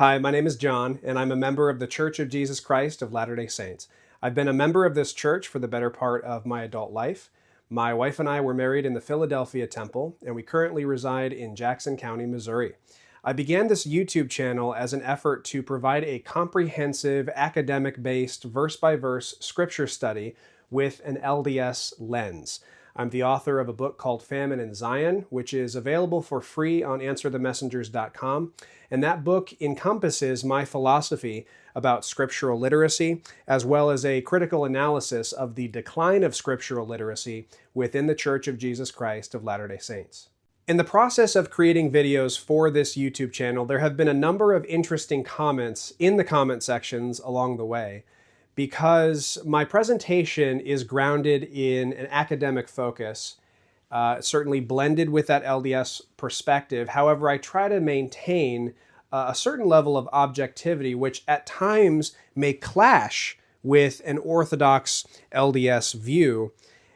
Hi, my name is John, and I'm a member of the Church of Jesus Christ of Latter-day Saints. I've been a member of this church for the better part of my adult life. My wife and I were married in the Philadelphia Temple, and we currently reside in Jackson County, Missouri. I began this YouTube channel as an effort to provide a comprehensive, academic-based, verse-by-verse scripture study with an LDS lens. I'm the author of a book called Famine in Zion, which is available for free on answerthemessengers.com. And that book encompasses my philosophy about scriptural literacy, as well as a critical analysis of the decline of scriptural literacy within the Church of Jesus Christ of Latter-day Saints. In the process of creating videos for this YouTube channel, there have been a number of interesting comments in the comment sections along the way, because my presentation is grounded in an academic focus, certainly blended with that LDS perspective. However, I try to maintain a certain level of objectivity, which at times may clash with an orthodox LDS view.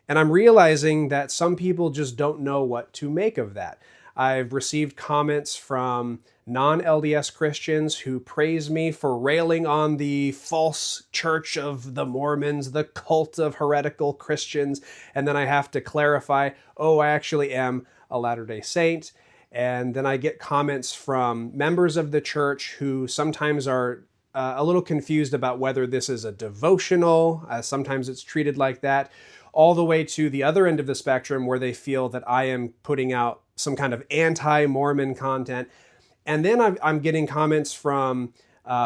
And I'm realizing that some people just don't know what to make of that. I've received comments from non-LDS Christians who praise me for railing on the false church of the Mormons, the cult of heretical Christians, and then I have to clarify, oh, I actually am a Latter-day Saint. And then I get comments from members of the church who sometimes are a little confused about whether this is a devotional, sometimes it's treated like that, all the way to the other end of the spectrum where they feel that I am putting out some kind of anti-Mormon content. And then I'm getting comments from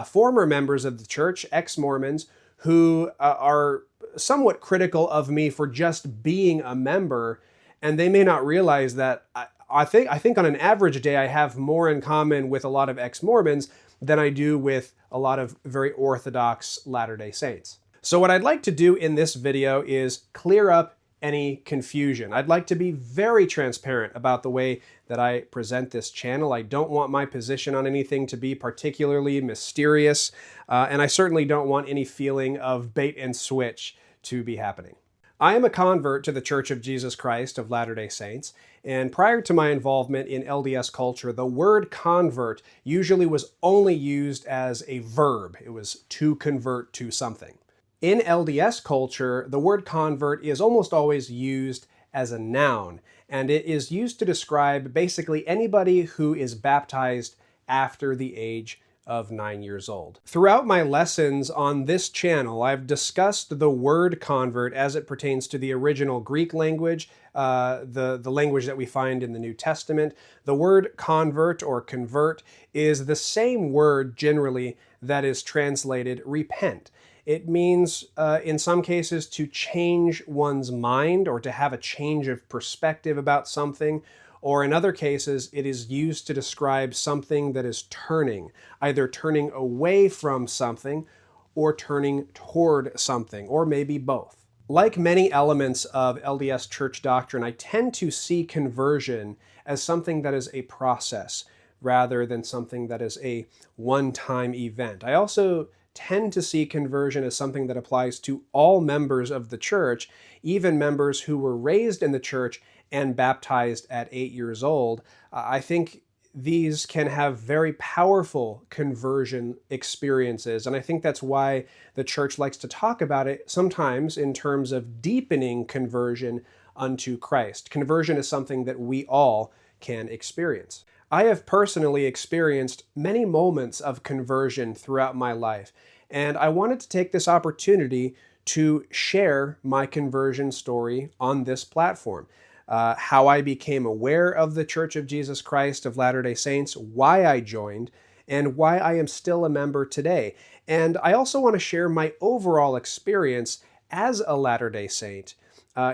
former members of the church, ex-Mormons, who are somewhat critical of me for just being a member, and they may not realize that I think on an average day I have more in common with a lot of ex-Mormons than I do with a lot of very Orthodox Latter-day Saints. So what I'd like to do in this video is clear up any confusion. I'd like to be very transparent about the way that I present this channel. I don't want my position on anything to be particularly mysterious, and I certainly don't want any feeling of bait and switch to be happening. I am a convert to the Church of Jesus Christ of Latter-day Saints, and prior to my involvement in LDS culture, the word convert usually was only used as a verb. It was to convert to something. In LDS culture, the word convert is almost always used as a noun, and it is used to describe basically anybody who is baptized after the age of 9 years old. Throughout my lessons on this channel, I've discussed the word convert as it pertains to the original Greek language, the language that we find in the New Testament. The word convert or convert is the same word generally that is translated repent. It means, in some cases, to change one's mind or to have a change of perspective about something, or in other cases, it is used to describe something that is turning, either turning away from something or turning toward something, or maybe both. Like many elements of LDS church doctrine, I tend to see conversion as something that is a process rather than something that is a one-time event. I also tend to see conversion as something that applies to all members of the church, even members who were raised in the church and baptized at 8 years old. I think these can have very powerful conversion experiences, and I think that's why the church likes to talk about it sometimes in terms of deepening conversion unto Christ. Conversion is something that we all can experience. I have personally experienced many moments of conversion throughout my life, and I wanted to take this opportunity to share my conversion story on this platform. How I became aware of the Church of Jesus Christ of Latter-day Saints, why I joined, and why I am still a member today. And I also want to share my overall experience as a Latter-day Saint,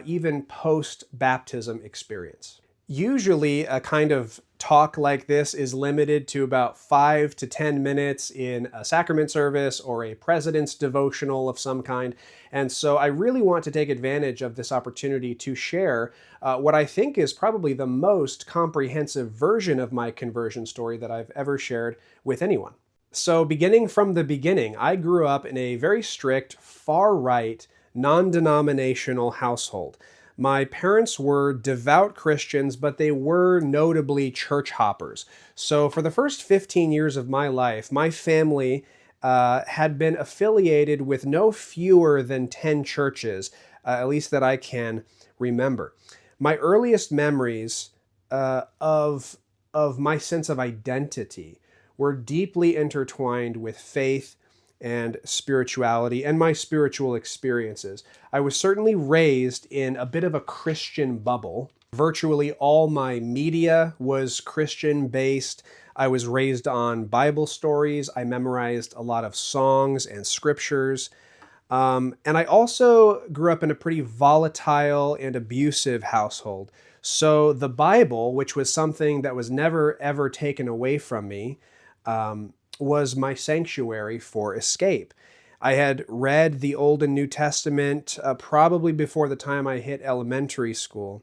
even post-baptism experience. Usually a kind of talk like this is limited to about 5 to 10 minutes in a sacrament service or a president's devotional of some kind. And so I really want to take advantage of this opportunity to share what I think is probably the most comprehensive version of my conversion story that I've ever shared with anyone. So beginning from the beginning, I grew up in a very strict, far-right, non-denominational household. My parents were devout Christians, but they were notably church hoppers. So for the first 15 years of my life, my family had been affiliated with no fewer than 10 churches, at least that I can remember. My earliest memories of my sense of identity were deeply intertwined with faith and spirituality and my spiritual experiences. I was certainly raised in a bit of a Christian bubble. Virtually all my media was Christian based. I was raised on Bible stories. I memorized a lot of songs and scriptures. And I also grew up in a pretty volatile and abusive household. So the Bible, which was something that was never ever taken away from me, was my sanctuary for escape. I had read the Old and New Testament probably before the time I hit elementary school,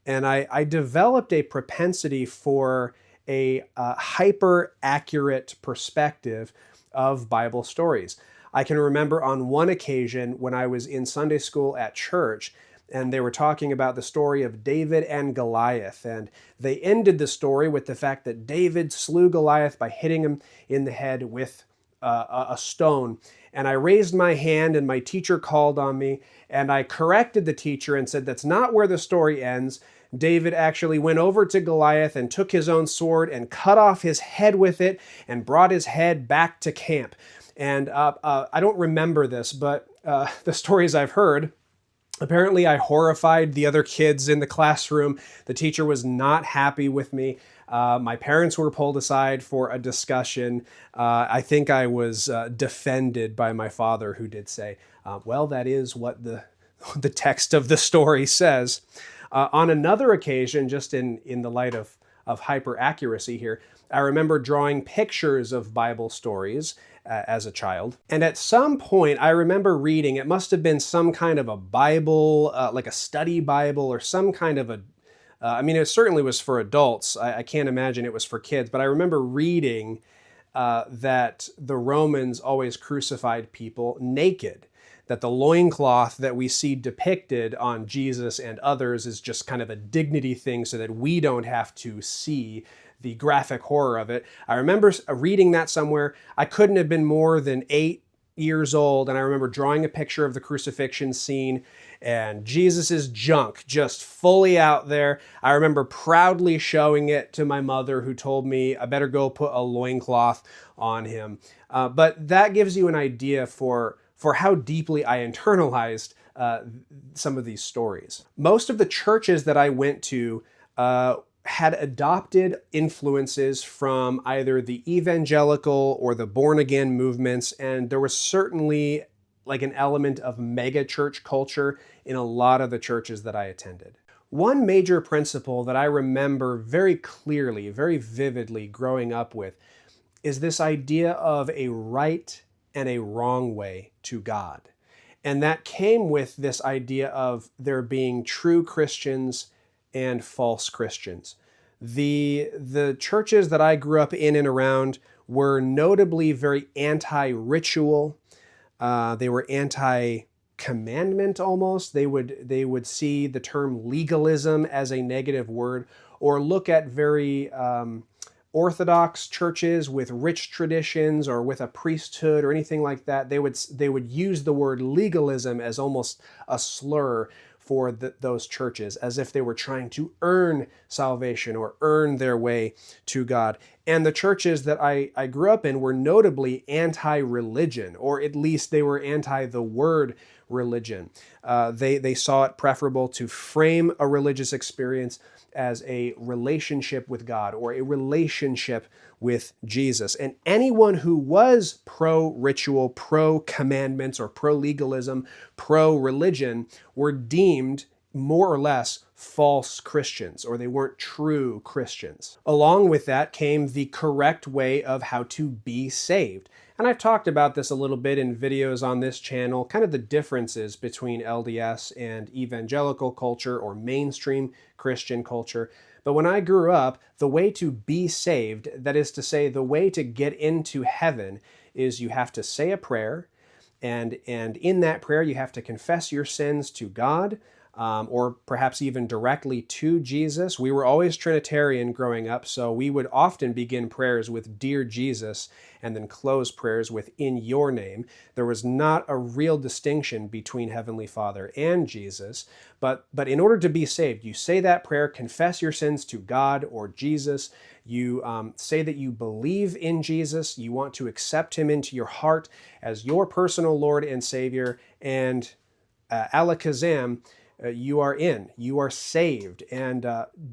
and I developed a propensity for a hyper accurate perspective of Bible stories. I can remember on one occasion when I was in Sunday school at church, and they were talking about the story of David and Goliath. And they ended the story with the fact that David slew Goliath by hitting him in the head with a stone. And I raised my hand, and my teacher called on me, and I corrected the teacher and said, "That's not where the story ends." David actually went over to Goliath and took his own sword and cut off his head with it and brought his head back to camp. And I don't remember this, but the stories I've heard, apparently I horrified the other kids in the classroom. The teacher was not happy with me. My parents were pulled aside for a discussion. I think I was defended by my father, who did say, well, that is what the text of the story says. On another occasion, just in the light of hyper accuracy here, I remember drawing pictures of Bible stories as a child. And at some point, I remember reading, it must have been some kind of a Bible, like a study Bible or some kind of I mean, it certainly was for adults. I can't imagine it was for kids, but I remember reading that the Romans always crucified people naked, that the loincloth that we see depicted on Jesus and others is just kind of a dignity thing so that we don't have to see the graphic horror of it. I remember reading that somewhere. I couldn't have been more than 8 years old, and I remember drawing a picture of the crucifixion scene and Jesus's junk just fully out there. I remember proudly showing it to my mother, who told me I better go put a loincloth on him. But that gives you an idea for how deeply I internalized some of these stories. Most of the churches that I went to had adopted influences from either the evangelical or the born-again movements, and there was certainly like an element of mega church culture in a lot of the churches that I attended. One major principle that I remember very clearly, very vividly growing up with is this idea of a right and a wrong way to God. And that came with this idea of there being true Christians and false Christians. The churches that I grew up in and around were notably very anti-ritual. They were anti-commandment almost. They would see the term legalism as a negative word, or look at very Orthodox churches with rich traditions or with a priesthood or anything like that. They would use the word legalism as almost a slur for those churches, as if they were trying to earn salvation or earn their way to God. And the churches that I grew up in were notably anti-religion, or at least they were anti the word religion. They saw it preferable to frame a religious experience as a relationship with God or a relationship with Jesus. And anyone who was pro-ritual, pro-commandments, or pro-legalism, pro-religion were deemed more or less false Christians, or they weren't true Christians. Along with that came the correct way of how to be saved. And I've talked about this a little bit in videos on this channel, kind of the differences between LDS and evangelical culture or mainstream Christian culture. But when I grew up, the way to be saved, that is to say, the way to get into heaven, is you have to say a prayer, and in that prayer you have to confess your sins to God. or perhaps even directly to Jesus. We were always Trinitarian growing up, so we would often begin prayers with "Dear Jesus" and then close prayers with "In your name." There was not a real distinction between Heavenly Father and Jesus, but in order to be saved, you say that prayer, confess your sins to God or Jesus. You say that you believe in Jesus, you want to accept him into your heart as your personal Lord and Savior, and alakazam, you are in, you are saved. And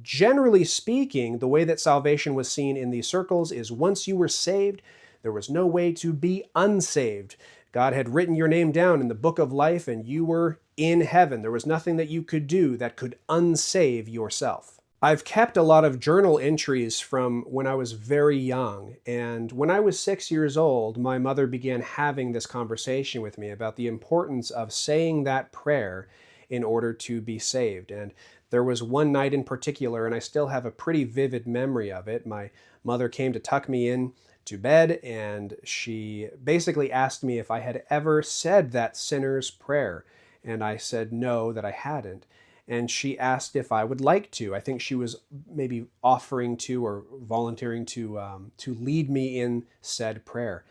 generally speaking, the way that salvation was seen in these circles is once you were saved, there was no way to be unsaved. God had written your name down in the book of life and you were in heaven. There was nothing that you could do that could unsave yourself. I've kept a lot of journal entries from when I was very young, and when I was 6 years old, my mother began having this conversation with me about the importance of saying that prayer in order to be saved. And there was one night in particular, and I still have a pretty vivid memory of it. My mother came to tuck me in to bed, and she basically asked me if I had ever said that sinner's prayer. And I said no, that I hadn't. And she asked if I would like to. I think she was maybe offering to or volunteering to lead me in said prayer.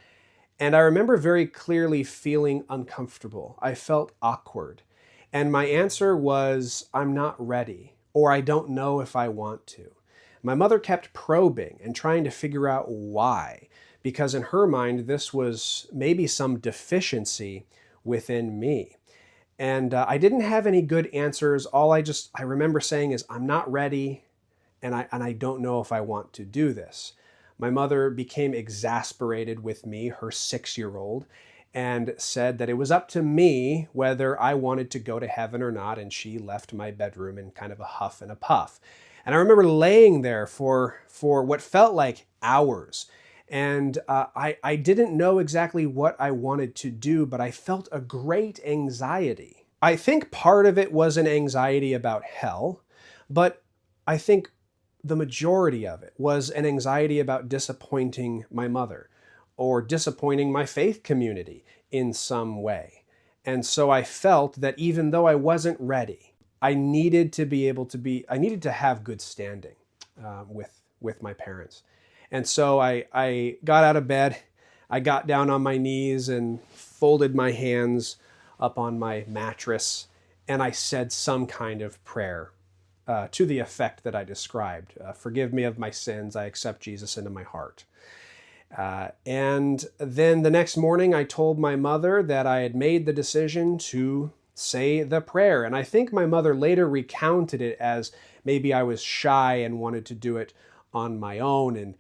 And I remember very clearly feeling uncomfortable. I felt awkward. And my answer was, I'm not ready, or I don't know if I want to. My mother kept probing and trying to figure out why, because in her mind, this was maybe some deficiency within me. And I didn't have any good answers. All I remember saying is, I'm not ready, and I don't know if I want to do this. My mother became exasperated with me, her 6-year-old, and said that it was up to me whether I wanted to go to heaven or not, and she left my bedroom in kind of a huff and a puff. And I remember laying there for what felt like hours. And I didn't know exactly what I wanted to do, but I felt a great anxiety. I think part of it was an anxiety about hell, but I think the majority of it was an anxiety about disappointing my mother or disappointing my faith community in some way. And so I felt that even though I wasn't ready, I needed to have good standing with my parents. And so I got out of bed, I got down on my knees and folded my hands up on my mattress, and I said some kind of prayer to the effect that I described. Forgive me of my sins, I accept Jesus into my heart. And then the next morning I told my mother that I had made the decision to say the prayer. And I think my mother later recounted it as maybe I was shy and wanted to do it on my own, and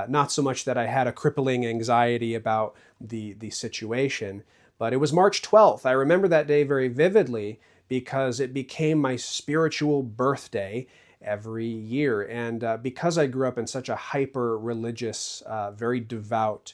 not so much that I had a crippling anxiety about the situation. But it was March 12th. I remember that day very vividly because it became my spiritual birthday every year. And because I grew up in such a hyper-religious, very devout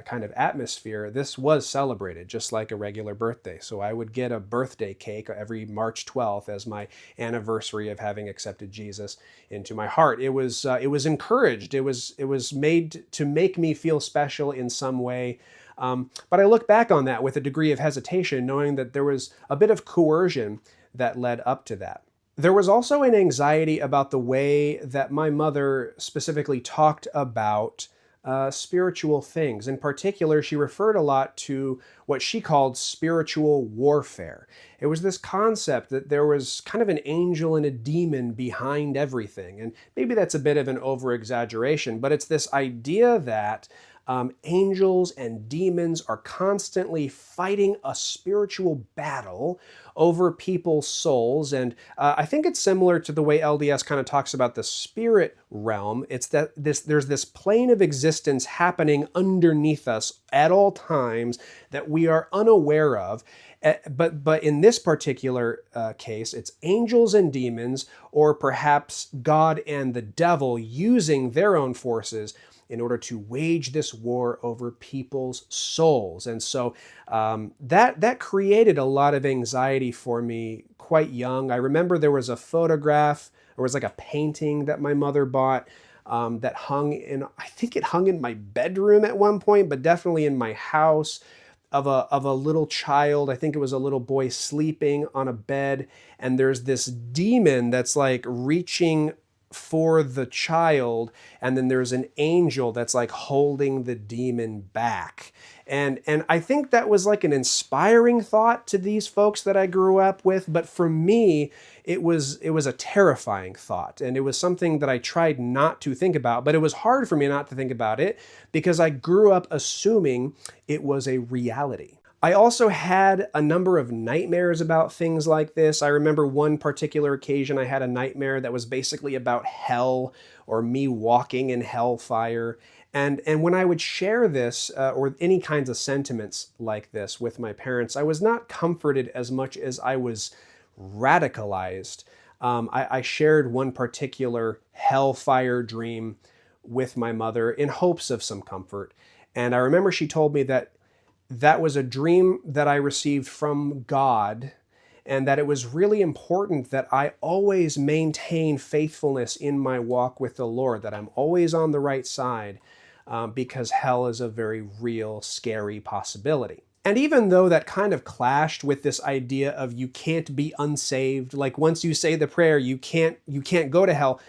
kind of atmosphere, this was celebrated just like a regular birthday. So I would get a birthday cake every March 12th as my anniversary of having accepted Jesus into my heart. It was encouraged. It was made to make me feel special in some way. But I look back on that with a degree of hesitation, knowing that there was a bit of coercion that led up to that. There was also an anxiety about the way that my mother specifically talked about spiritual things. In particular, she referred a lot to what she called spiritual warfare. It was this concept that there was kind of an angel and a demon behind everything. And maybe that's a bit of an over-exaggeration, but it's this idea that angels and demons are constantly fighting a spiritual battle over people's souls. And I think it's similar to the way LDS kind of talks about the spirit realm. It's that there's this plane of existence happening underneath us at all times that we are unaware of. But in this particular case, it's angels and demons, or perhaps God and the devil using their own forces in order to wage this war over people's souls. And so that created a lot of anxiety for me quite young. I remember there was a photograph, or was like a painting that my mother bought that I think it hung in my bedroom at one point, but definitely in my house, of a little child. I think it was a little boy sleeping on a bed, and there's this demon that's like reaching for the child, and then there's an angel that's like holding the demon back. And I think that was like an inspiring thought to these folks that I grew up with, but for me it was a terrifying thought, and it was something that I tried not to think about, but it was hard for me not to think about it because I grew up assuming it was a reality. I also had a number of nightmares about things like this. I remember one particular occasion I had a nightmare that was basically about hell or me walking in hellfire. And when I would share this or any kinds of sentiments like this with my parents, I was not comforted as much as I was radicalized. I shared one particular hellfire dream with my mother in hopes of some comfort. And I remember she told me that that was a dream that I received from God, and that it was really important that I always maintain faithfulness in my walk with the Lord, that I'm always on the right side, because hell is a very real, scary possibility. And even though that kind of clashed with this idea of you can't be unsaved, like once you say the prayer, you can't go to hell,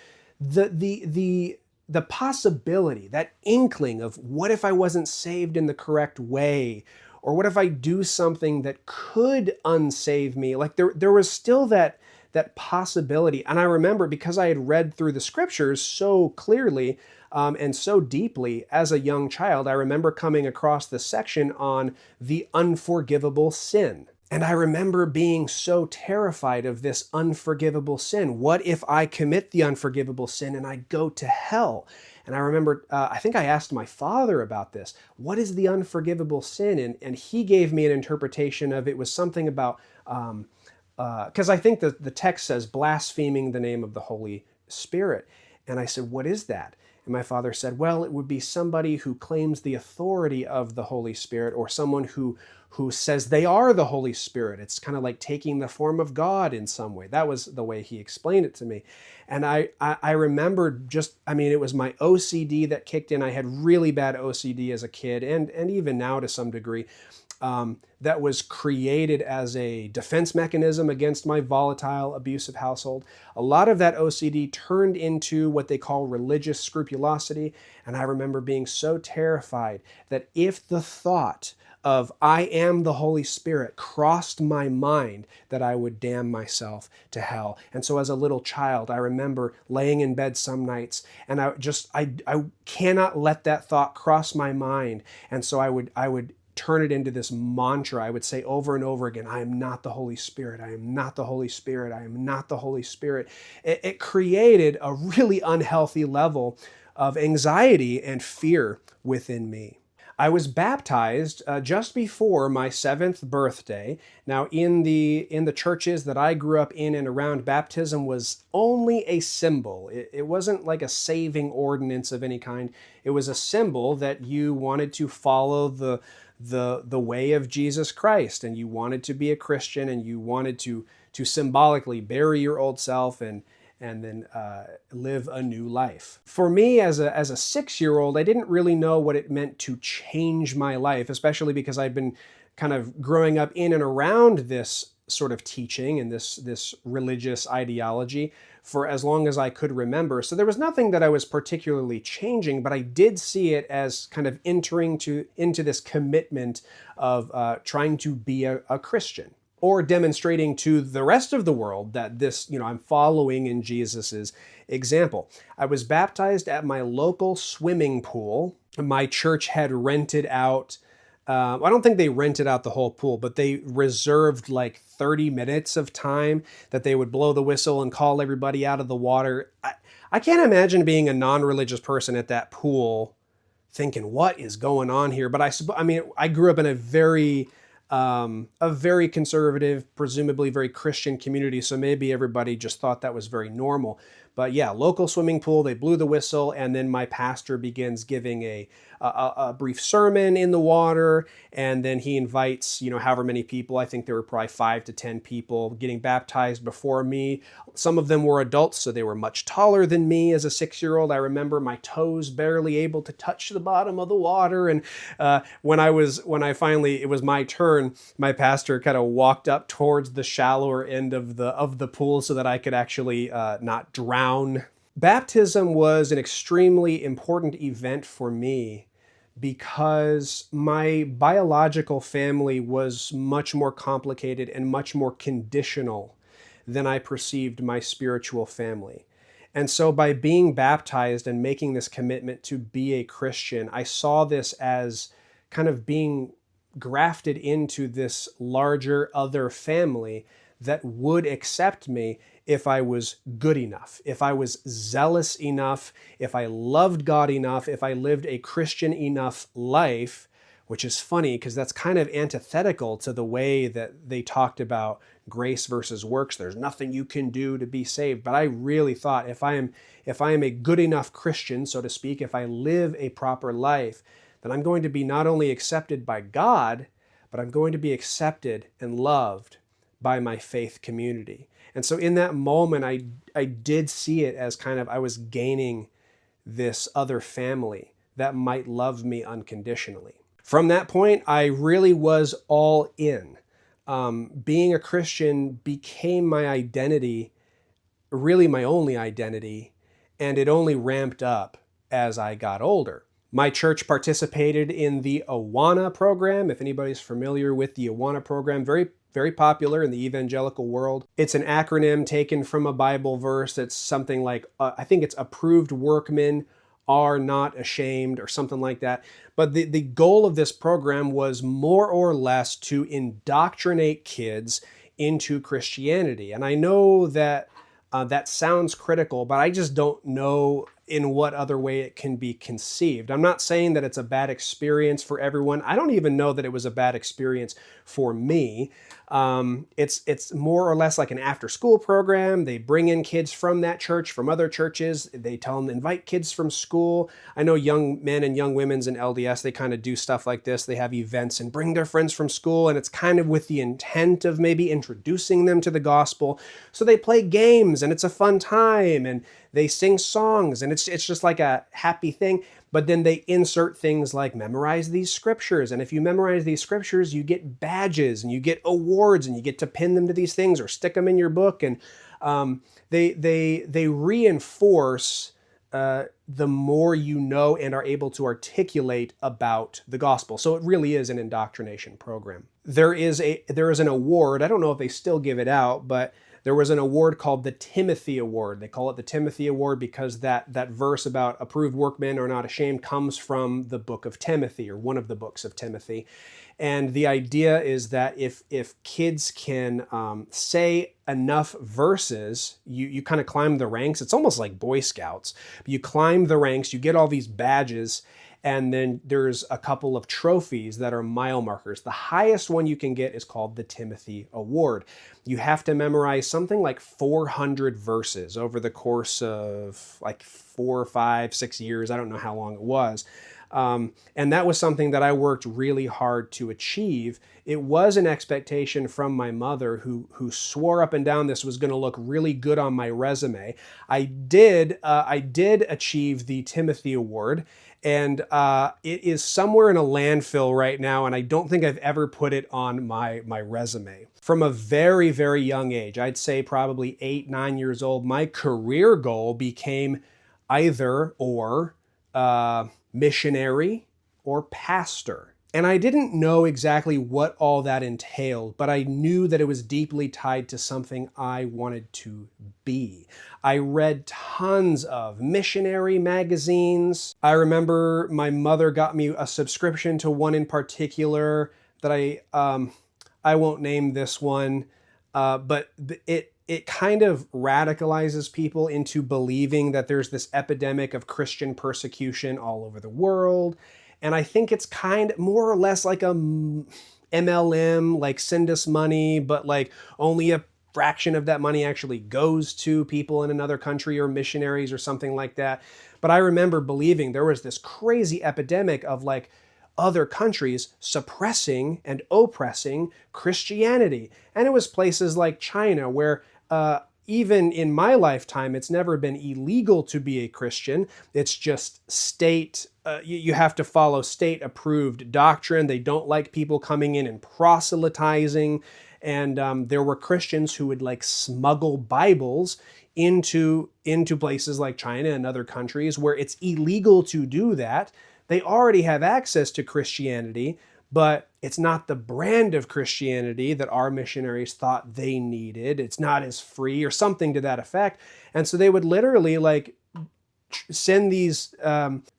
the possibility, that inkling of what if I wasn't saved in the correct way, or what if I do something that could unsave me, like there was still that possibility. And I remember, because I had read through the scriptures so clearly and so deeply as a young child, I remember coming across the section on the unforgivable sin. And I remember being so terrified of this unforgivable sin. What if I commit the unforgivable sin and I go to hell? And I remember, I think I asked my father about this. What is the unforgivable sin? And he gave me an interpretation of it was something about, because I think the text says blaspheming the name of the Holy Spirit. And I said, what is that? And my father said, well, it would be somebody who claims the authority of the Holy Spirit, or someone who says they are the Holy Spirit. It's kind of like taking the form of God in some way. That was the way he explained it to me. And I remembered it was my OCD that kicked in. I had really bad OCD as a kid, and even now to some degree. That was created as a defense mechanism against my volatile, abusive household. A lot of that OCD turned into what they call religious scrupulosity, and I remember being so terrified that if the thought of I am the Holy Spirit crossed my mind, that I would damn myself to hell. And so as a little child, I remember laying in bed some nights, and I cannot let that thought cross my mind. And so I would turn it into this mantra. I would say over and over again, I am not the Holy Spirit. I am not the Holy Spirit. I am not the Holy Spirit. It created a really unhealthy level of anxiety and fear within me. I was baptized just before my 7th birthday. Now, in the churches that I grew up in and around, baptism was only a symbol. It wasn't like a saving ordinance of any kind. It was a symbol that you wanted to follow the way of Jesus Christ, and you wanted to be a Christian, and you wanted to symbolically bury your old self and then live a new life. For me, as a 6-year-old, I didn't really know what it meant to change my life, especially because I'd been kind of growing up in and around this sort of teaching and this religious ideology for as long as I could remember. So there was nothing that I was particularly changing, but I did see it as kind of entering into this commitment of trying to be a Christian, or demonstrating to the rest of the world that I'm following in Jesus's example. I was baptized at my local swimming pool. My church had rented out, I don't think they rented out the whole pool, but they reserved like 30 minutes of time that they would blow the whistle and call everybody out of the water. I can't imagine being a non-religious person at that pool thinking, what is going on here? But I grew up in a very conservative, presumably very Christian community, so maybe everybody just thought that was very normal. But yeah, local swimming pool, they blew the whistle, and then my pastor begins giving a brief sermon in the water, and then he invites, however many people. I think there were probably 5 to 10 people getting baptized before me. Some of them were adults, so they were much taller than me as a 6-year-old. I remember my toes barely able to touch the bottom of the water. And when it was my turn, my pastor kind of walked up towards the shallower end of the pool so that I could actually not drown. Baptism was an extremely important event for me because my biological family was much more complicated and much more conditional than I perceived my spiritual family. And so by being baptized and making this commitment to be a Christian, I saw this as kind of being grafted into this larger other family that would accept me if I was good enough, if I was zealous enough, if I loved God enough, if I lived a Christian enough life, which is funny because that's kind of antithetical to the way that they talked about grace versus works. There's nothing you can do to be saved. But I really thought if I am a good enough Christian, so to speak, if I live a proper life, then I'm going to be not only accepted by God, but I'm going to be accepted and loved by my faith community. And so in that moment, I did see it as kind of I was gaining this other family that might love me unconditionally. From that point, I really was all in. Being a Christian became my identity, really my only identity, and it only ramped up as I got older. My church participated in the Awana program. If anybody's familiar with the Awana program, very, very popular in the evangelical world. It's an acronym taken from a Bible verse that's something like, I think it's approved workmen are not ashamed or something like that. But the goal of this program was more or less to indoctrinate kids into Christianity. And I know that that sounds critical, but I just don't know in what other way it can be conceived. I'm not saying that it's a bad experience for everyone. I don't even know that it was a bad experience for me. It's more or less like an after-school program. They bring in kids from that church, from other churches. They tell them to invite kids from school. I know young men and young women's in LDS, they kind of do stuff like this. They have events and bring their friends from school, and it's kind of with the intent of maybe introducing them to the gospel. So they play games, and it's a fun time, and they sing songs, and it's just like a happy thing. But then they insert things like memorize these scriptures. And if you memorize these scriptures, you get badges and you get awards and you get to pin them to these things or stick them in your book. And they reinforce the more you know and are able to articulate about the gospel. So it really is an indoctrination program. There is an award. I don't know if they still give it out, but there was an award called the Timothy Award. They call it the Timothy Award because that verse about approved workmen are not ashamed comes from the book of Timothy, or one of the books of Timothy. And the idea is that if kids can say enough verses, you kind of climb the ranks. It's almost like Boy Scouts. You climb the ranks, you get all these badges, and then there's a couple of trophies that are mile markers. The highest one you can get is called the Timothy Award. You have to memorize something like 400 verses over the course of like 4 or 5, 6 years. I don't know how long it was. And that was something that I worked really hard to achieve. It was an expectation from my mother who swore up and down this was going to look really good on my resume. I did achieve the Timothy Award, and it is somewhere in a landfill right now, and I don't think I've ever put it on my resume. From a very, very young age, I'd say probably 8, 9 years old, my career goal became either or missionary or pastor. And I didn't know exactly what all that entailed, but I knew that it was deeply tied to something I wanted to be. I read tons of missionary magazines. I remember my mother got me a subscription to one in particular that I won't name this one, but it kind of radicalizes people into believing that there's this epidemic of Christian persecution all over the world. And I think it's kind of more or less like a MLM, like send us money, but like only a fraction of that money actually goes to people in another country or missionaries or something like that. But I remember believing there was this crazy epidemic of like other countries suppressing and oppressing Christianity. And it was places like China where even in my lifetime, it's never been illegal to be a Christian. It's just state, you have to follow state approved doctrine. They don't like people coming in and proselytizing. And there were Christians who would like smuggle Bibles into places like China and other countries where it's illegal to do that. They already have access to Christianity, but it's not the brand of Christianity that our missionaries thought they needed. It's not as free or something to that effect. And so they would literally like send these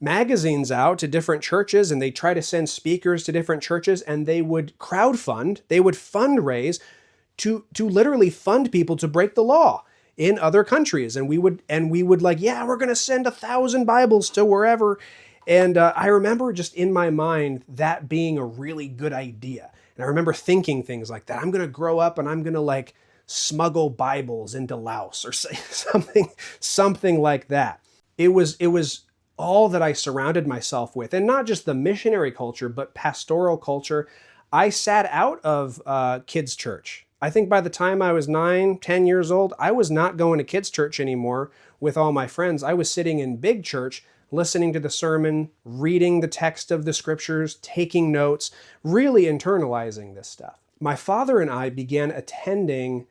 magazines out to different churches, and they try to send speakers to different churches, and they would crowdfund, they would fundraise to literally fund people to break the law in other countries. And we would like, yeah, we're going to send 1,000 Bibles to wherever. And I remember just in my mind that being a really good idea. And I remember thinking things like that. I'm going to grow up and I'm going to like smuggle Bibles into Laos or something like that. It was all that I surrounded myself with, and not just the missionary culture, but pastoral culture. I sat out of kids' church. I think by the time I was 9, 10 years old, I was not going to kids' church anymore with all my friends. I was sitting in big church, listening to the sermon, reading the text of the scriptures, taking notes, really internalizing this stuff. My father and I began attending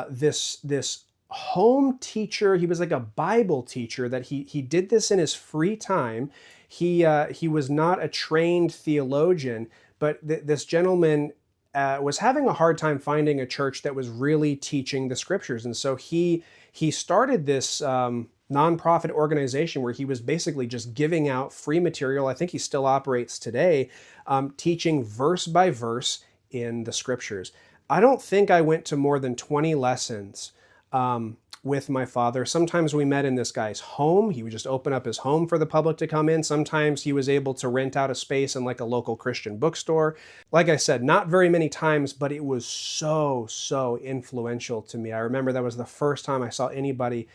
this home teacher. He was like a Bible teacher that he did this in his free time. He was not a trained theologian, but this gentleman was having a hard time finding a church that was really teaching the scriptures. And so he started this nonprofit organization where he was basically just giving out free material. I think he still operates today, teaching verse by verse in the scriptures. I don't think I went to more than 20 lessons with my father. Sometimes we met in this guy's home. He would just open up his home for the public to come in. Sometimes he was able to rent out a space in like a local Christian bookstore. Like I said, not very many times, but it was so influential to me. I remember that was the first time I saw anybody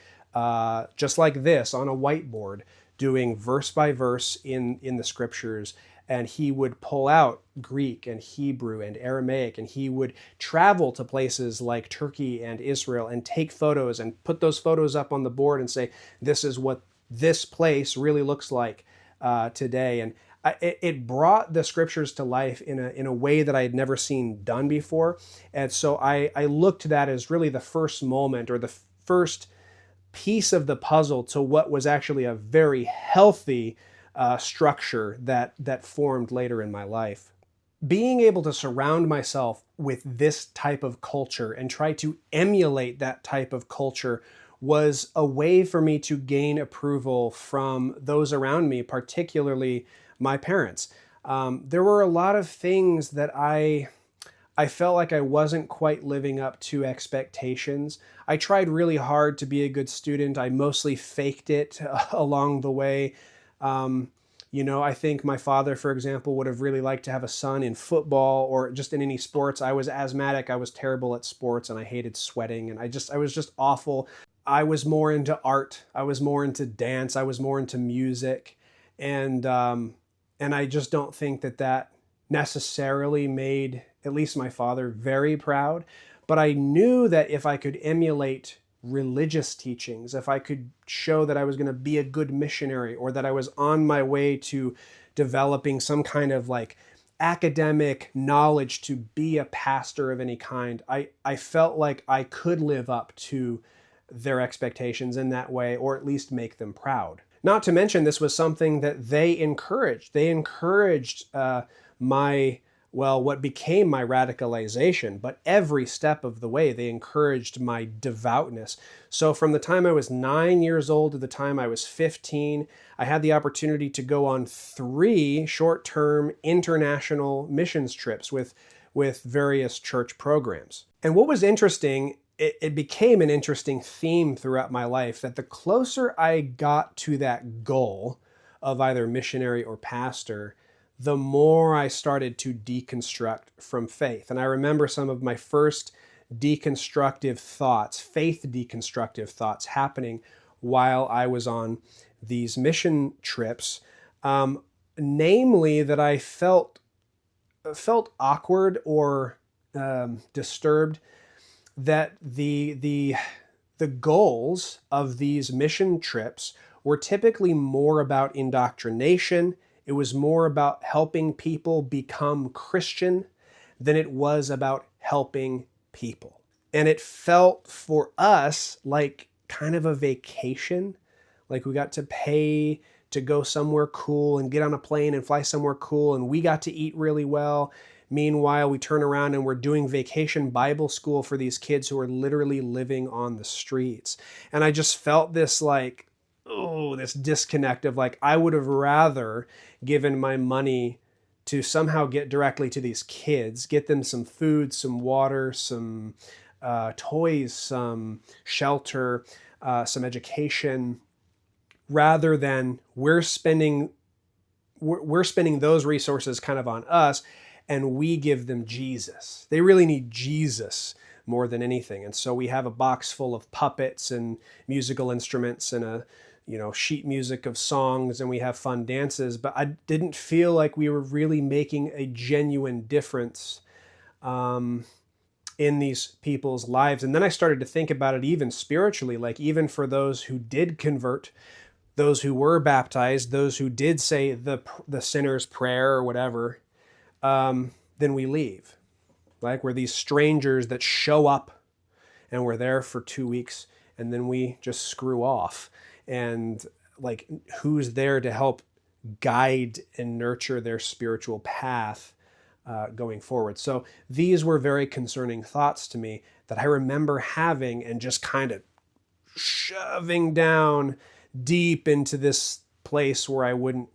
just like this on a whiteboard doing verse by verse in the scriptures. And he would pull out Greek and Hebrew and Aramaic, and he would travel to places like Turkey and Israel and take photos and put those photos up on the board and say, this is what this place really looks like today. And it brought the scriptures to life in a way that I had never seen done before. And so I looked to that as really the first moment or the first piece of the puzzle to what was actually a very healthy structure that formed later in my life. Being able to surround myself with this type of culture and try to emulate that type of culture was a way for me to gain approval from those around me, particularly my parents. There were a lot of things that I felt like I wasn't quite living up to expectations. I tried really hard to be a good student. I mostly faked it along the way. I think my father, for example, would have really liked to have a son in football or just in any sports. I was asthmatic. I was terrible at sports and I hated sweating and I was just awful. I was more into art. I was more into dance. I was more into music. And I just don't think that necessarily made at least my father very proud. But I knew that if I could emulate religious teachings, if I could show that I was going to be a good missionary or that I was on my way to developing some kind of like academic knowledge to be a pastor of any kind, I felt like I could live up to their expectations in that way, or at least make them proud. Not to mention, this was something that they encouraged. They encouraged what became my radicalization, but every step of the way, they encouraged my devoutness. So from the time I was 9 years old to the time I was 15, I had the opportunity to go on 3 short-term international missions trips with various church programs. And what was interesting, it became an interesting theme throughout my life, that the closer I got to that goal of either missionary or pastor, the more I started to deconstruct from faith. And I remember some of my first deconstructive thoughts, faith deconstructive thoughts happening while I was on these mission trips. Namely, that I felt awkward or disturbed that the goals of these mission trips were typically more about indoctrination. It was more about helping people become Christian than it was about helping people. And it felt for us like kind of a vacation, like we got to pay to go somewhere cool and get on a plane and fly somewhere cool, and we got to eat really well. Meanwhile, we turn around and we're doing vacation Bible school for these kids who are literally living on the streets. And I just felt this like, oh, this disconnect of like, I would have rather given my money to somehow get directly to these kids, get them some food, some water, some toys, some shelter, some education, rather than we're spending those resources kind of on us, and we give them Jesus. They really need Jesus more than anything. And so we have a box full of puppets and musical instruments and a sheet music of songs, and we have fun dances, but I didn't feel like we were really making a genuine difference in these people's lives. And then I started to think about it even spiritually, like even for those who did convert, those who were baptized, those who did say the sinner's prayer or whatever, then we leave. Like we're these strangers that show up and we're there for 2 weeks and then we just screw off. And like, who's there to help guide and nurture their spiritual path going forward? So these were very concerning thoughts to me that I remember having and just kind of shoving down deep into this place where I wouldn't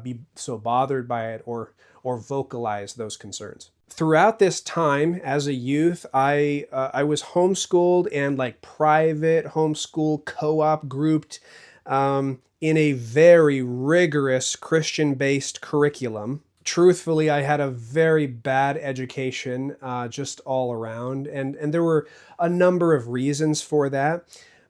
be so bothered by it or vocalize those concerns. Throughout this time as a youth, I was homeschooled and like private homeschool co-op grouped in a very rigorous Christian-based curriculum. Truthfully, I had a very bad education just all around, and there were a number of reasons for that,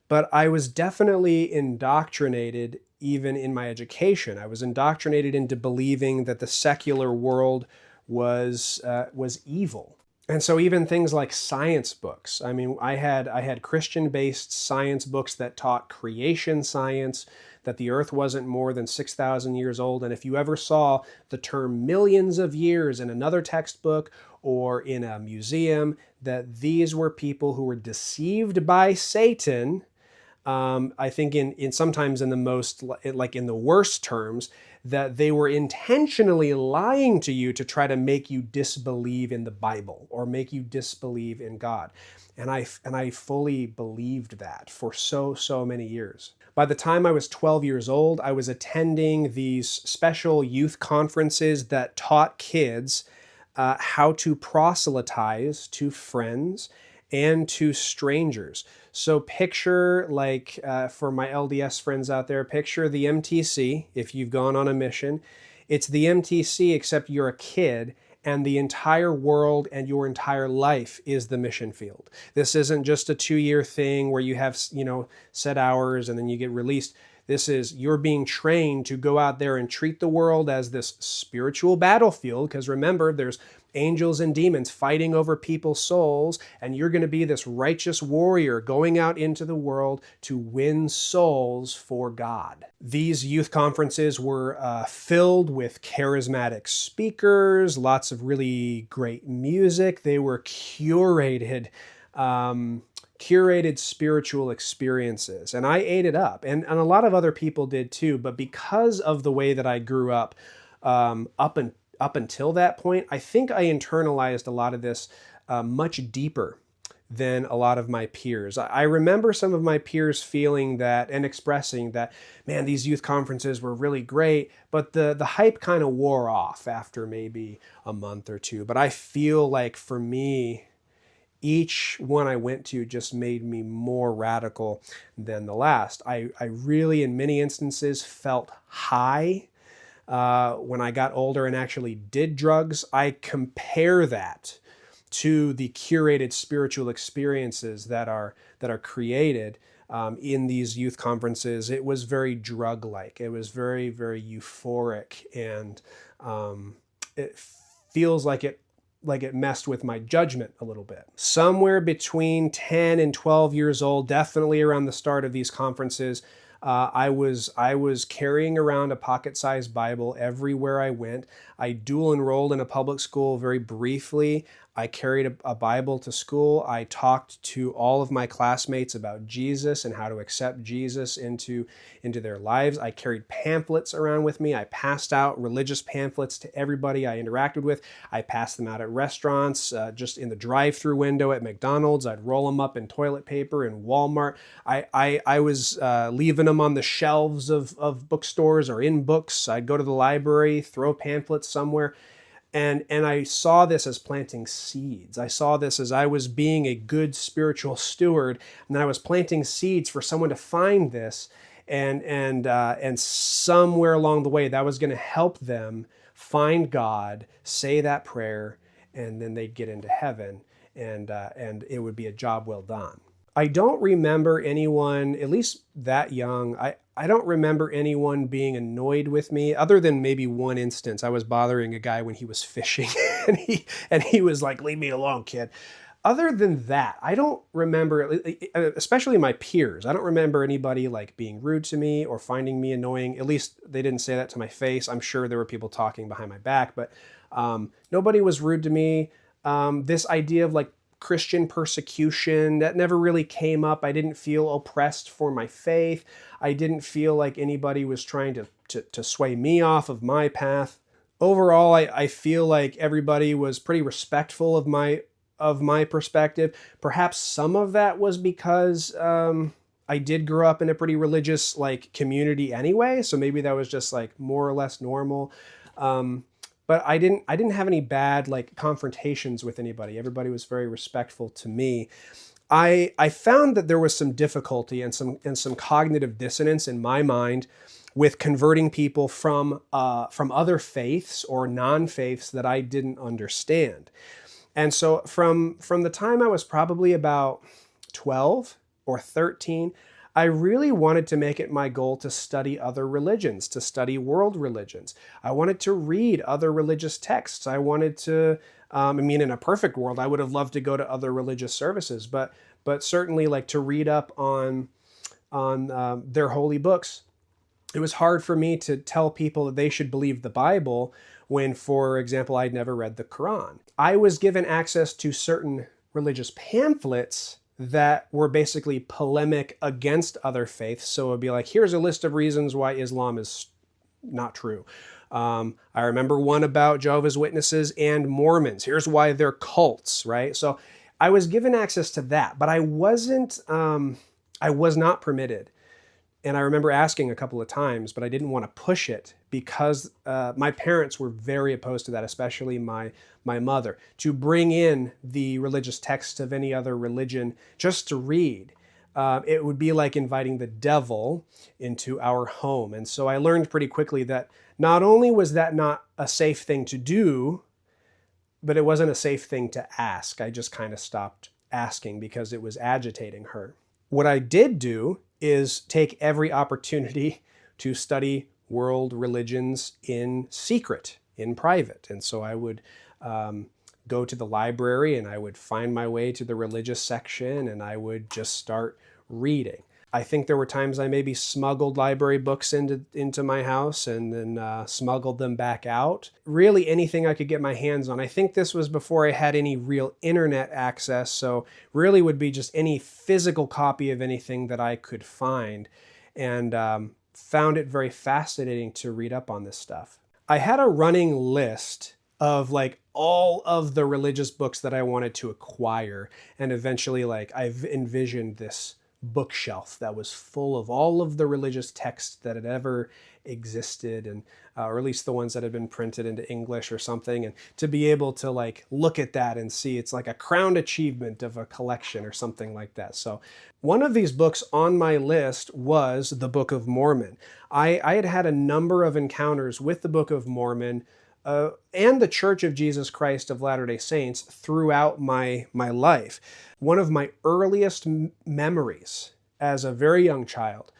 but I was definitely indoctrinated even in my education. I was indoctrinated into believing that the secular world was evil. And so even things like science books. I mean, I had Christian-based science books that taught creation science, that the earth wasn't more than 6,000 years old. And if you ever saw the term millions of years in another textbook or in a museum, that these were people who were deceived by Satan. I think in sometimes in the most, like in the worst terms, that they were intentionally lying to you to try to make you disbelieve in the Bible or make you disbelieve in God. And I fully believed that for so many years. By the time I was 12 years old, I was attending these special youth conferences that taught kids how to proselytize to friends and to strangers. So picture, like for my LDS friends out there, picture the MTC if you've gone on a mission. It's the MTC except you're a kid, and the entire world and your entire life is the mission field. This isn't just a 2-year thing where you have, set hours and then you get released. This is, you're being trained to go out there and treat the world as this spiritual battlefield, because remember, there's angels and demons fighting over people's souls, and you're going to be this righteous warrior going out into the world to win souls for God. These youth conferences were filled with charismatic speakers, lots of really great music. They were curated spiritual experiences, and I ate it up, and a lot of other people did too. But because of the way that I grew up, up until that point, I think I internalized a lot of this much deeper than a lot of my peers. I remember some of my peers feeling that and expressing that, man, these youth conferences were really great, but the hype kind of wore off after maybe a month or two. But I feel like for me, each one I went to just made me more radical than the last. I really, in many instances, felt high. When I got older and actually did drugs, I compare that to the curated spiritual experiences that are created in these youth conferences. It was very drug-like. It was very, very euphoric, and it feels like it messed with my judgment a little bit. Somewhere between 10 and 12 years old, definitely around the start of these conferences, I was carrying around a pocket-sized Bible everywhere I went. I dual enrolled in a public school very briefly. I carried a Bible to school. I talked to all of my classmates about Jesus and how to accept Jesus into their lives. I carried pamphlets around with me. I passed out religious pamphlets to everybody I interacted with. I passed them out at restaurants, just in the drive-through window at McDonald's. I'd roll them up in toilet paper in Walmart. I was leaving them on the shelves of bookstores or in books. I'd go to the library, throw pamphlets somewhere. And I saw this as planting seeds. I saw this as I was being a good spiritual steward, and I was planting seeds for someone to find this, and somewhere along the way, that was going to help them find God, say that prayer, and then they'd get into heaven, and it would be a job well done. I don't remember anyone, at least that young, I don't remember anyone being annoyed with me, other than maybe one instance. I was bothering a guy when he was fishing, and he was like, "Leave me alone, kid." Other than that, I don't remember, especially my peers, I don't remember anybody like being rude to me or finding me annoying. At least they didn't say that to my face. I'm sure there were people talking behind my back, but nobody was rude to me. This idea of like Christian persecution, that never really came up. I didn't feel oppressed for my faith. I didn't feel like anybody was trying to sway me off of my path. Overall, I feel like everybody was pretty respectful of my perspective. Perhaps some of that was because I did grow up in a pretty religious like community anyway, so maybe that was just like more or less normal. But I didn't have any bad like confrontations with anybody. Everybody was very respectful to me. I found that there was some difficulty and some cognitive dissonance in my mind with converting people from other faiths or non-faiths that I didn't understand. And so from the time I was probably about 12 or 13, I really wanted to make it my goal to study other religions, to study world religions. I wanted to read other religious texts. I wanted to, in a perfect world, I would have loved to go to other religious services, but certainly like to read up on their holy books. It was hard for me to tell people that they should believe the Bible when, for example, I'd never read the Quran. I was given access to certain religious pamphlets that were basically polemic against other faiths. So it would be like, here's a list of reasons why Islam is not true. I remember one about Jehovah's Witnesses and Mormons. Here's why they're cults, right? So I was given access to that, but I was not permitted. And I remember asking a couple of times, but I didn't want to push it because my parents were very opposed to that, especially my mother, to bring in the religious texts of any other religion just to read. It would be like inviting the devil into our home. And so I learned pretty quickly that not only was that not a safe thing to do, but it wasn't a safe thing to ask. I just kind of stopped asking because it was agitating her. What I did do is take every opportunity to study world religions in secret, in private. And so I would go to the library and I would find my way to the religious section and I would just start reading. I think there were times I maybe smuggled library books into my house and then smuggled them back out. Really anything I could get my hands on. I think this was before I had any real internet access, so really would be just any physical copy of anything that I could find, and found it very fascinating to read up on this stuff. I had a running list of like all of the religious books that I wanted to acquire, and eventually like I've envisioned this bookshelf that was full of all of the religious texts that had ever existed, and or at least the ones that had been printed into English or something, and to be able to like look at that and see it's like a crowned achievement of a collection or something like that. So one of these books on my list was the Book of Mormon. I had had a number of encounters with the Book of Mormon and the Church of Jesus Christ of Latter-day Saints throughout my life. One of my earliest memories as a very young child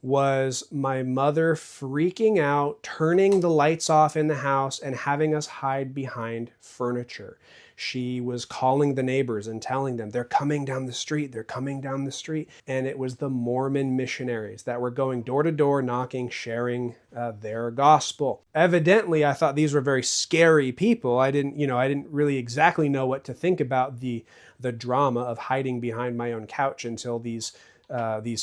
was my mother freaking out, turning the lights off in the house and having us hide behind furniture. She was calling the neighbors and telling them, they're coming down the street, they're coming down the street. And it was the Mormon missionaries that were going door to door, knocking, sharing their gospel. Evidently, I thought these were very scary people. I didn't really exactly know what to think about the drama of hiding behind my own couch until these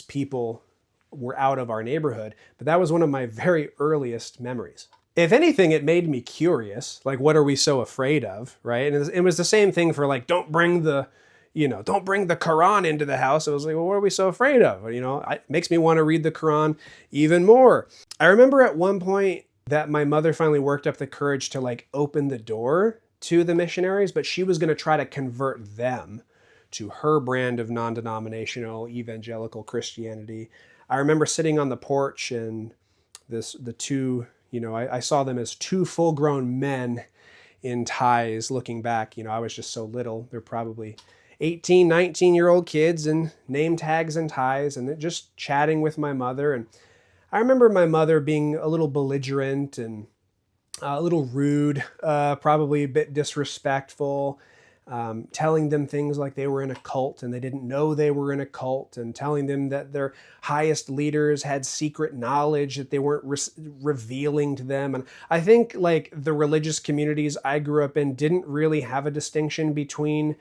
people were out of our neighborhood. But that was one of my very earliest memories. If anything, it made me curious. Like, what are we so afraid of, right? And it was the same thing for like, don't bring the Quran into the house. I was like, well, what are we so afraid of? It makes me want to read the Quran even more. I remember at one point that my mother finally worked up the courage to like open the door to the missionaries, but she was going to try to convert them to her brand of non-denominational evangelical Christianity. I remember sitting on the porch and the two, I saw them as two full-grown men in ties looking back. I was just so little. They're probably 18, 19-year-old kids in name tags and ties, and just chatting with my mother. And I remember my mother being a little belligerent and a little rude, probably a bit disrespectful, telling them things like they were in a cult and they didn't know they were in a cult, and telling them that their highest leaders had secret knowledge that they weren't revealing to them. And I think like the religious communities I grew up in didn't really have a distinction between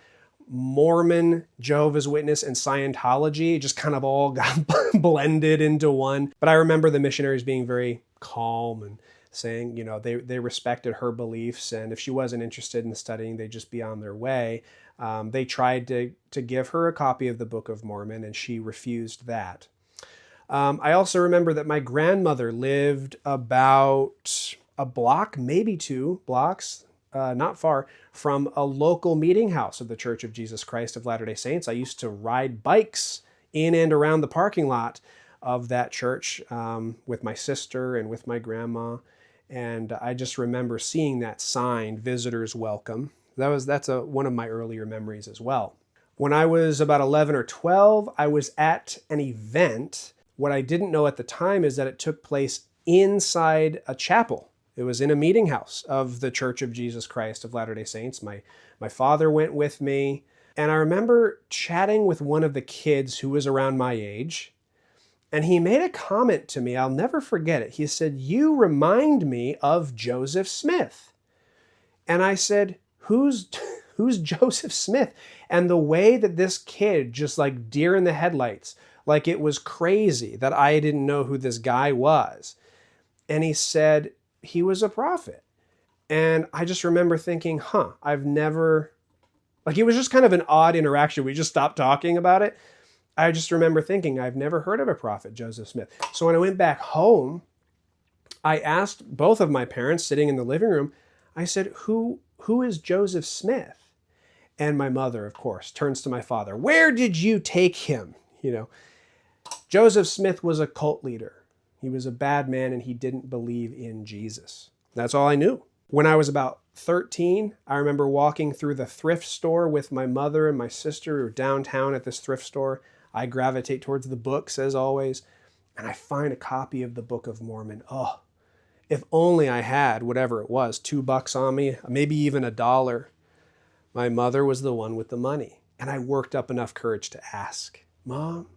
Mormon, Jehovah's Witness, and Scientology. It just kind of all got blended into one. But I remember the missionaries being very calm and saying, they respected her beliefs, and if she wasn't interested in studying, they'd just be on their way. They tried to give her a copy of the Book of Mormon, and she refused that. I also remember that my grandmother lived about a block, maybe 2 blocks, not far from a local meeting house of the Church of Jesus Christ of Latter-day Saints. I used to ride bikes in and around the parking lot of that church with my sister and with my grandma. And I just remember seeing that sign, "Visitors Welcome." That's one of my earlier memories as well. When I was about 11 or 12, I was at an event. What I didn't know at the time is that it took place inside a chapel. It was in a meeting house of the Church of Jesus Christ of Latter-day Saints. My father went with me, and I remember chatting with one of the kids who was around my age. And he made a comment to me, I'll never forget it. He said, "You remind me of Joseph Smith." And I said, who's Joseph Smith? And the way that this kid, just like deer in the headlights, like it was crazy that I didn't know who this guy was. And he said he was a prophet. And I just remember thinking, I've never, like it was just kind of an odd interaction. We just stopped talking about it. I just remember thinking, I've never heard of a prophet, Joseph Smith. So when I went back home, I asked both of my parents sitting in the living room, I said, who is Joseph Smith? And my mother, of course, turns to my father. "Where did you take him?" Joseph Smith was a cult leader. He was a bad man and he didn't believe in Jesus. That's all I knew. When I was about 13, I remember walking through the thrift store with my mother and my sister. We were downtown at this thrift store. I gravitate towards the books as always, and I find a copy of the Book of Mormon. Oh, if only I had whatever it was, $2 on me, maybe even $1. My mother was the one with the money, and I worked up enough courage to ask, "Mom,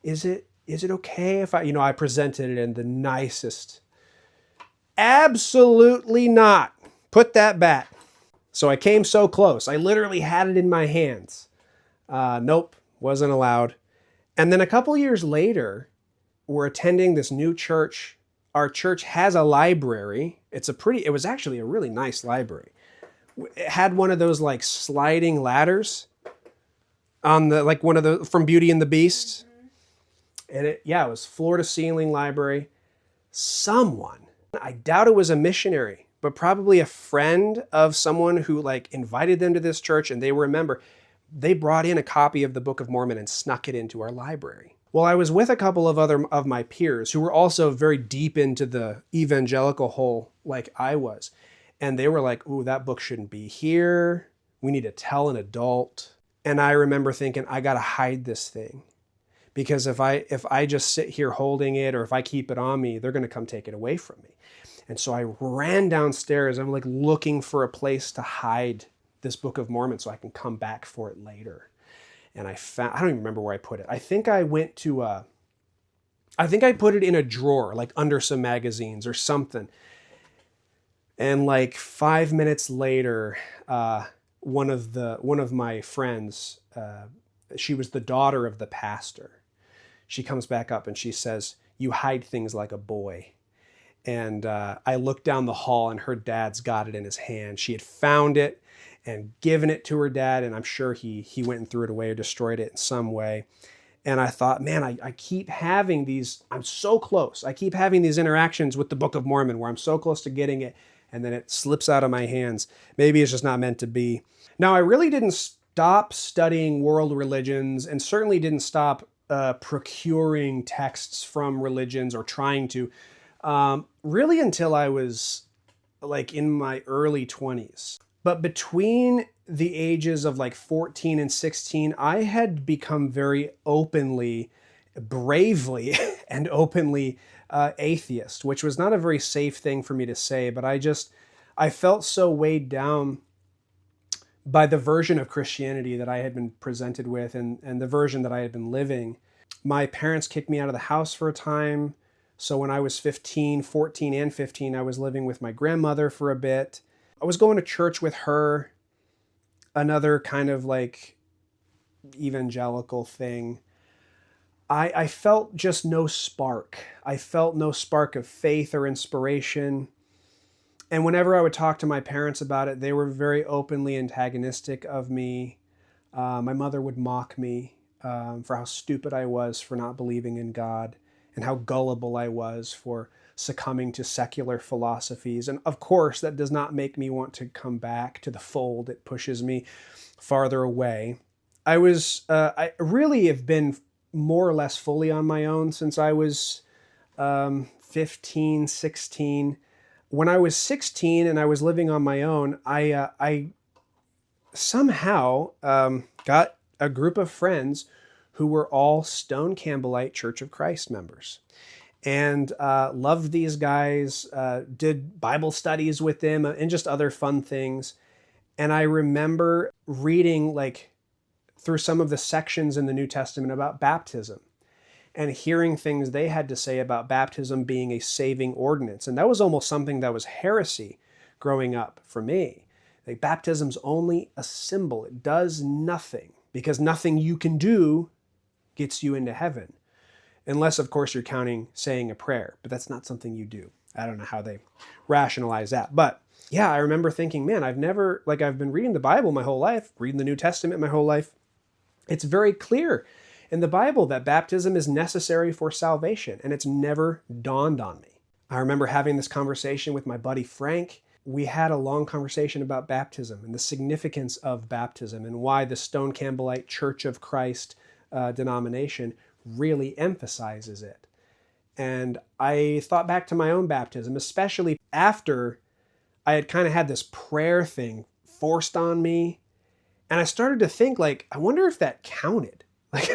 is it okay if I presented it in the nicest, absolutely not. Put that back." So I came so close. I literally had it in my hands. Nope. Wasn't allowed. And then a couple years later, we're attending this new church. Our church has a library. It was actually a really nice library. It had one of those like sliding ladders on the, like one of the, from Beauty and the Beast. And it was floor to ceiling library. Someone, I doubt it was a missionary, but probably a friend of someone who like invited them to this church, and they were a member. They brought in a copy of the Book of Mormon and snuck it into our library. Well, I was with a couple of other of my peers who were also very deep into the evangelical hole like I was. And they were like, ooh, that book shouldn't be here. We need to tell an adult. And I remember thinking, I got to hide this thing. Because if I just sit here holding it, or if I keep it on me, they're going to come take it away from me. And so I ran downstairs. I'm like looking for a place to hide this Book of Mormon so I can come back for it later. And I don't even remember where I put it. I think I put it in a drawer, like under some magazines or something. And like 5 minutes later, one of my friends, she was the daughter of the pastor. She comes back up and she says, "You hide things like a boy." And I looked down the hall and her dad's got it in his hand. She had found it and given it to her dad, and I'm sure he went and threw it away or destroyed it in some way. And I thought, man, I keep having these, I'm so close. I keep having these interactions with the Book of Mormon where I'm so close to getting it, and then it slips out of my hands. Maybe it's just not meant to be. Now, I really didn't stop studying world religions, and certainly didn't stop procuring texts from religions or trying to, really until I was like in my early 20s. But between the ages of like 14 and 16, I had become very openly, bravely, and openly atheist, which was not a very safe thing for me to say, but I felt so weighed down by the version of Christianity that I had been presented with, and the version that I had been living. My parents kicked me out of the house for a time. So when I was 14 and 15, I was living with my grandmother for a bit. I was going to church with her, another kind of like evangelical thing. I felt just no spark. I felt no spark of faith or inspiration. And whenever I would talk to my parents about it, they were very openly antagonistic of me. My mother would mock me for how stupid I was for not believing in God, and how gullible I was for succumbing to secular philosophies. And of course, that does not make me want to come back to the fold. It pushes me farther away. I really have been more or less fully on my own since I was 15, 16. When I was 16 and I was living on my own, I somehow got a group of friends who were all Stone Campbellite Church of Christ members, and loved these guys, did Bible studies with them, and just other fun things. And I remember reading like through some of the sections in the New Testament about baptism, and hearing things they had to say about baptism being a saving ordinance. And that was almost something that was heresy growing up for me. Like, baptism's only a symbol. It does nothing, because nothing you can do gets you into heaven. Unless, of course, you're counting saying a prayer, but that's not something you do. I don't know how they rationalize that. But yeah, I remember thinking, man, I've been reading the Bible my whole life, reading the New Testament my whole life. It's very clear in the Bible that baptism is necessary for salvation, and it's never dawned on me. I remember having this conversation with my buddy Frank. We had a long conversation about baptism and the significance of baptism, and why the Stone Campbellite Church of Christ denomination really emphasizes it. And I thought back to my own baptism, especially after I had kind of had this prayer thing forced on me. And I started to think, like, I wonder if that counted. Like,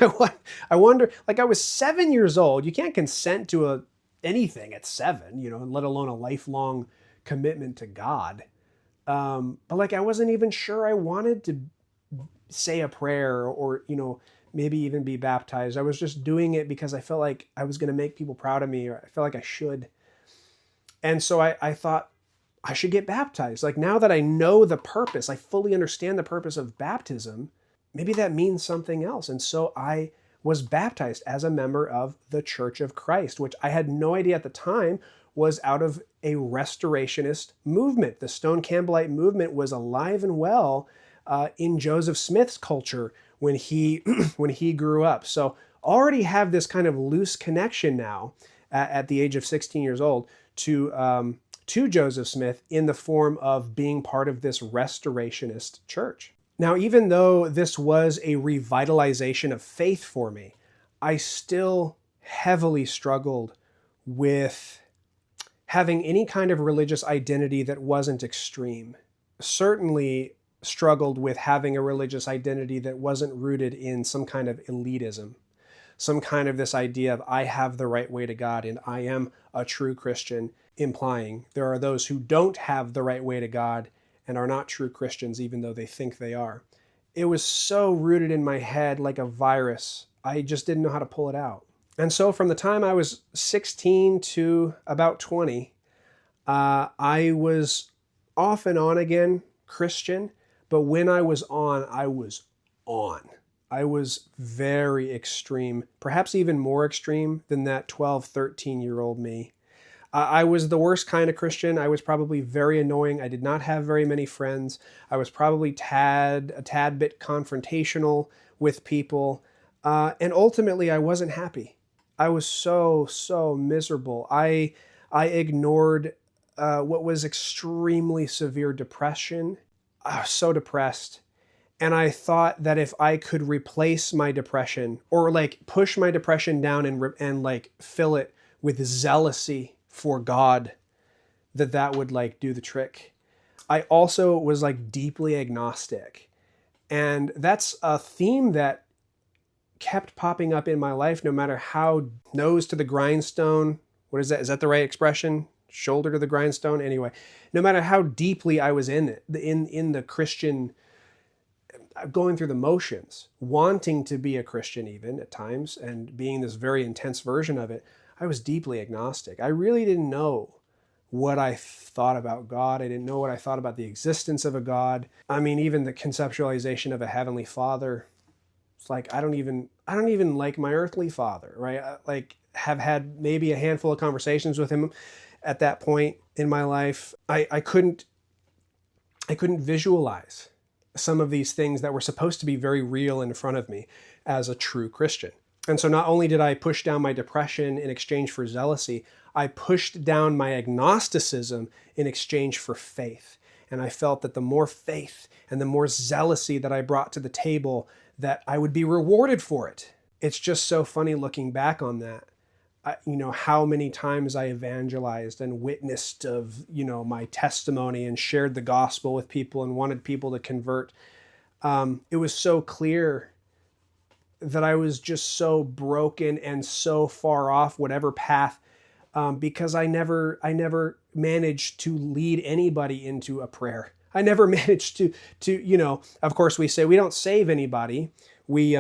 I wonder, like, I was 7 years old. You can't consent to anything at 7, let alone a lifelong commitment to God. But like, I wasn't even sure I wanted to say a prayer or, maybe even be baptized. I was just doing it because I felt like I was going to make people proud of me, or I felt like I should. And so I thought I should get baptized. Like, now that I know the purpose, I fully understand the purpose of baptism, maybe that means something else. And so I was baptized as a member of the Church of Christ, which I had no idea at the time was out of a restorationist movement. The Stone Campbellite movement was alive and well in Joseph Smith's culture when he when he grew up. So already have this kind of loose connection now at the age of 16 years old to Joseph Smith in the form of being part of this restorationist church. Now, even though this was a revitalization of faith for me, I still heavily struggled with having any kind of religious identity that wasn't extreme. Certainly struggled with having a religious identity that wasn't rooted in some kind of elitism, some kind of this idea of I have the right way to God and I am a true Christian, implying there are those who don't have the right way to God and are not true Christians even though they think they are. It was so rooted in my head like a virus. I just didn't know how to pull it out. And so from the time I was 16 to about 20, I was off and on again Christian, but when I was on, I was on. I was very extreme, perhaps even more extreme than that 12, 13-year-old me. I was the worst kind of Christian. I was probably very annoying. I did not have very many friends. I was probably a tad bit confrontational with people. And ultimately, I wasn't happy. I was so miserable. I ignored what was extremely severe depression. I was so depressed. And I thought that if I could replace my depression or like push my depression down and like fill it with zealousy for God, that would like do the trick. I also was like deeply agnostic. And that's a theme that kept popping up in my life no matter how nose to the grindstone. What is that? Is that the right expression? Shoulder to the grindstone? Anyway, no matter how deeply I was in it, in the Christian, going through the motions, wanting to be a Christian even at times and being this very intense version of it, I was deeply agnostic. I really didn't know what I thought about God. I didn't know what I thought about the existence of a God. I mean, even the conceptualization of a heavenly Father. It's like I don't even like my earthly father, right? I, like have had maybe a handful of conversations with him at that point in my life. I couldn't visualize some of these things that were supposed to be very real in front of me as a true Christian. And so not only did I push down my depression in exchange for zealousy, I pushed down my agnosticism in exchange for faith. And I felt that the more faith and the more zealousy that I brought to the table, that I would be rewarded for it. It's just so funny looking back on that. How many times I evangelized and witnessed of, my testimony and shared the gospel with people and wanted people to convert. It was so clear that I was just so broken and so far off whatever path, because I never managed to lead anybody into a prayer. I never managed to of course we say we don't save anybody. We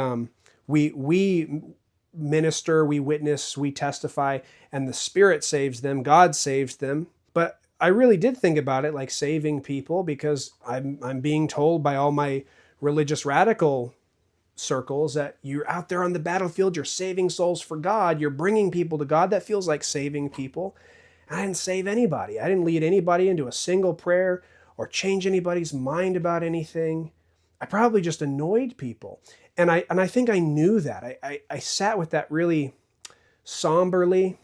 minister, we witness, we testify, and the Spirit saves them, God saves them. But I really did think about it like saving people, because I'm being told by all my religious radical circles that you're out there on the battlefield, you're saving souls for God, you're bringing people to God. That feels like saving people. And I didn't save anybody. I didn't lead anybody into a single prayer or change anybody's mind about anything. I probably just annoyed people. And I think I knew that. I sat with that really somberly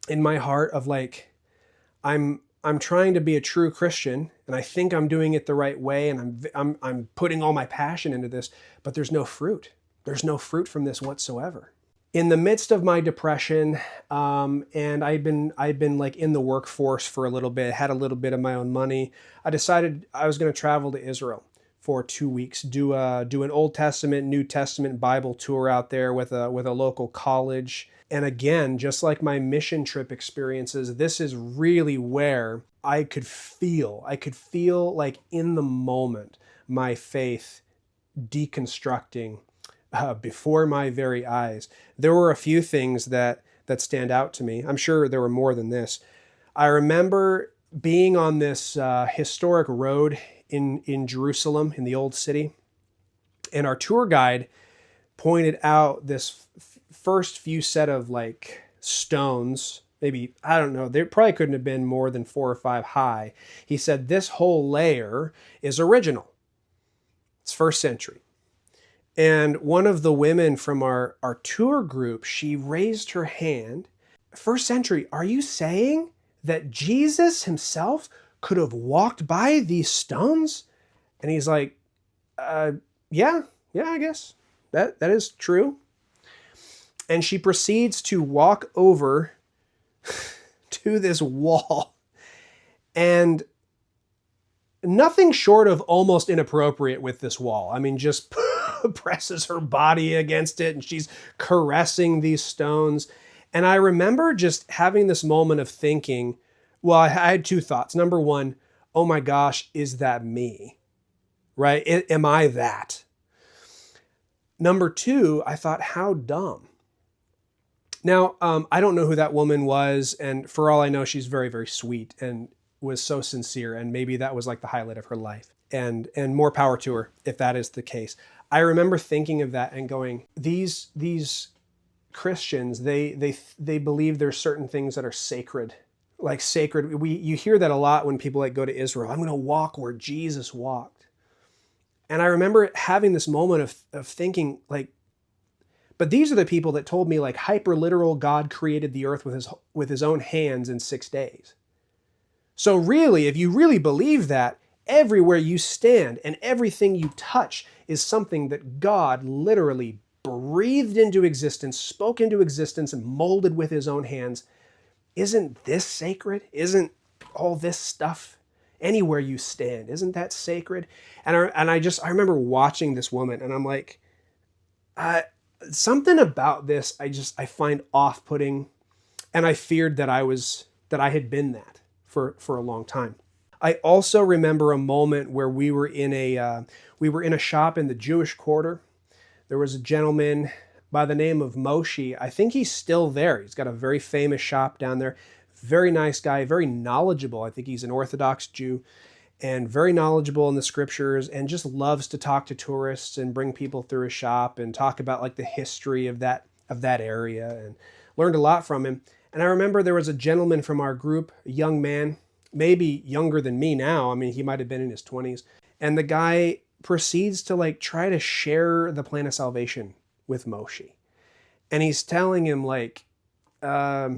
in my heart of like, I'm trying to be a true Christian, and I think I'm doing it the right way, and I'm putting all my passion into this, but there's no fruit. There's no fruit from this whatsoever. In the midst of my depression, and I'd been like in the workforce for a little bit, had a little bit of my own money, I decided I was going to travel to Israel for 2 weeks, do an Old Testament, New Testament Bible tour out there with a local college. And again, just like my mission trip experiences, this is really where I could feel like in the moment, my faith deconstructing before my very eyes. There were a few things that stand out to me. I'm sure there were more than this. I remember being on this historic road in Jerusalem, in the old city, and our tour guide pointed out this first few set of like stones, maybe, I don't know, they probably couldn't have been more than 4 or 5 high. He said this whole layer is original. It's first century. And one of the women from our tour group, she raised her hand. First century, are you saying that Jesus himself could have walked by these stones? And he's like, yeah, I guess that is true. And she proceeds to walk over to this wall. And nothing short of almost inappropriate with this wall. I mean, just presses her body against it and she's caressing these stones. And I remember just having this moment of thinking, well, I had two thoughts. Number one, oh my gosh, is that me? Right? Am I that? Number two, I thought, how dumb. Now, I don't know who that woman was. And for all I know, she's very, very sweet and was so sincere. And maybe that was like the highlight of her life. And more power to her if that is the case. I remember thinking of that and going, these Christians, they believe there's certain things that are sacred, like sacred. You hear that a lot when people like go to Israel. I'm going to walk where Jesus walked. And I remember having this moment of thinking like, but these are the people that told me like hyper literal God created the earth with his own hands in 6 days. So really, if you really believe that, everywhere you stand and everything you touch is something that God literally breathed into existence, spoke into existence, and molded with his own hands. Isn't this sacred? Isn't all this stuff anywhere you stand? Isn't that sacred? And I remember watching this woman and I'm like, something about this I find off-putting, and I feared that I had been that for a long time. I also remember a moment where we were in a shop in the Jewish Quarter. There was a gentleman by the name of Moshe. I think he's still there. He's got a very famous shop down there. Very nice guy, very knowledgeable. I think he's an Orthodox Jew and very knowledgeable in the scriptures and just loves to talk to tourists and bring people through his shop and talk about like the history of that area, and learned a lot from him. And I remember there was a gentleman from our group, a young man, maybe younger than me now. I mean, he might have been in his 20s. And the guy proceeds to like try to share the plan of salvation with Moshe. And he's telling him like, I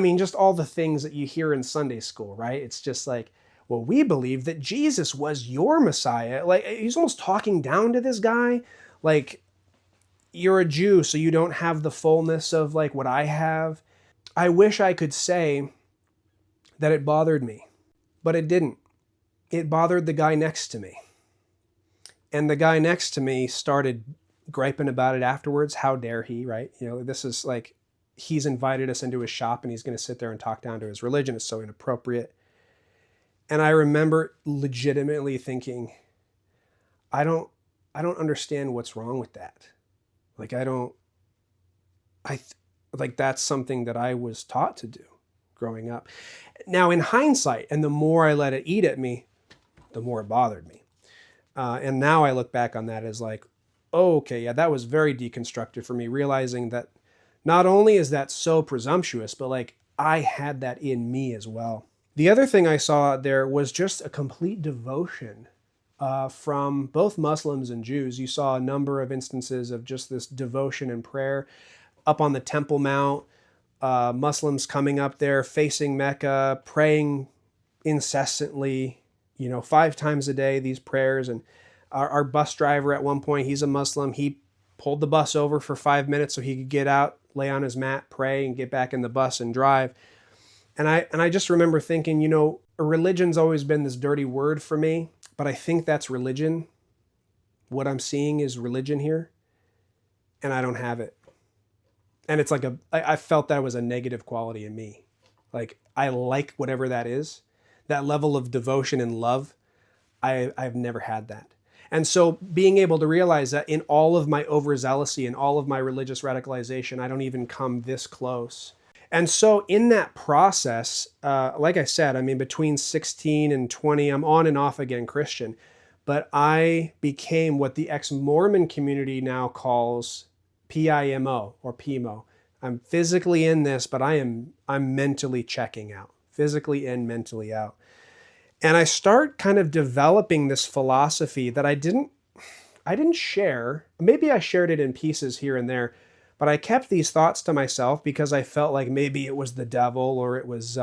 mean, just all the things that you hear in Sunday school, right? It's just like, well, we believe that Jesus was your Messiah. Like, he's almost talking down to this guy. Like, you're a Jew, so you don't have the fullness of like what I have. I wish I could say that it bothered me, but it didn't. It bothered the guy next to me. And the guy next to me started griping about it afterwards. How dare he, right? You know, this is like, he's invited us into his shop and he's going to sit there and talk down to his religion. It's so inappropriate. And I remember legitimately thinking, I don't understand what's wrong with that. Like, like that's something that I was taught to do growing up. Now, in hindsight, and the more I let it eat at me, the more it bothered me. And now I look back on that as like, oh, okay, yeah, that was very deconstructive for me, realizing that not only is that so presumptuous, but like I had that in me as well. The other thing I saw there was just a complete devotion from both Muslims and Jews. You saw a number of instances of just this devotion and prayer up on the Temple Mount, Muslims coming up there, facing Mecca, praying incessantly, 5 times a day, these prayers. And our bus driver at one point, he's a Muslim. He pulled the bus over for 5 minutes so he could get out, lay on his mat, pray, and get back in the bus and drive. And I just remember thinking, religion's always been this dirty word for me, but I think that's religion. What I'm seeing is religion here, and I don't have it. And it's like I felt that was a negative quality in me. Like, I like whatever that is, that level of devotion and love. I've never had that. And so being able to realize that in all of my overzealousy and all of my religious radicalization, I don't even come this close. And so in that process, like I said, I mean, between 16 and 20, I'm on and off again Christian, but I became what the ex-Mormon community now calls PIMO or PIMO. I'm physically in this, but I'm mentally checking out, physically in, mentally out. And I start kind of developing this philosophy that I didn't share. Maybe I shared it in pieces here and there, but I kept these thoughts to myself because I felt like maybe it was the devil or it was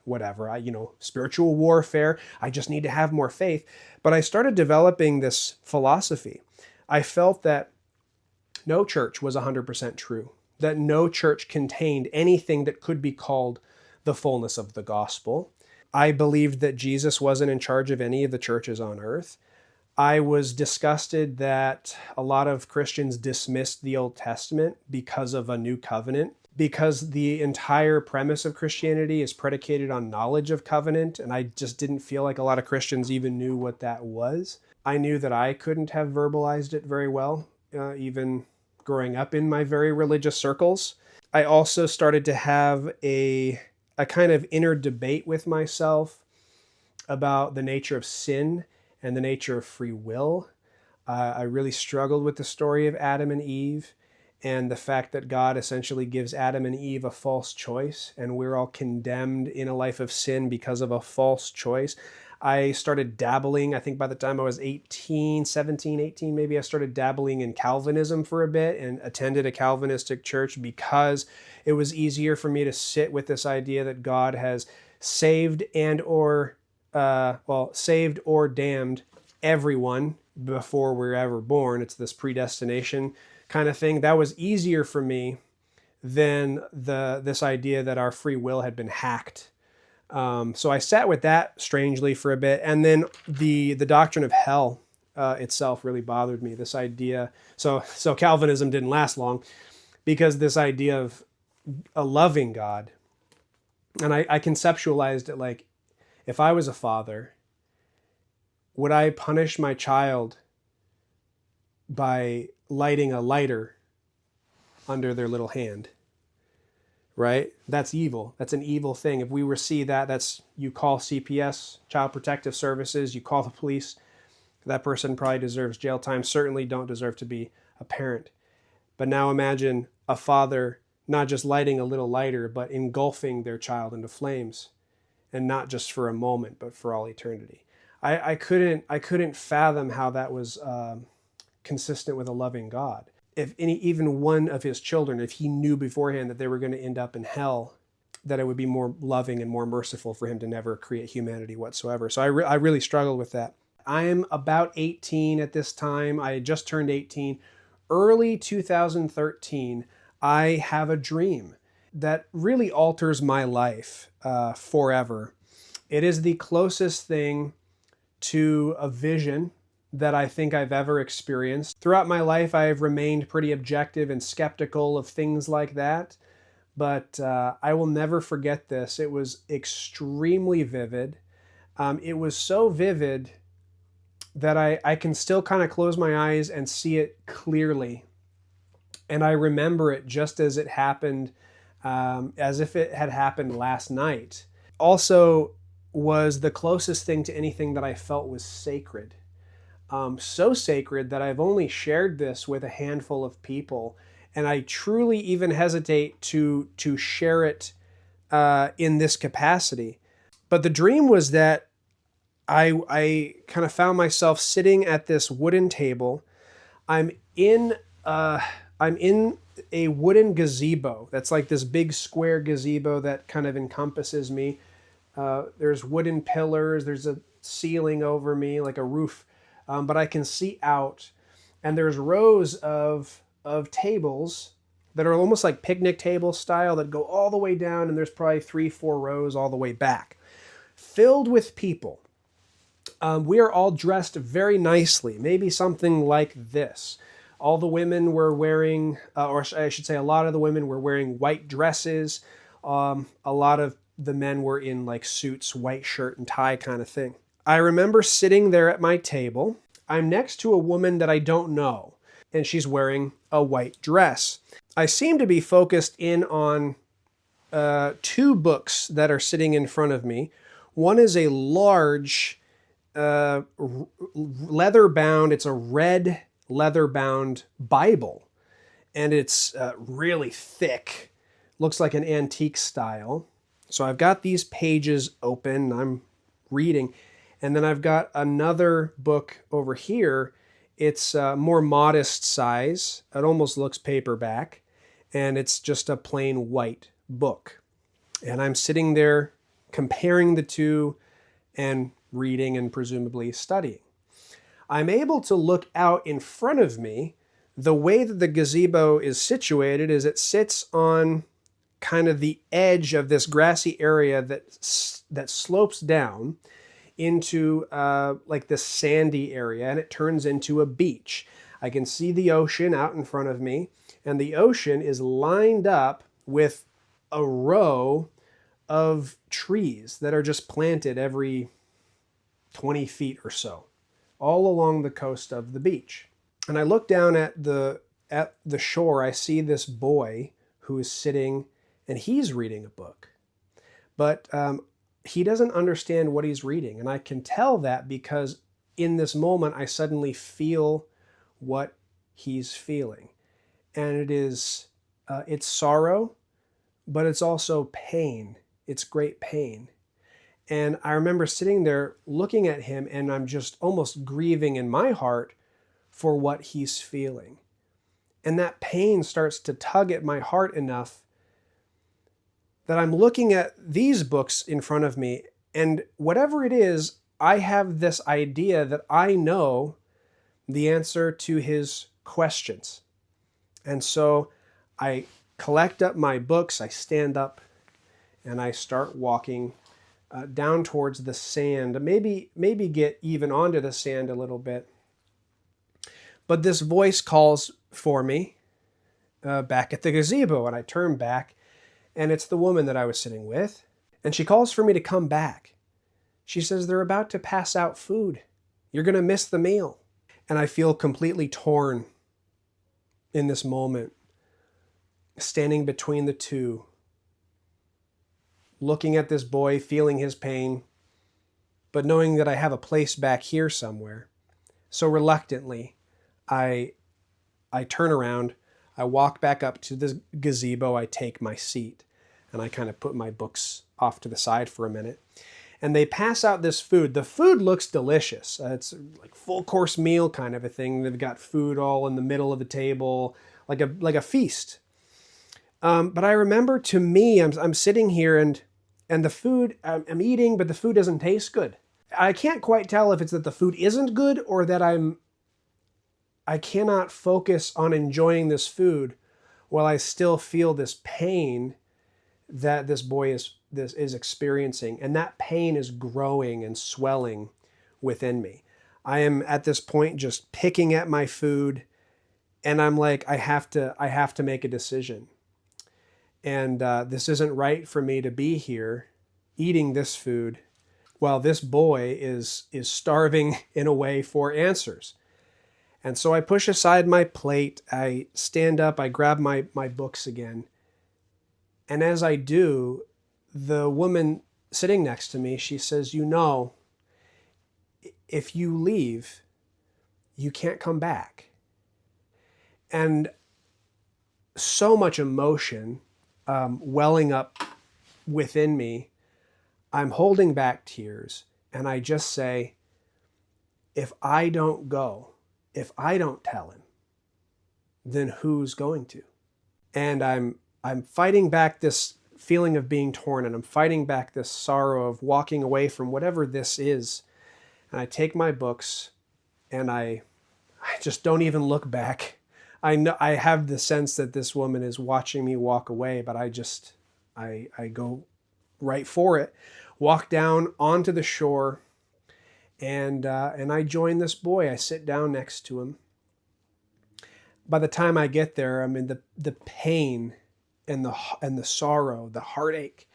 whatever, spiritual warfare. I just need to have more faith. But I started developing this philosophy. I felt that no church was 100% true. that no church contained anything that could be called the fullness of the gospel. I believed that Jesus wasn't in charge of any of the churches on earth. I was disgusted that a lot of Christians dismissed the Old Testament because of a new covenant, because the entire premise of Christianity is predicated on knowledge of covenant, and I just didn't feel like a lot of Christians even knew what that was. I knew that I couldn't have verbalized it very well, even growing up in my very religious circles. I also started to have a kind of inner debate with myself about the nature of sin and the nature of free will. I really struggled with the story of Adam and Eve and the fact that God essentially gives Adam and Eve a false choice, and we're all condemned in a life of sin because of a false choice. I started dabbling, I think by the time I was 17, 18 maybe, I started dabbling in Calvinism for a bit and attended a Calvinistic church because it was easier for me to sit with this idea that God has saved saved or damned everyone before we're ever born. It's this predestination kind of thing. That was easier for me than this idea that our free will had been hacked. So I sat with that strangely for a bit, and then the doctrine of hell itself really bothered me. This idea, so Calvinism didn't last long because this idea of a loving God, and I conceptualized it like, if I was a father, would I punish my child by lighting a lighter under their little hand? Right? That's evil. That's an evil thing. If we were to see that, that's, you call CPS, Child Protective Services, you call the police. That person probably deserves jail time, certainly don't deserve to be a parent. But now imagine a father not just lighting a little lighter, but engulfing their child into flames. And not just for a moment, but for all eternity. I couldn't fathom how that was consistent with a loving God. If even one of his children, if he knew beforehand that they were going to end up in hell, that it would be more loving and more merciful for him to never create humanity whatsoever. So I really struggled with that. I'm about 18 at this time. I had just turned 18. Early 2013, I have a dream that really alters my life forever. It is the closest thing to a vision that I think I've ever experienced. Throughout my life, I have remained pretty objective and skeptical of things like that, but I will never forget this. It was extremely vivid. It was so vivid that I can still kind of close my eyes and see it clearly. And I remember it just as it happened, as if it had happened last night. Also was the closest thing to anything that I felt was sacred. So sacred that I've only shared this with a handful of people, and I truly even hesitate to share it in this capacity. But the dream was that I kind of found myself sitting at this wooden table. I'm in a wooden gazebo that's like this big square gazebo that kind of encompasses me. There's wooden pillars, there's a ceiling over me, like a roof, but I can see out, and there's rows of tables that are almost like picnic table style that go all the way down, and there's probably 3-4 rows all the way back, filled with people. We are all dressed very nicely, maybe something like this. All the women were wearing, or I should say a lot of the women were wearing white dresses. A lot of the men were in like suits, white shirt and tie kind of thing. I remember sitting there at my table. I'm next to a woman that I don't know, and she's wearing a white dress. I seem to be focused in on 2 books that are sitting in front of me. One is a large leather-bound, it's a red leather-bound Bible, and it's really thick. Looks like an antique style. So I've got these pages open, I'm reading, and then I've got another book over here. It's more modest size. It almost looks paperback, and it's just a plain white book. And I'm sitting there comparing the two and reading and presumably studying. I'm able to look out in front of me The way that the gazebo is situated is it sits on kind of the edge of this grassy area that slopes down into like this sandy area, and it turns into a beach. I can see the ocean out in front of me, and the ocean is lined up with a row of trees that are just planted every 20 feet or so, all along the coast of the beach. And I look down at the shore. I see this boy who is sitting, and he's reading a book. But he doesn't understand what he's reading. And I can tell that because in this moment, I suddenly feel what he's feeling. And it's sorrow, but it's also pain. It's great pain. And I remember sitting there looking at him, and I'm just almost grieving in my heart for what he's feeling. And that pain starts to tug at my heart enough that I'm looking at these books in front of me, and whatever it is, I have this idea that I know the answer to his questions. And so I collect up my books, I stand up, and I start walking down towards the sand, maybe get even onto the sand a little bit. But this voice calls for me back at the gazebo, and I turn back, and it's the woman that I was sitting with, and she calls for me to come back. She says, they're about to pass out food. You're going to miss the meal. And I feel completely torn in this moment, standing between the two, looking at this boy, feeling his pain, but knowing that I have a place back here somewhere. So reluctantly, I turn around, I walk back up to the gazebo, I take my seat, and I kind of put my books off to the side for a minute. And they pass out this food. The food looks delicious. It's like full course meal kind of a thing. They've got food all in the middle of the table, like a feast. But I remember, to me, I'm sitting here and the food, I'm eating, but the food doesn't taste good. I can't quite tell if it's that the food isn't good or that I cannot focus on enjoying this food while I still feel this pain that this boy is experiencing. And that pain is growing and swelling within me. I am at this point just picking at my food, and I'm like, I have to make a decision. And this isn't right for me to be here eating this food while this boy is starving in a way for answers. And so I push aside my plate, I stand up, I grab my books again. And as I do, the woman sitting next to me, she says, if you leave, you can't come back. And so much emotion welling up within me, I'm holding back tears, and I just say, if I don't go, if I don't tell him, then who's going to? And I'm fighting back this feeling of being torn, and I'm fighting back this sorrow of walking away from whatever this is. And I take my books, and I just don't even look back. I know I have the sense that this woman is watching me walk away, but I go right for it, walk down onto the shore, and I join this boy. I sit down next to him. By the time I get there, I mean, the pain and the sorrow, the heartache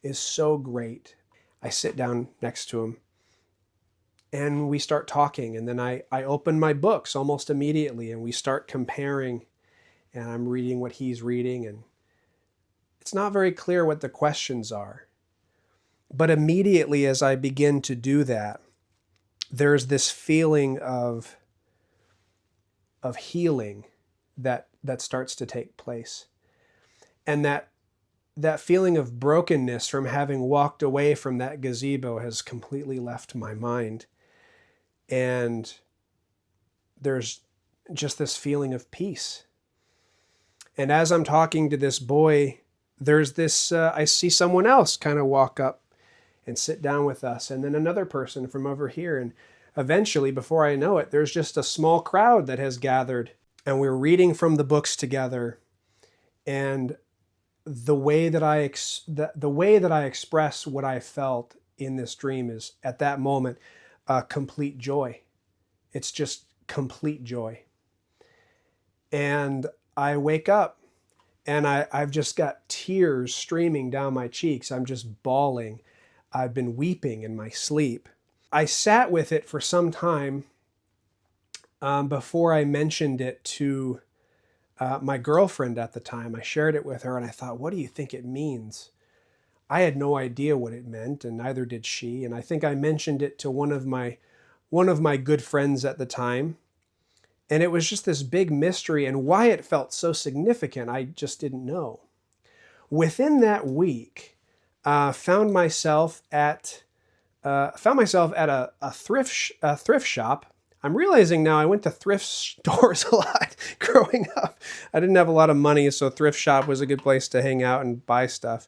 is so great. I sit down next to him, and we start talking, and then I open my books almost immediately, and we start comparing, and I'm reading what he's reading, and it's not very clear what the questions are. But immediately as I begin to do that, there's this feeling of healing that starts to take place. And that feeling of brokenness from having walked away from that gazebo has completely left my mind. And there's just this feeling of peace. And as I'm talking to this boy, there's this, I see someone else kind of walk up and sit down with us, and then another person from over here. And eventually, before I know it, there's just a small crowd that has gathered. and we were reading from the books together. And the way that the way that I express what I felt in this dream is at that moment complete joy. It's just complete joy. And I wake up and I've just got tears streaming down my cheeks. I'm just bawling. I've been weeping in my sleep. I sat with it for some time before I mentioned it to my girlfriend at the time. I shared it with her and I thought, what do you think it means? I had no idea what it meant, and neither did she. And I think I mentioned it to one of my good friends at the time. And it was just this big mystery, and why it felt so significant, I just didn't know. Within that week, found myself at a thrift shop. I'm realizing now I went to thrift stores a lot growing up. I didn't have a lot of money, so thrift shop was a good place to hang out and buy stuff.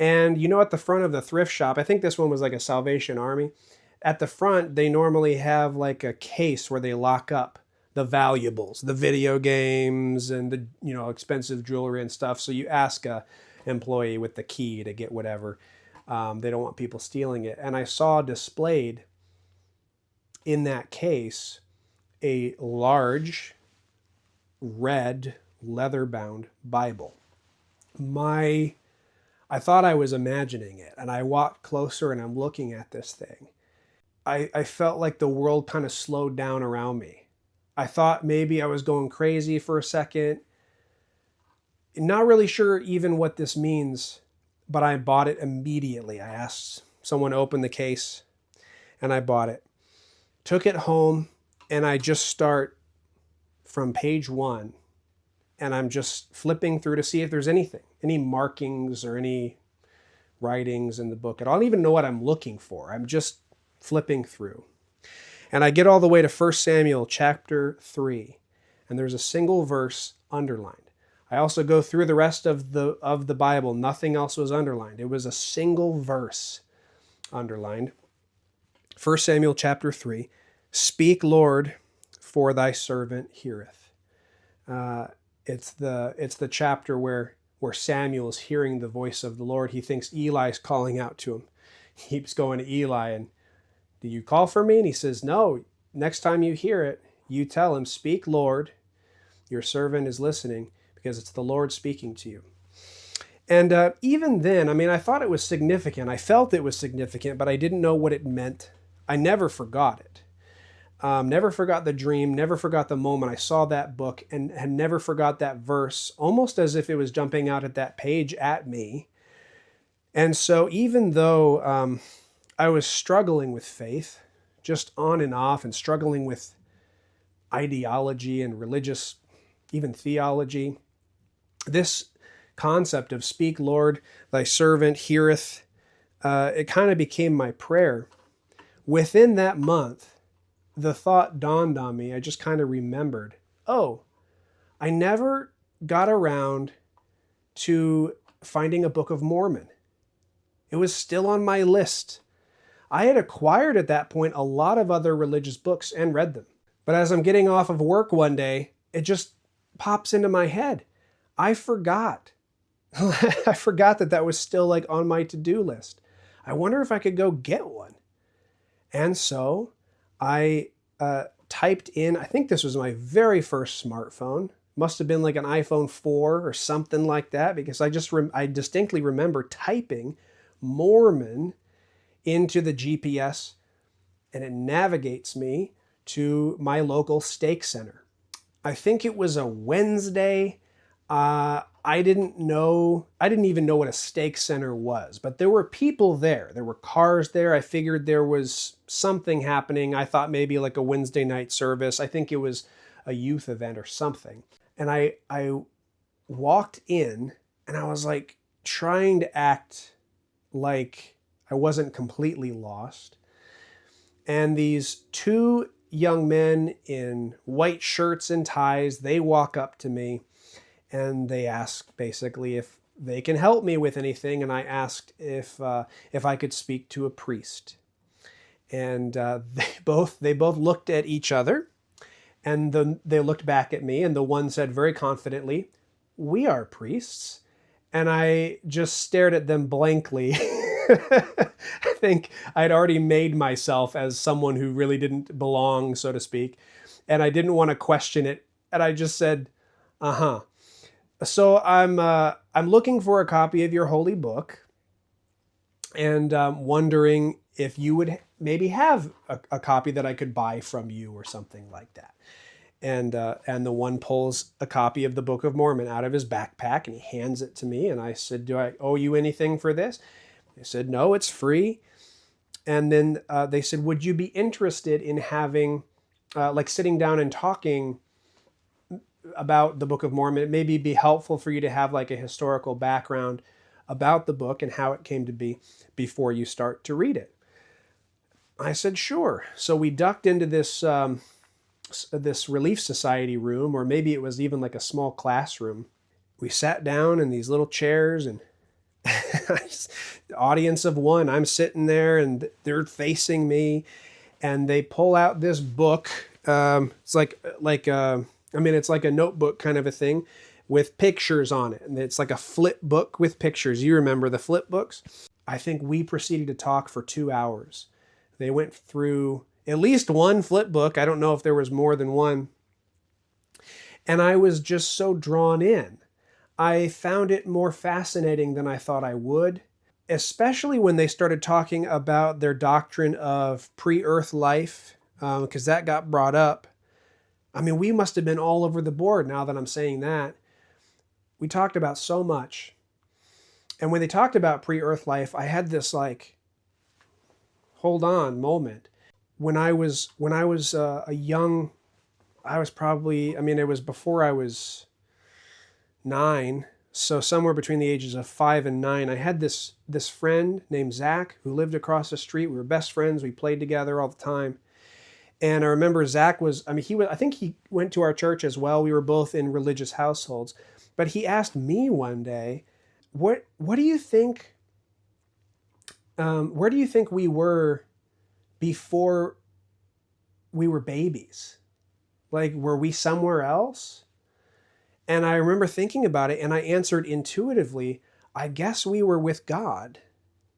And at the front of the thrift shop, I think this one was like a Salvation Army. At the front, they normally have like a case where they lock up the valuables, the video games and the expensive jewelry and stuff. So you ask a employee with the key to get whatever. They don't want people stealing it. And I saw displayed in that case a large red leather-bound Bible. I thought I was imagining it, and I walked closer and I'm looking at this thing. I felt like the world kind of slowed down around me. I thought maybe I was going crazy for a second. Not really sure even what this means, but I bought it immediately. I asked someone to open the case, and I bought it. Took it home, and I just start from page 1, and I'm just flipping through to see if there's any markings or any writings in the book. I don't even know what I'm looking for. I'm just flipping through. And I get all the way to 1 Samuel chapter 3, and there's a single verse underlined. I also go through the rest of the Bible. Nothing else was underlined. It was a single verse underlined. 1 Samuel chapter 3, "Speak, Lord, for thy servant heareth." It's the chapter where Samuel is hearing the voice of the Lord. He thinks Eli's calling out to him. He keeps going to Eli and, "Do you call for me?" And he says, "No, next time you hear it, you tell him, 'Speak, Lord, your servant is listening,' because it's the Lord speaking to you." And even then, I thought it was significant. I felt it was significant, but I didn't know what it meant. I never forgot it. Never forgot the dream, never forgot the moment I saw that book, and never forgot that verse, almost as if it was jumping out at that page at me. And so even though I was struggling with faith, just on and off, and struggling with ideology and religious, even theology, this concept of "Speak, Lord, thy servant heareth," it kind of became my prayer. Within that month, the thought dawned on me. I just kind of remembered, I never got around to finding a Book of Mormon. It was still on my list. I had acquired at that point a lot of other religious books and read them. But as I'm getting off of work one day, it just pops into my head. I forgot. I forgot that was still like on my to-do list. I wonder if I could go get one. And so I typed in, I think this was my very first smartphone. Must have been like an iPhone 4 or something like that, because I distinctly remember typing Mormon into the GPS, and it navigates me to my local stake center. I think it was a Wednesday. I didn't even know what a stake center was, but there were people there. There were cars there. I figured there was something happening. I thought maybe like a Wednesday night service. I think it was a youth event or something. And I walked in, and I was like trying to act like I wasn't completely lost. And these two young men in white shirts and ties, they walk up to me and they ask basically if they can help me with anything. And I asked if I could speak to a priest. And they both looked at each other, And then they looked back at me, and the one said very confidently, "We are priests." And I just stared at them blankly. I think I'd already made myself as someone who really didn't belong, so to speak, and I didn't want to question it. And I just said, "Uh-huh." So I'm looking for a copy of your holy book, and wondering if you would maybe have a copy that I could buy from you or something like that. And the one pulls a copy of the Book of Mormon out of his backpack and he hands it to me. And I said, "Do I owe you anything for this?" They said, "No, it's free." And then they said, "Would you be interested in having, like sitting down and talking about the Book of Mormon? It maybe be helpful for you to have like a historical background about the book and how it came to be before you start to read it." I said, "Sure." So we ducked into this Relief Society room, or maybe it was even like a small classroom. We sat down in these little chairs, and audience of one, I'm sitting there and they're facing me, and they pull out this book. It's it's like a notebook kind of a thing with pictures on it. And it's like a flip book with pictures. You remember the flip books? I think we proceeded to talk for 2 hours. They went through at least one flip book. I don't know if there was more than one. And I was just so drawn in. I found it more fascinating than I thought I would, especially when they started talking about their doctrine of pre-earth life, because that got brought up. I mean, we must have been all over the board now that I'm saying that. We talked about so much. And when they talked about pre-earth life, I had this like, hold on moment. When I was a young, I was probably, it was before I was 9, so somewhere between the ages of 5 and 9, I had this friend named Zach who lived across the street. We were best friends. We played together all the time. And I remember Zach I think he went to our church as well. We were both in religious households. But he asked me one day, what do you think, where do you think we were before we were babies? Like, were we somewhere else? And I remember thinking about it, and I answered intuitively, I guess we were with God.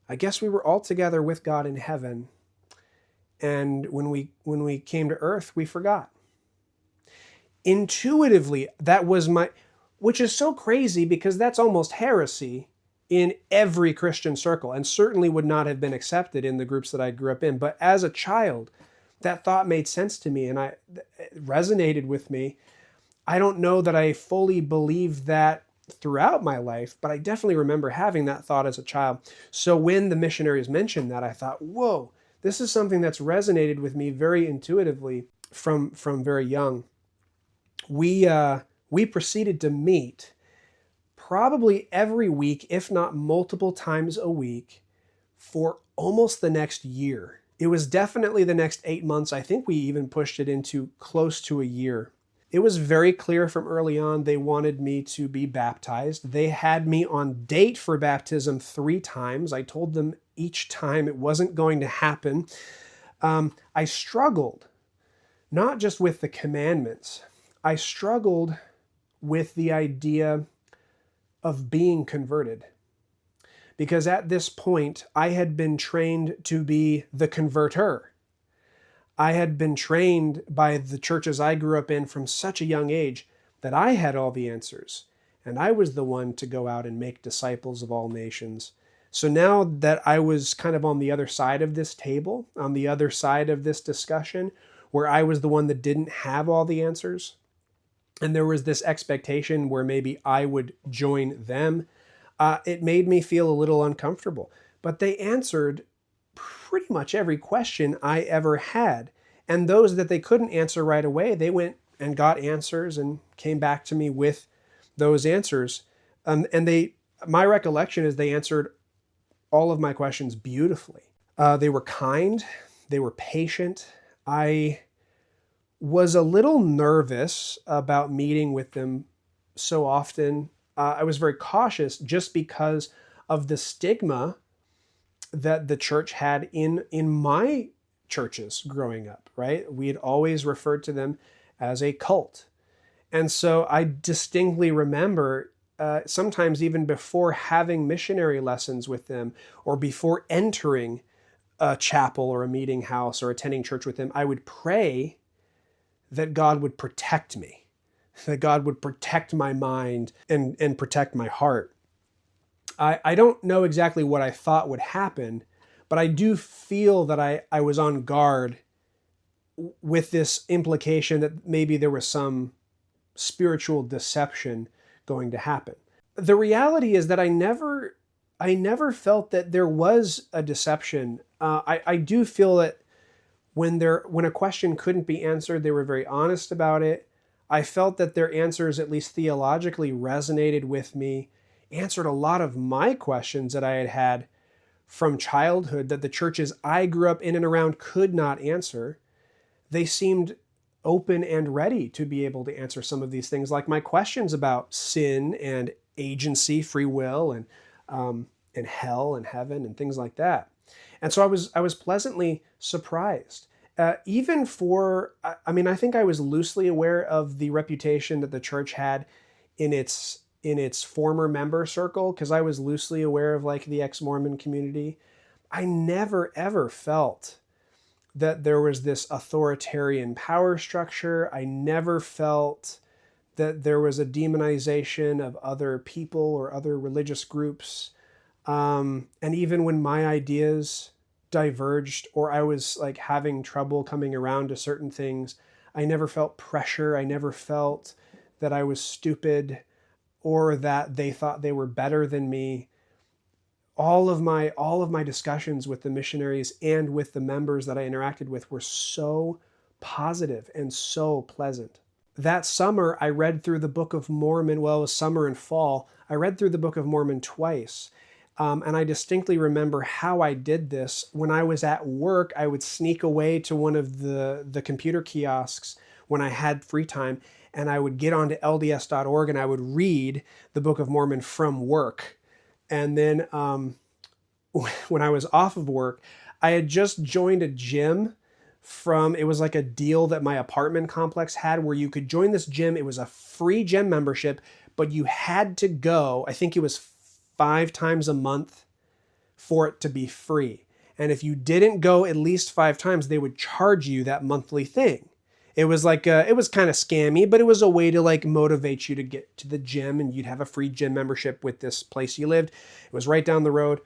I guess we were all together with God in heaven. And when we came to earth, we forgot. Intuitively, that was which is so crazy because that's almost heresy in every Christian circle, and certainly would not have been accepted in the groups that I grew up in. But as a child, that thought made sense to me, and it resonated with me. I don't know that I fully believed that throughout my life, but I definitely remember having that thought as a child. So when the missionaries mentioned that, I thought, whoa, this is something that's resonated with me very intuitively from very young. We proceeded to meet probably every week, if not multiple times a week, for almost the next year. It was definitely the next 8 months. I think we even pushed it into close to a year. It was very clear from early on they wanted me to be baptized. They had me on date for baptism 3 times. I told them each time it wasn't going to happen. I struggled, not just with the commandments. I struggled with the idea of being converted. Because at this point, I had been trained to be the converter. I had been trained by the churches I grew up in from such a young age that I had all the answers. And I was the one to go out and make disciples of all nations. So now that I was kind of on the other side of this table, on the other side of this discussion, where I was the one that didn't have all the answers, and there was this expectation where maybe I would join them, it made me feel a little uncomfortable. But they answered pretty much every question I ever had. And those that they couldn't answer right away, they went and got answers and came back to me with those answers. My recollection is they answered all of my questions beautifully. They were kind. They were patient. I was a little nervous about meeting with them so often. I was very cautious just because of the stigma that the church had in my churches growing up, right? We had always referred to them as a cult. And so I distinctly remember sometimes even before having missionary lessons with them or before entering a chapel or a meeting house or attending church with them, I would pray that God would protect me, that God would protect my mind and protect my heart. I don't know exactly what I thought would happen, but I do feel that I was on guard with this implication that maybe there was some spiritual deception going to happen. The reality is that I never felt that there was a deception. I do feel that when a question couldn't be answered, they were very honest about it. I felt that their answers, at least theologically, resonated with me, answered a lot of my questions that I had had from childhood that the churches I grew up in and around could not answer. They seemed open and ready to be able to answer some of these things, like my questions about sin and agency, free will, and hell and heaven and things like that. And so I was pleasantly surprised. Even for, I mean, I think I was loosely aware of the reputation that the church had in its former member circle, because I was loosely aware of like the ex-Mormon community. I never ever felt that there was this authoritarian power structure. I never felt that there was a demonization of other people or other religious groups. And even when my ideas diverged or I was like having trouble coming around to certain things, I never felt pressure. I never felt that I was stupid or that they thought they were better than me. All of my discussions with the missionaries and with the members that I interacted with were so positive and so pleasant. That summer, I read through the Book of Mormon. Well, it was summer and fall. I read through the Book of Mormon twice. And I distinctly remember how I did this. When I was at work, I would sneak away to one of the computer kiosks when I had free time, and I would get onto LDS.org and I would read the Book of Mormon from work. And then when I was off of work, I had just joined a gym it was like a deal that my apartment complex had where you could join this gym. It was a free gym membership, but you had to go, I think it was 5 times a month for it to be free. And if you didn't go at least 5 times, they would charge you that monthly thing. It was like it was kind of scammy, but it was a way to like motivate you to get to the gym, and you'd have a free gym membership with this place you lived. It was right down the road.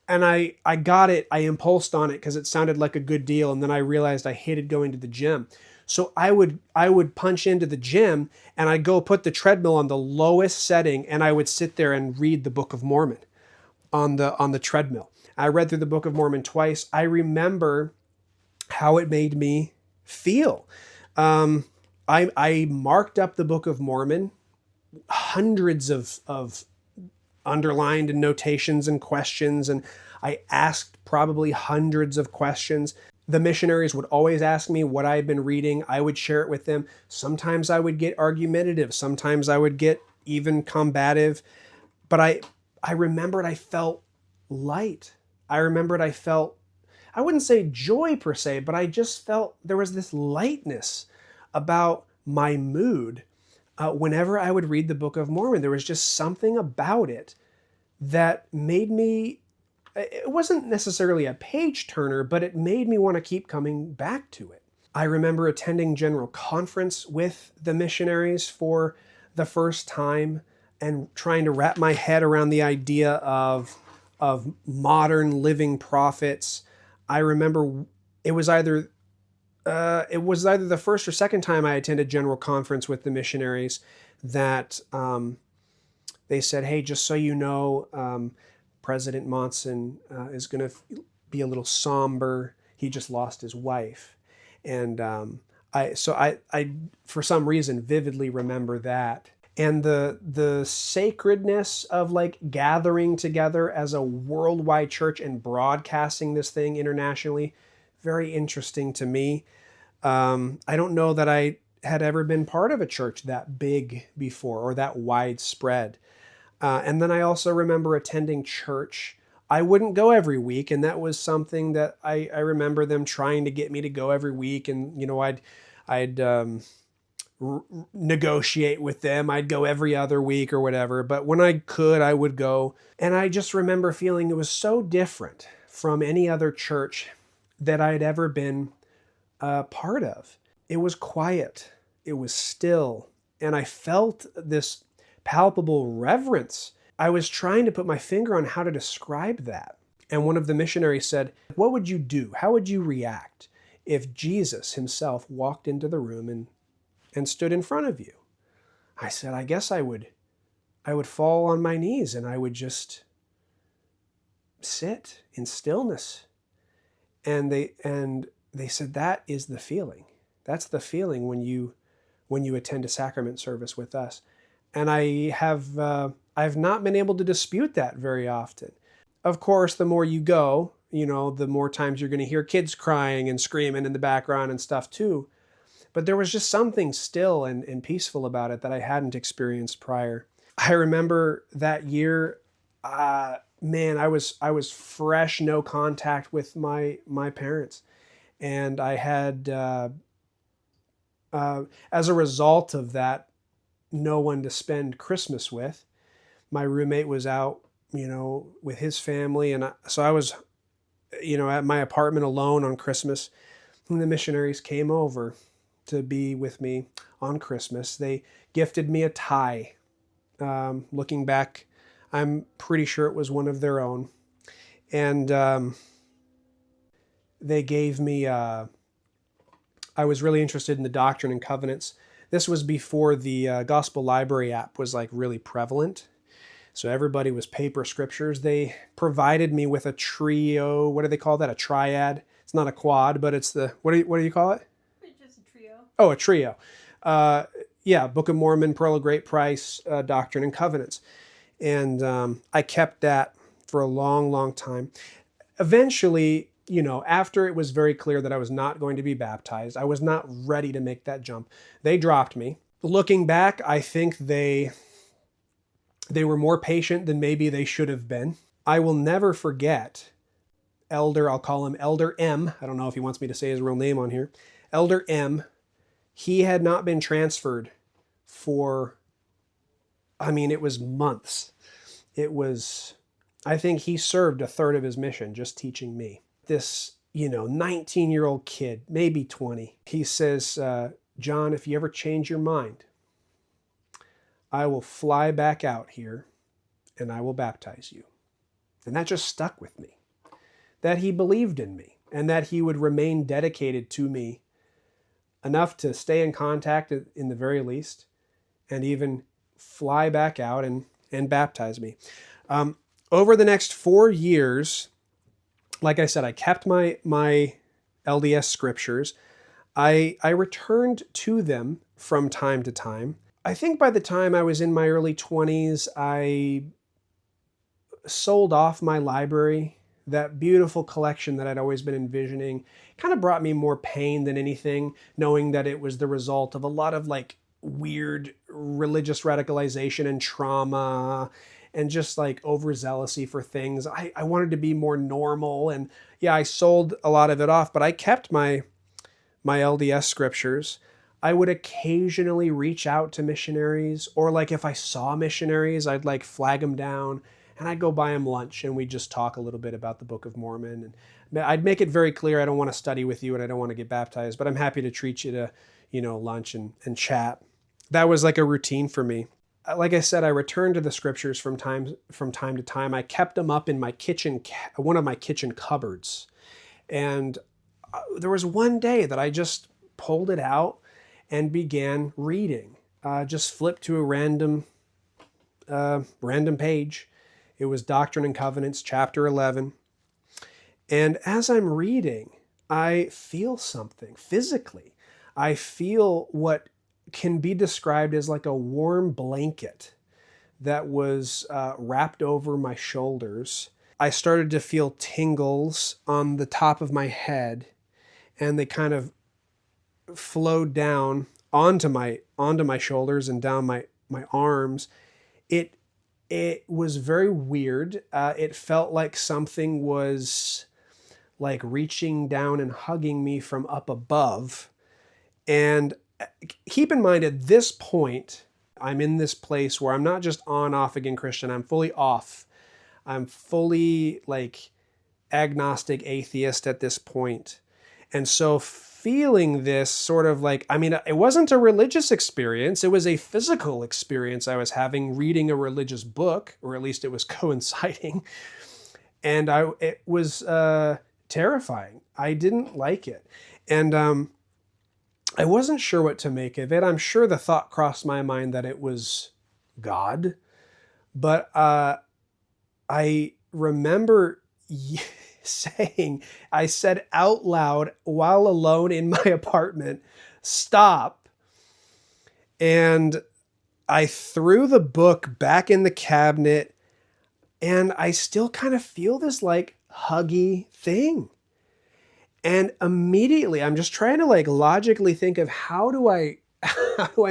And I got it. I impulsed on it because it sounded like a good deal. And then I realized I hated going to the gym. So I would punch into the gym and I'd go put the treadmill on the lowest setting, and I would sit there and read the Book of Mormon on the treadmill. I read through the Book of Mormon twice. I remember how it made me feel. I marked up the Book of Mormon, hundreds of underlined and notations and questions, and I asked probably hundreds of questions. The missionaries would always ask me what I had been reading. I would share it with them. Sometimes I would get argumentative. Sometimes I would get even combative. But I remembered I felt light. I remembered I felt, I wouldn't say joy per se, but I just felt there was this lightness about my mood. Whenever I would read the Book of Mormon, there was just something about it that made me, it wasn't necessarily a page turner, but it made me want to keep coming back to it. I remember attending General Conference with the missionaries for the first time and trying to wrap my head around the idea of modern living prophets. I remember it was either the first or second time I attended General Conference with the missionaries that they said, "Hey, just so you know, President Monson is going to be a little somber. He just lost his wife." And I for some reason vividly remember that. And the sacredness of like gathering together as a worldwide church and broadcasting this thing internationally, very interesting to me. I don't know that I had ever been part of a church that big before or that widespread. And then I also remember attending church. I wouldn't go every week, and that was something that I remember them trying to get me to go every week. And you know, I'd negotiate with them. I'd go every other week or whatever, but when I could, I would go. And I just remember feeling it was so different from any other church that I'd ever been a part of. It was quiet, it was still, and I felt this palpable reverence. I was trying to put my finger on how to describe that. And one of the missionaries said, "What would you do? How would you react if Jesus himself walked into the room and stood in front of you?" I said, "I guess I would fall on my knees and I would just sit in stillness." And they said, "That is the feeling. That's the feeling when you attend a sacrament service with us." And I've not been able to dispute that very often. Of course, the more you go, the more times you're going to hear kids crying and screaming in the background and stuff too. But there was just something still and peaceful about it that I hadn't experienced prior. I remember that year, man, I was fresh, no contact with my parents. And I had, as a result of that, no one to spend Christmas with. My roommate was out, with his family. And so I was, at my apartment alone on Christmas. And the missionaries came over to be with me on Christmas. They gifted me a tie. Looking back, I'm pretty sure it was one of their own. And they gave me, I was really interested in the Doctrine and Covenants. This was before the Gospel Library app was like really prevalent. So everybody was paper scriptures. They provided me with a trio. What do they call that? A triad. It's not a quad, but it's what do you call it? It's just a trio. Oh, a trio. Yeah, Book of Mormon, Pearl of Great Price, Doctrine and Covenants. And I kept that for a long, long time. Eventually, after it was very clear that I was not going to be baptized, I was not ready to make that jump. They dropped me. Looking back, I think they were more patient than maybe they should have been. I will never forget I'll call him Elder M. I don't know if he wants me to say his real name on here. Elder M. He had not been transferred for, it was months. I think he served a third of his mission just teaching me. This, 19-year-old kid, maybe 20. He says, "John, if you ever change your mind, I will fly back out here and I will baptize you." And that just stuck with me. That he believed in me and that he would remain dedicated to me enough to stay in contact in the very least and even fly back out and baptize me. Over the next 4 years, like I said, I kept my LDS scriptures. I returned to them from time to time. I think by the time I was in my early 20s, I sold off my library. That beautiful collection that I'd always been envisioning kind of brought me more pain than anything, knowing that it was the result of a lot of like weird religious radicalization and trauma and just like overzealousy for things. I wanted to be more normal. And yeah, I sold a lot of it off, but I kept my LDS scriptures. I would occasionally reach out to missionaries, or like if I saw missionaries, I'd like flag them down and I'd go buy them lunch and we'd just talk a little bit about the Book of Mormon. And I'd make it very clear I don't want to study with you and I don't want to get baptized, but I'm happy to treat you to, lunch and chat. That was like a routine for me. Like I said, I returned to the scriptures from time to time. I kept them up in my kitchen, one of my kitchen cupboards. And there was one day that I just pulled it out and began reading. Just flipped to a random page. It was Doctrine and Covenants, chapter 11. And as I'm reading, I feel something physically. I feel what can be described as like a warm blanket that was wrapped over my shoulders. I started to feel tingles on the top of my head, and they kind of flowed down onto my shoulders and down my arms. It was very weird. It felt like something was like reaching down and hugging me from up above. And keep in mind at this point, I'm in this place where I'm not just on, off again Christian, I'm fully off. I'm fully like agnostic atheist at this point. And so feeling this sort of like, I mean, it wasn't a religious experience. It was a physical experience I was having reading a religious book, or at least it was coinciding. And it was terrifying. I didn't like it. And I wasn't sure what to make of it. I'm sure the thought crossed my mind that it was God. But I remember I said out loud while alone in my apartment, "Stop." And I threw the book back in the cabinet, and I still kind of feel this like huggy thing. And immediately I'm just trying to like logically think of how do I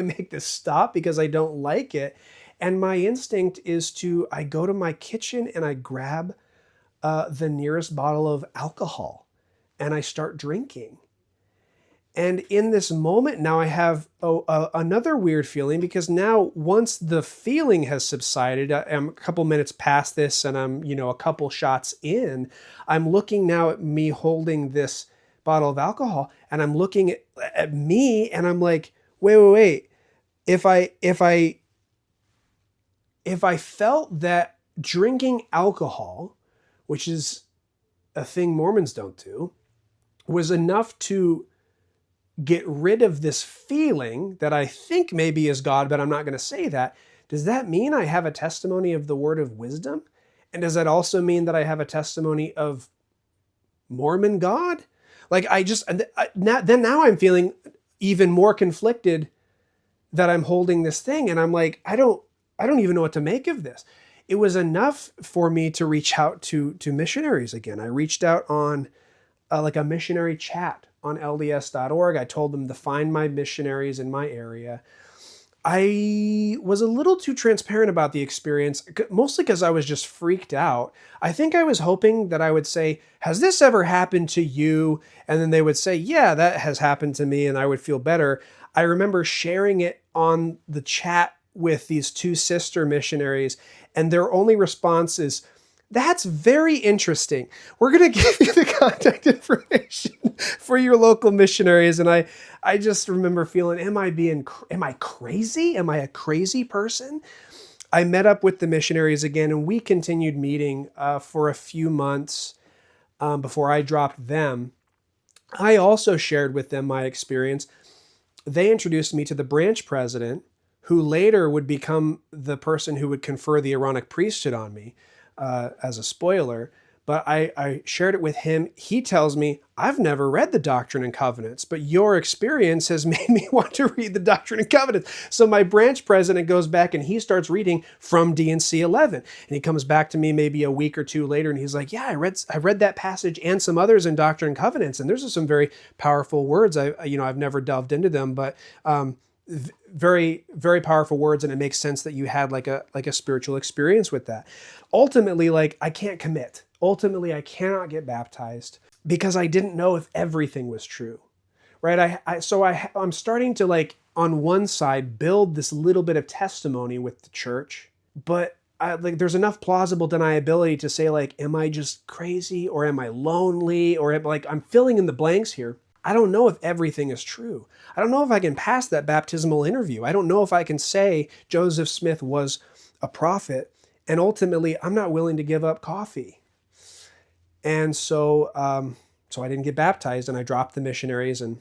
make this stop because I don't like it. And my instinct is I go to my kitchen and I grab the nearest bottle of alcohol and I start drinking. And in this moment now I have another weird feeling, because now once the feeling has subsided, I'm a couple minutes past this and I'm, a couple shots in, I'm looking now at me holding this bottle of alcohol and I'm looking at me and I'm like, wait. If I felt that drinking alcohol, which is a thing Mormons don't do, was enough to get rid of this feeling that I think maybe is God, but I'm not going to say that, does that mean I have a testimony of the word of wisdom? And does that also mean that I have a testimony of Mormon God? Like now I'm feeling even more conflicted that I'm holding this thing. And I'm like, I don't even know what to make of this. It was enough for me to reach out to missionaries again. I reached out on like a missionary chat on LDS.org. I told them to find my missionaries in my area. I was a little too transparent about the experience, mostly because I was just freaked out. I think I was hoping that I would say, "Has this ever happened to you?" And then they would say, "Yeah, that has happened to me," and I would feel better. I remember sharing it on the chat with these two sister missionaries, and their only response is, "That's very interesting. We're going to give you the contact information for your local missionaries." And I just remember feeling, am I crazy? Am I a crazy person? I met up with the missionaries again, and we continued meeting for a few months before I dropped them. I also shared with them my experience. They introduced me to the branch president, who later would become the person who would confer the Aaronic priesthood on me. As a spoiler, but I shared it with him. He tells me, "I've never read the Doctrine and Covenants, but your experience has made me want to read the Doctrine and Covenants." So my branch president goes back and he starts reading from D&C 11. And he comes back to me maybe a week or two later and he's like, "Yeah, I read that passage and some others in Doctrine and Covenants. And there's some very powerful words. I've never delved into them, but very, very powerful words, and it makes sense that you had like a spiritual experience with that." Ultimately, like, I can't commit. Ultimately, I cannot get baptized because I didn't know if everything was true, right? I'm starting to, like, on one side build this little bit of testimony with the church, but there's enough plausible deniability to say, like, am I just crazy, or am I lonely, or I'm filling in the blanks here. I don't know if everything is true. I don't know if I can pass that baptismal interview. I don't know if I can say Joseph Smith was a prophet. And ultimately, I'm not willing to give up coffee. And so I didn't get baptized, and I dropped the missionaries. And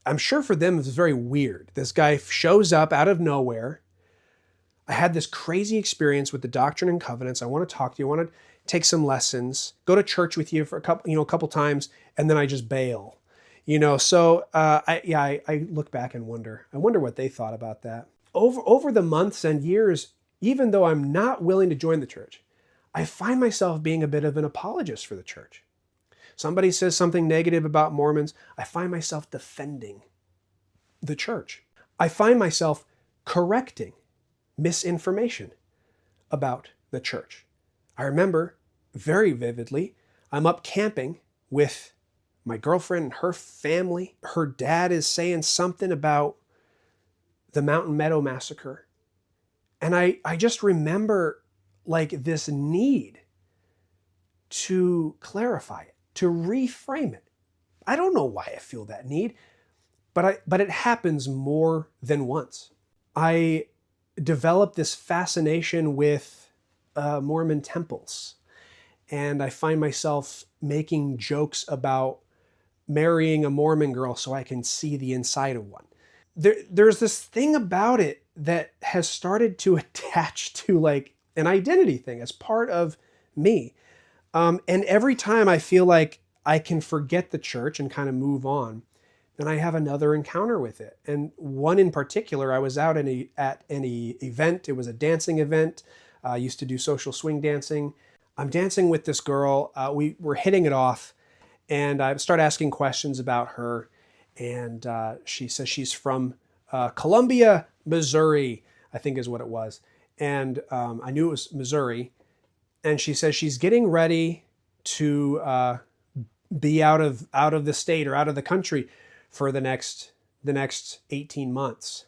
I'm sure for them, it was very weird. This guy shows up out of nowhere. I had this crazy experience with the Doctrine and Covenants. I want to talk to you. I want to take some lessons, go to church with you for a couple times, and then I just bail. So I look back and wonder. I wonder what they thought about that. Over the months and years, even though I'm not willing to join the church, I find myself being a bit of an apologist for the church. Somebody says something negative about Mormons, I find myself defending the church. I find myself correcting misinformation about the church. I remember very vividly, I'm up camping with my girlfriend and her family. Her dad is saying something about the Mountain Meadow Massacre. And I just remember like this need to clarify it, to reframe it. I don't know why I feel that need, but it happens more than once. I developed this fascination with Mormon temples, and I find myself making jokes about marrying a Mormon girl so I can see the inside of one. There's this thing about it that has started to attach to like an identity thing as part of me. And every time I feel like I can forget the church and kind of move on, then I have another encounter with it. And one in particular, I was out at an event. It was a dancing event. I used to do social swing dancing. I'm dancing with this girl. We were hitting it off, and I start asking questions about her. And she says she's from Columbia, Missouri, I think is what it was. And I knew it was Missouri. And she says she's getting ready to be out of the state or out of the country for the next 18 months.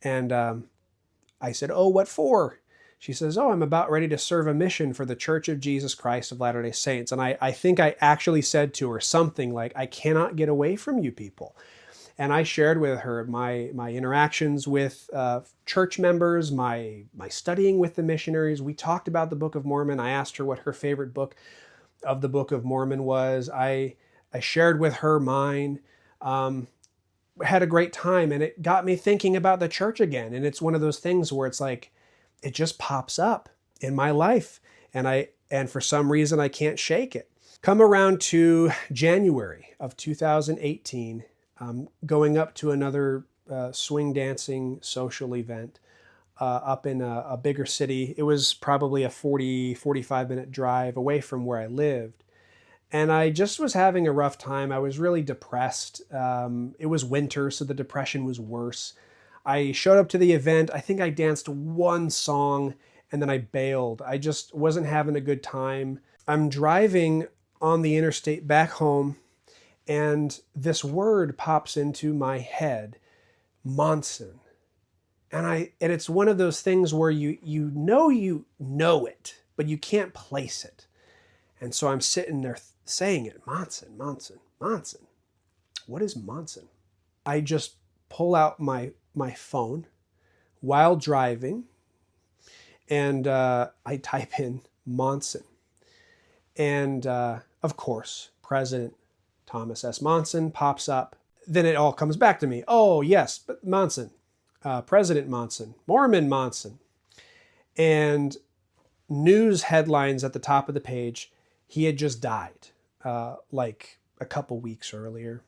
And I said, "Oh, what for?" She says, "Oh, I'm about ready to serve a mission for the Church of Jesus Christ of Latter-day Saints." And I think I actually said to her something like, "I cannot get away from you people." And I shared with her my interactions with church members, my studying with the missionaries. We talked about the Book of Mormon. I asked her what her favorite book of the Book of Mormon was. I shared with her mine. Had a great time, and it got me thinking about the church again. And it's one of those things where it's like, it just pops up in my life, and for some reason I can't shake it. Come around to January of 2018, going up to another swing dancing social event up in a bigger city. It was probably a 45 minute drive away from where I lived. And I just was having a rough time. I was really depressed. It was winter, so the depression was worse. I showed up to the event. I think I danced one song and then I bailed. I just wasn't having a good time. I'm driving on the interstate back home, and this word pops into my head, Monson. And it's one of those things where you know it, but you can't place it. And so I'm sitting there saying it, Monson, Monson, Monson. What is Monson? I just pull out my phone while driving, and I type in Monson. And of course, President Thomas S. Monson pops up. Then it all comes back to me. Oh, yes, but Monson, President Monson, Mormon Monson. And news headlines at the top of the page, he had just died like a couple weeks earlier.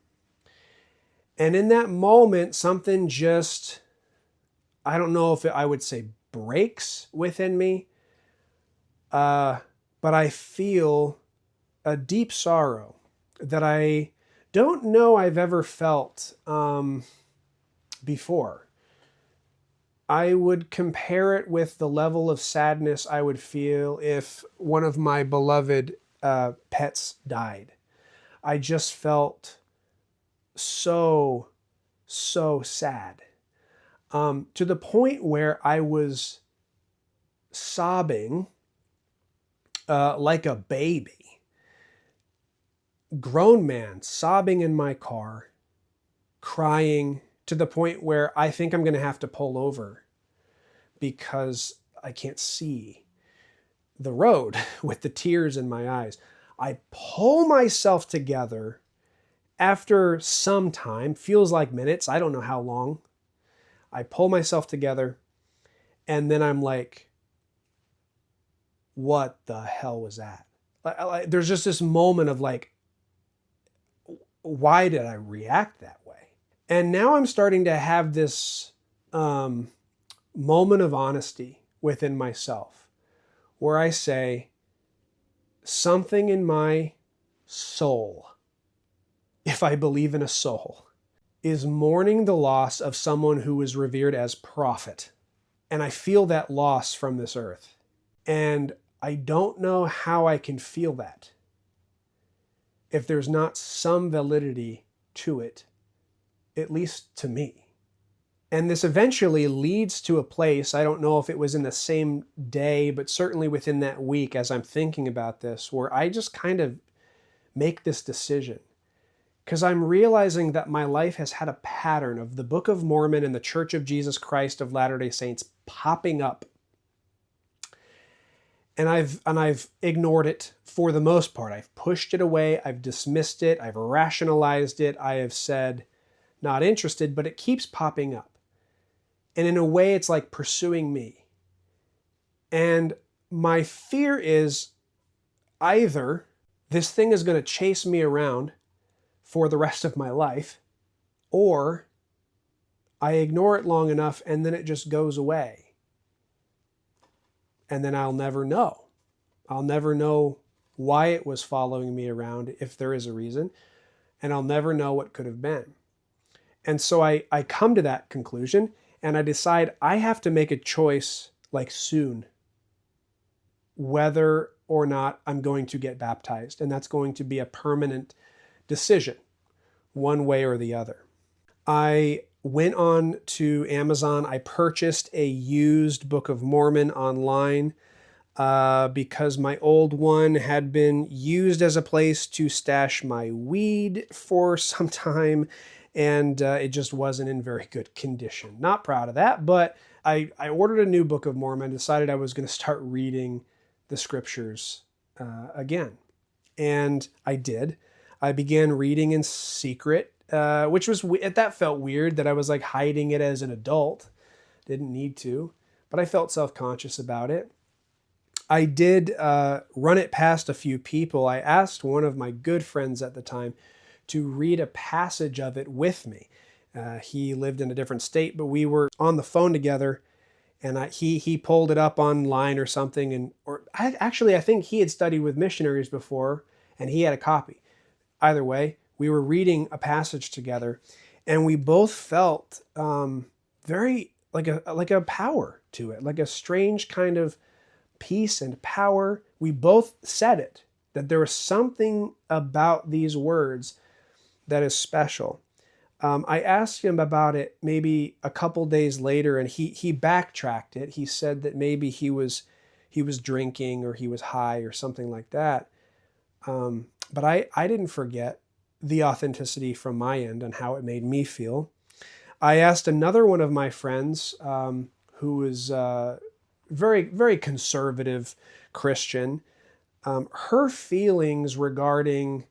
And in that moment, something just, I don't know if I would say breaks within me, but I feel a deep sorrow that I don't know I've ever felt before. I would compare it with the level of sadness I would feel if one of my beloved pets died. I just felt so sad, to the point where I was sobbing like a baby. Grown man sobbing in my car, crying to the point where I think I'm going to have to pull over because I can't see the road with the tears in my eyes. I pull myself together after some time, feels like minutes, I don't know how long. I pull myself together, and then I'm like, what the hell was that? There's just this moment of like, why did I react that way? And now I'm starting to have this moment of honesty within myself where I say, something in my soul, if I believe in a soul, is mourning the loss of someone who was revered as prophet. And I feel that loss from this earth. And I don't know how I can feel that. if there's not some validity to it, at least to me. And this eventually leads to a place, I don't know if it was in the same day, but certainly within that week as I'm thinking about this, where I just kind of make this decision. Because I'm realizing that my life has had a pattern of the Book of Mormon and the Church of Jesus Christ of Latter-day Saints popping up. And I've ignored it for the most part. I've pushed it away, I've dismissed it, I've rationalized it, I have said not interested, but it keeps popping up. And in a way, it's like pursuing me. And my fear is either this thing is going to chase me around for the rest of my life, or I ignore it long enough and then it just goes away. And then I'll never know. I'll never know why it was following me around, if there is a reason, and I'll never know what could have been. And so I come to that conclusion, and I decide I have to make a choice, like soon, whether or not I'm going to get baptized. And that's going to be a permanent decision, one way or the other. I went on to Amazon. I purchased a used Book of Mormon online because my old one had been used as a place to stash my weed for some time, and it just wasn't in very good condition. Not proud of that, but I ordered a new Book of Mormon, decided I was going to start reading the scriptures again. And I did. I began reading in secret, which was, that felt weird that I was like hiding it as an adult. Didn't need to, but I felt self-conscious about it. I did run it past a few people. I asked one of my good friends at the time to read a passage of it with me. He lived in a different state, but we were on the phone together, and he pulled it up online or something. I think he had studied with missionaries before, and he had a copy. Either way, we were reading a passage together, and we both felt very like a power to it, like a strange kind of peace and power. We both said it, that there was something about these words that is special. I asked him about it maybe a couple days later, and he backtracked it. He said that maybe he was drinking or he was high or something like that. But I didn't forget the authenticity from my end and how it made me feel. I asked another one of my friends who was very, very conservative Christian, her feelings regarding,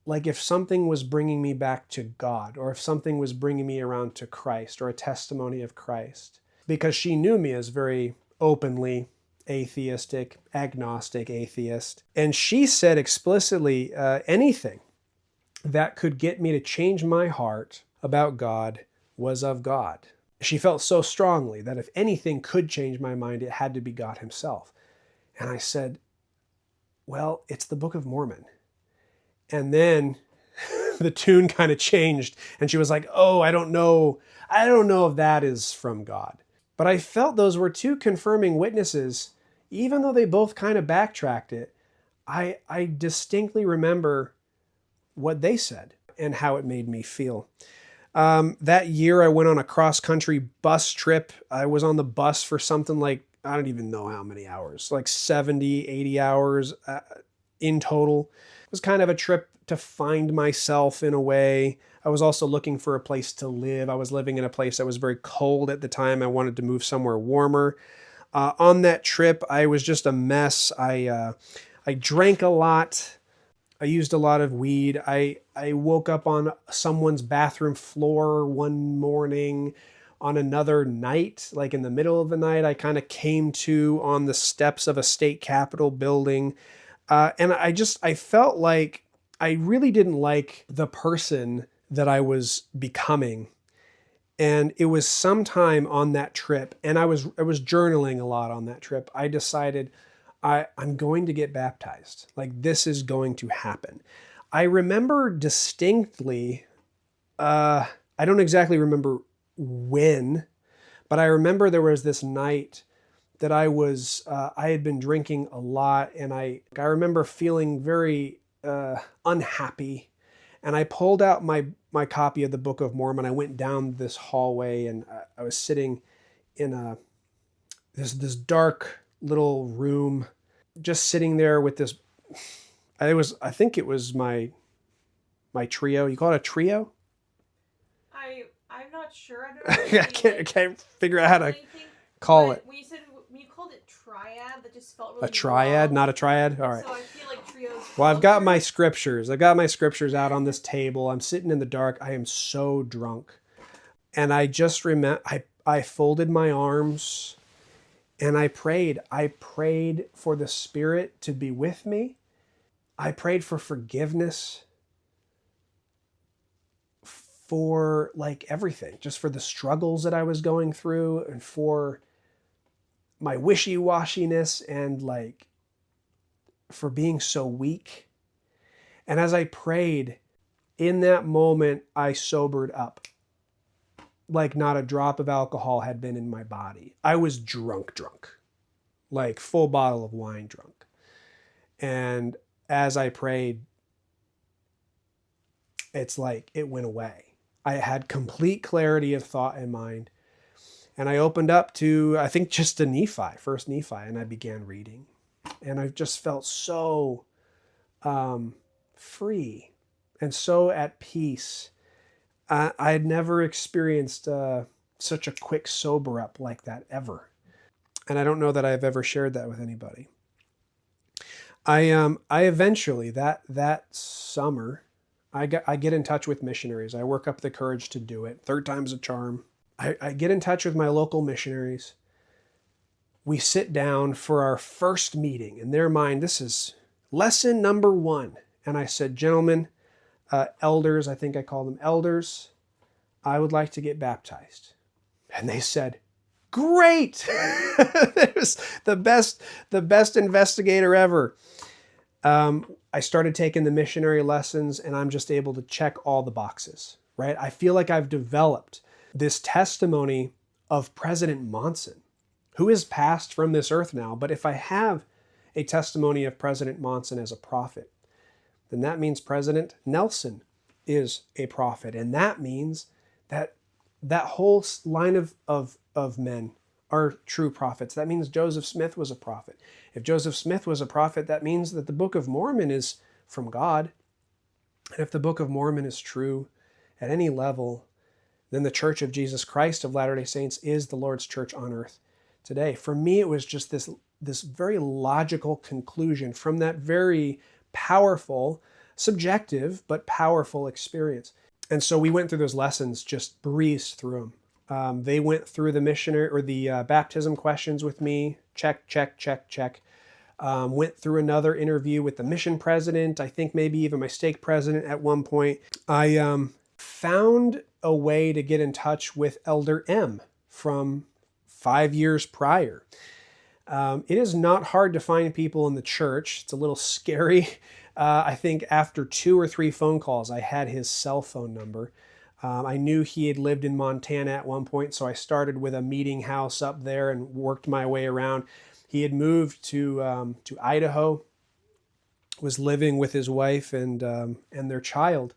like, if something was bringing me back to God, or if something was bringing me around to Christ, or a testimony of Christ, because she knew me as very openly atheistic, agnostic atheist. And she said explicitly, anything that could get me to change my heart about God was of God. She felt so strongly that if anything could change my mind, it had to be God himself. And I said, well, it's the Book of Mormon. And then the tune kind of changed, and she was like, oh, I don't know if that is from God. But I felt those were two confirming witnesses. Even though they both kind of backtracked it, I distinctly remember what they said and how it made me feel. That year I went on a cross-country bus trip. I was on the bus for something like, I don't even know how many hours, like 70, 80 hours in total. It was kind of a trip to find myself in a way. I was also looking for a place to live. I was living in a place that was very cold at the time. I wanted to move somewhere warmer. On that trip, I was just a mess. I drank a lot. I used a lot of weed. I woke up on someone's bathroom floor one morning. On another night, like in the middle of the night, I kind of came to on the steps of a state capitol building. And I felt like I really didn't like the person that I was becoming. And it was sometime on that trip, and I was journaling a lot on that trip. I decided I'm going to get baptized. Like, this is going to happen. I remember distinctly, I don't exactly remember when, but I remember there was this night that I had been drinking a lot, and I remember feeling very unhappy. And I pulled out my copy of the Book of Mormon. I went down this hallway, and I was sitting in this dark little room, just sitting there with this. I think it was my trio. You call it a trio? I'm not sure. I don't know. I can't figure out how to call it. When you called it triad, that just felt really a triad, long. not a triad. All right. So I feel like trios. Well, I've got my scriptures. I've got my scriptures out on this table. I'm sitting in the dark. I am so drunk, and I just remember I folded my arms, and I prayed. I prayed for the Spirit to be with me. I prayed for forgiveness for like everything, just for the struggles that I was going through, and for my wishy-washiness, and like for being so weak. And as I prayed, in that moment, I sobered up. Like not a drop of alcohol had been in my body. I was drunk, like full bottle of wine drunk. And as I prayed, it's like it went away. I had complete clarity of thought and mind. And I opened up to, I think, just a Nephi, first Nephi, and I began reading. And I just felt so free and so at peace. I had never experienced such a quick sober up like that ever. And I don't know that I've ever shared that with anybody. I eventually, that summer, I get in touch with missionaries. I work up the courage to do it. Third time's a charm. I get in touch with my local missionaries. We sit down for our first meeting. In their mind, this is lesson number 1. And I said, gentlemen, elders, I think I call them elders, I would like to get baptized. And they said, great. It was the best investigator ever. I started taking the missionary lessons, and I'm just able to check all the boxes, right? I feel like I've developed this testimony of President Monson, who is passed from this earth now. But if I have a testimony of President Monson as a prophet, then that means President Nelson is a prophet. And that means that that whole line of men are true prophets. That means Joseph Smith was a prophet. If Joseph Smith was a prophet, that means that the Book of Mormon is from God. And if the Book of Mormon is true at any level, then the Church of Jesus Christ of Latter-day Saints is the Lord's church on earth today. For me, it was just this very logical conclusion from that very powerful, subjective, but powerful experience. And so we went through those lessons, just breezed through them. They went through the missionary or the baptism questions with me. Check, check, check, check. Went through another interview with the mission president. I think maybe even my stake president at one point. I found a way to get in touch with Elder M from 5 years prior. It is not hard to find people in the church. It's a little scary. I think after 2 or 3 phone calls, I had his cell phone number. I knew he had lived in Montana at one point, so I started with a meeting house up there and worked my way around. He had moved to Idaho, was living with his wife and their child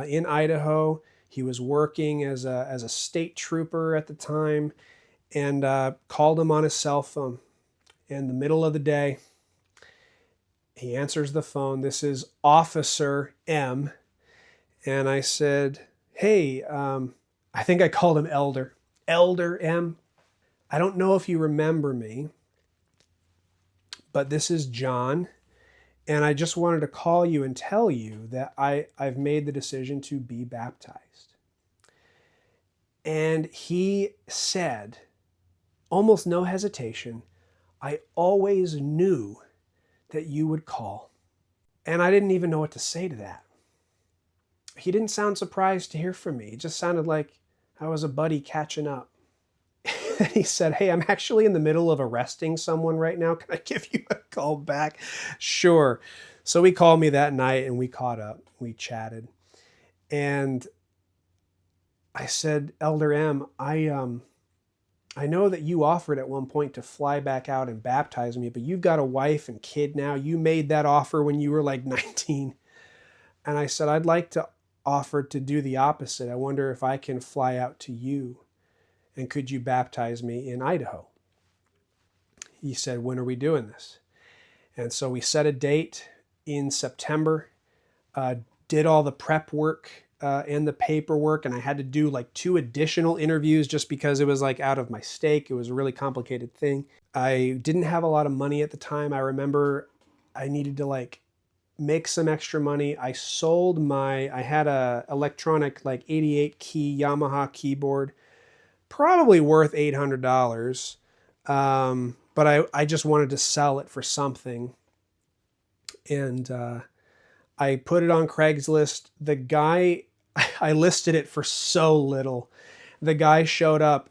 in Idaho. He was working as a state trooper at the time, and called him on his cell phone. In the middle of the day, he answers the phone. This is Officer M. And I said, hey, I think I called him Elder. Elder M. I don't know if you remember me, but this is John. And I just wanted to call you and tell you that I've made the decision to be baptized. And he said, almost no hesitation, I always knew that you would call. And I didn't even know what to say to that. He didn't sound surprised to hear from me. It just sounded like I was a buddy catching up. And he said, hey, I'm actually in the middle of arresting someone right now. Can I give you a call back? Sure. So he called me that night and we caught up. We chatted. And I said, Elder M, I I know that you offered at one point to fly back out and baptize me, but you've got a wife and kid now. You made that offer when you were like 19. And I said, I'd like to offer to do the opposite. I wonder if I can fly out to you, and could you baptize me in Idaho? He said, when are we doing this? And so we set a date in September, uh, did all the prep work and the paperwork, and I had to do like 2 additional interviews just because it was like out of my stake. It was a really complicated thing. I didn't have a lot of money at the time. I remember I needed to like make some extra money. I had a electronic like 88 key Yamaha keyboard, probably worth $800. But I just wanted to sell it for something. And I put it on Craigslist. The guy, I listed it for so little. The guy showed up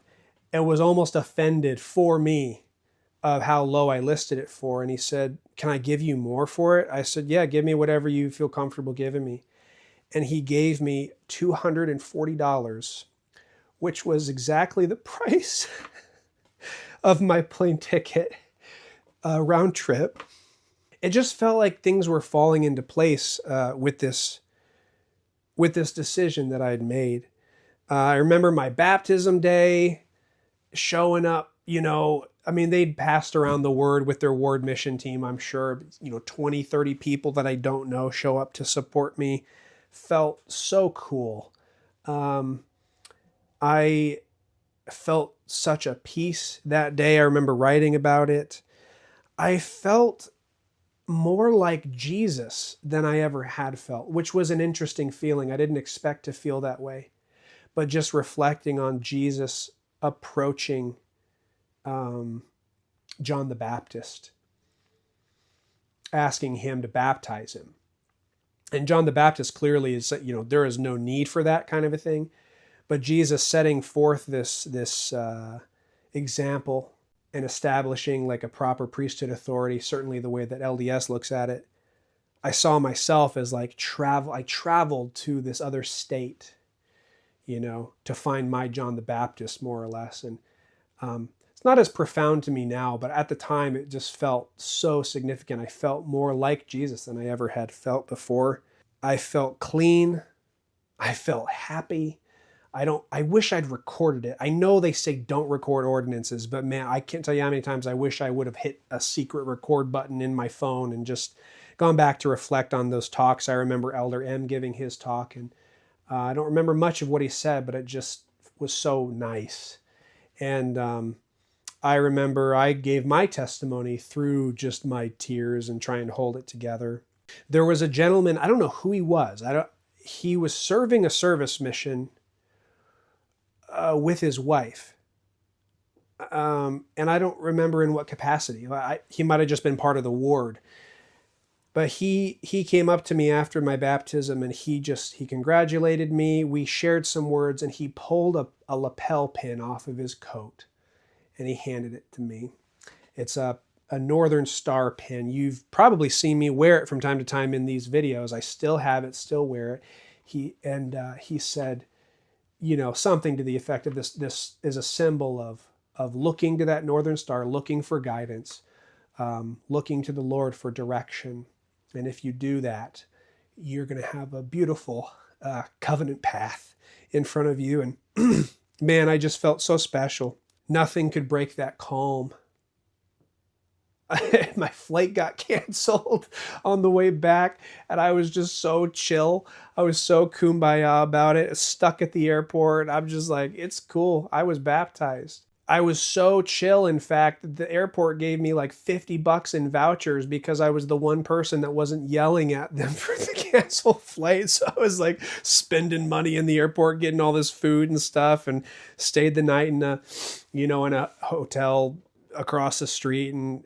and was almost offended for me of how low I listed it for. And he said, can I give you more for it? I said, yeah, give me whatever you feel comfortable giving me. And he gave me $240, which was exactly the price of my plane ticket round trip. It just felt like things were falling into place with this decision that I had made. I remember my baptism day, showing up, I mean, they'd passed around the word with their ward mission team, I'm sure, 20, 30 people that I don't know show up to support me. Felt so cool. I felt such a peace that day. I remember writing about it. I felt more like Jesus than I ever had felt, which was an interesting feeling. I didn't expect to feel that way. But just reflecting on Jesus approaching John the Baptist, asking him to baptize him. And John the Baptist clearly is, there is no need for that kind of a thing. But Jesus setting forth this example and establishing like a proper priesthood authority, certainly the way that LDS looks at it, I saw myself as like I traveled to this other state, to find my John the Baptist, more or less. And it's not as profound to me now, but at the time it just felt so significant. I felt more like Jesus than I ever had felt before. I felt clean. I felt happy. I wish I'd recorded it. I know they say don't record ordinances, but man, I can't tell you how many times I wish I would have hit a secret record button in my phone and just gone back to reflect on those talks. I remember Elder M giving his talk, and I don't remember much of what he said, but it just was so nice. And I remember I gave my testimony through just my tears and trying to hold it together. There was a gentleman, I don't know who he was. He was serving a service mission with his wife. And I don't remember in what capacity. He might have just been part of the ward. But he came up to me after my baptism, and he congratulated me. We shared some words, and he pulled a lapel pin off of his coat, and he handed it to me. It's a Northern Star pin. You've probably seen me wear it from time to time in these videos. I still have it, still wear it. He said, something to the effect of this is a symbol of looking to that Northern Star, looking for guidance, looking to the Lord for direction. And if you do that, you're going to have a beautiful covenant path in front of you. And man, I just felt so special. Nothing could break that calm. My flight got canceled on the way back, and I was just so chill. I was so kumbaya about it, stuck at the airport. I'm just like, it's cool. I was baptized. I was so chill, in fact, that the airport gave me like $50 in vouchers because I was the one person that wasn't yelling at them for the canceled flight. So I was like spending money in the airport, getting all this food and stuff, and stayed the night in a hotel across the street. And,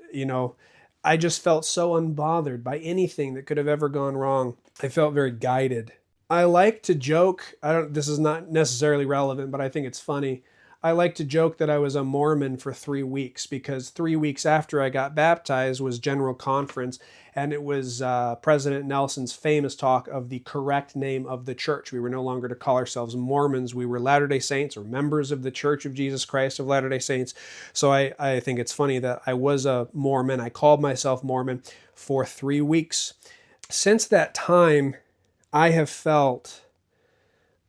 I just felt so unbothered by anything that could have ever gone wrong. I felt very guided. I like to joke. This is not necessarily relevant, but I think it's funny. I like to joke that I was a Mormon for 3 weeks, because 3 weeks after I got baptized was General Conference, and it was President Nelson's famous talk of the correct name of the church. We were no longer to call ourselves Mormons. We were Latter-day Saints, or members of the Church of Jesus Christ of Latter-day Saints. So I think it's funny that I was a Mormon. I called myself Mormon for 3 weeks. Since that time, I have felt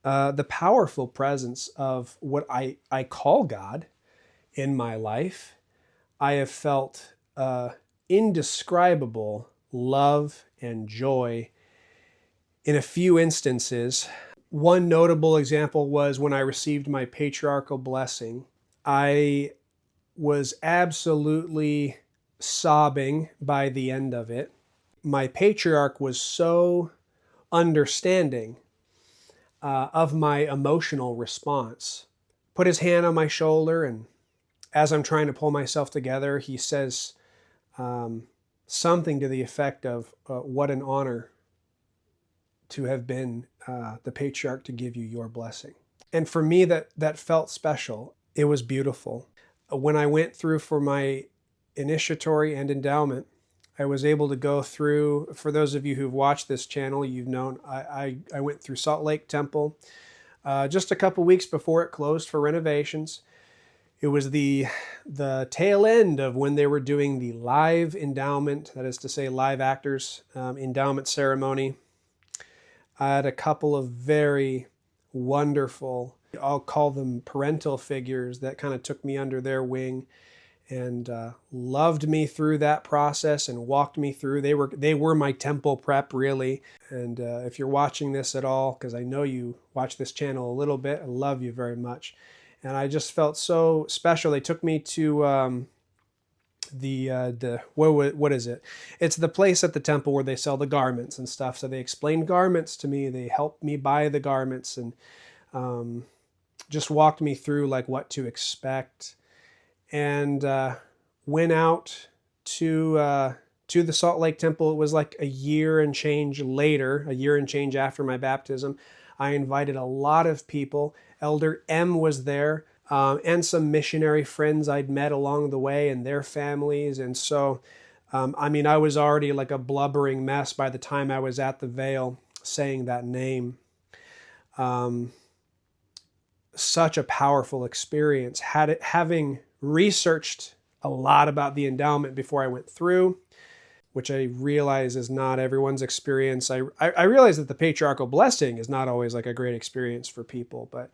the powerful presence of what I call God in my life. I have felt indescribable love and joy in a few instances. One notable example was when I received my patriarchal blessing. I was absolutely sobbing by the end of it. My patriarch was so understanding of my emotional response. Put his hand on my shoulder, and as I'm trying to pull myself together, he says something to the effect of, what an honor to have been the patriarch to give you your blessing. And for me, that felt special. It was beautiful. When I went through for my initiatory and endowment, I was able to go through, for those of you who've watched this channel, you've known I went through Salt Lake Temple just a couple weeks before it closed for renovations. It was the tail end of when they were doing the live endowment, that is to say live actors endowment ceremony. I had a couple of very wonderful, I'll call them parental figures, that kind of took me under their wing and loved me through that process and walked me through. They were my temple prep, really. And if you're watching this at all, because I know you watch this channel a little bit, I love you very much. And I just felt so special. They took me to what is it? It's the place at the temple where they sell the garments and stuff. So they explained garments to me. They helped me buy the garments, and just walked me through like what to expect. And went out to the Salt Lake Temple. It was like a year and change later, a year and change after my baptism. I invited a lot of people. Elder M was there, and some missionary friends I'd met along the way and their families. And so, I was already like a blubbering mess by the time I was at the veil saying that name. Such a powerful experience. Having researched a lot about the endowment before I went through, which I realize is not everyone's experience. I realize that the patriarchal blessing is not always like a great experience for people, but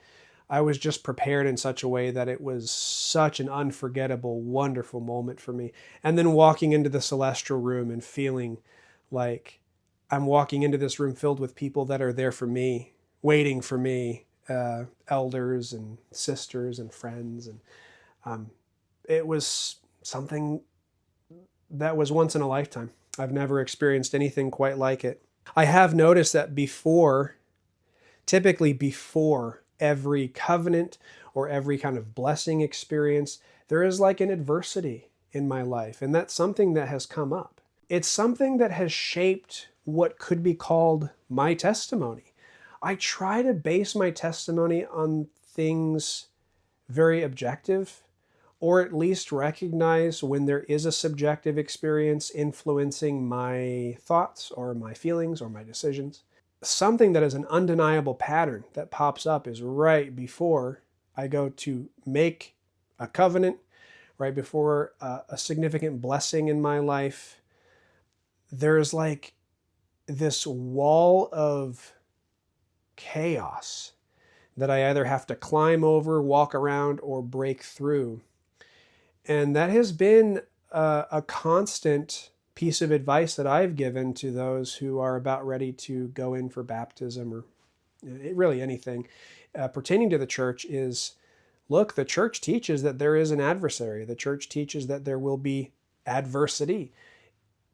I was just prepared in such a way that it was such an unforgettable, wonderful moment for me. And then walking into the celestial room and feeling like I'm walking into this room filled with people that are there for me, waiting for me, elders and sisters and friends. And it was something that was once in a lifetime. I've never experienced anything quite like it. I have noticed that typically before every covenant or every kind of blessing experience, there is like an adversity in my life. And that's something that has come up. It's something that has shaped what could be called my testimony. I try to base my testimony on things very objective, or at least recognize when there is a subjective experience influencing my thoughts or my feelings or my decisions. Something that is an undeniable pattern that pops up is right before I go to make a covenant, right before a significant blessing in my life. There's like this wall of chaos that I either have to climb over, walk around, or break through. And that has been a constant piece of advice that I've given to those who are about ready to go in for baptism, or really anything pertaining to the church, is, look, the church teaches that there is an adversary. The church teaches that there will be adversity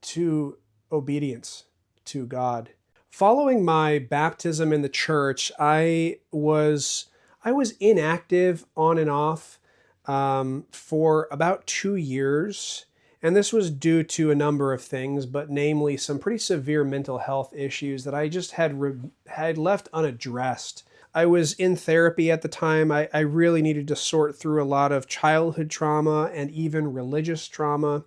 to obedience to God. Following my baptism in the church, I was inactive on and off for about 2 years. And this was due to a number of things, but namely some pretty severe mental health issues that I just had left unaddressed. I was in therapy at the time. I really needed to sort through a lot of childhood trauma and even religious trauma.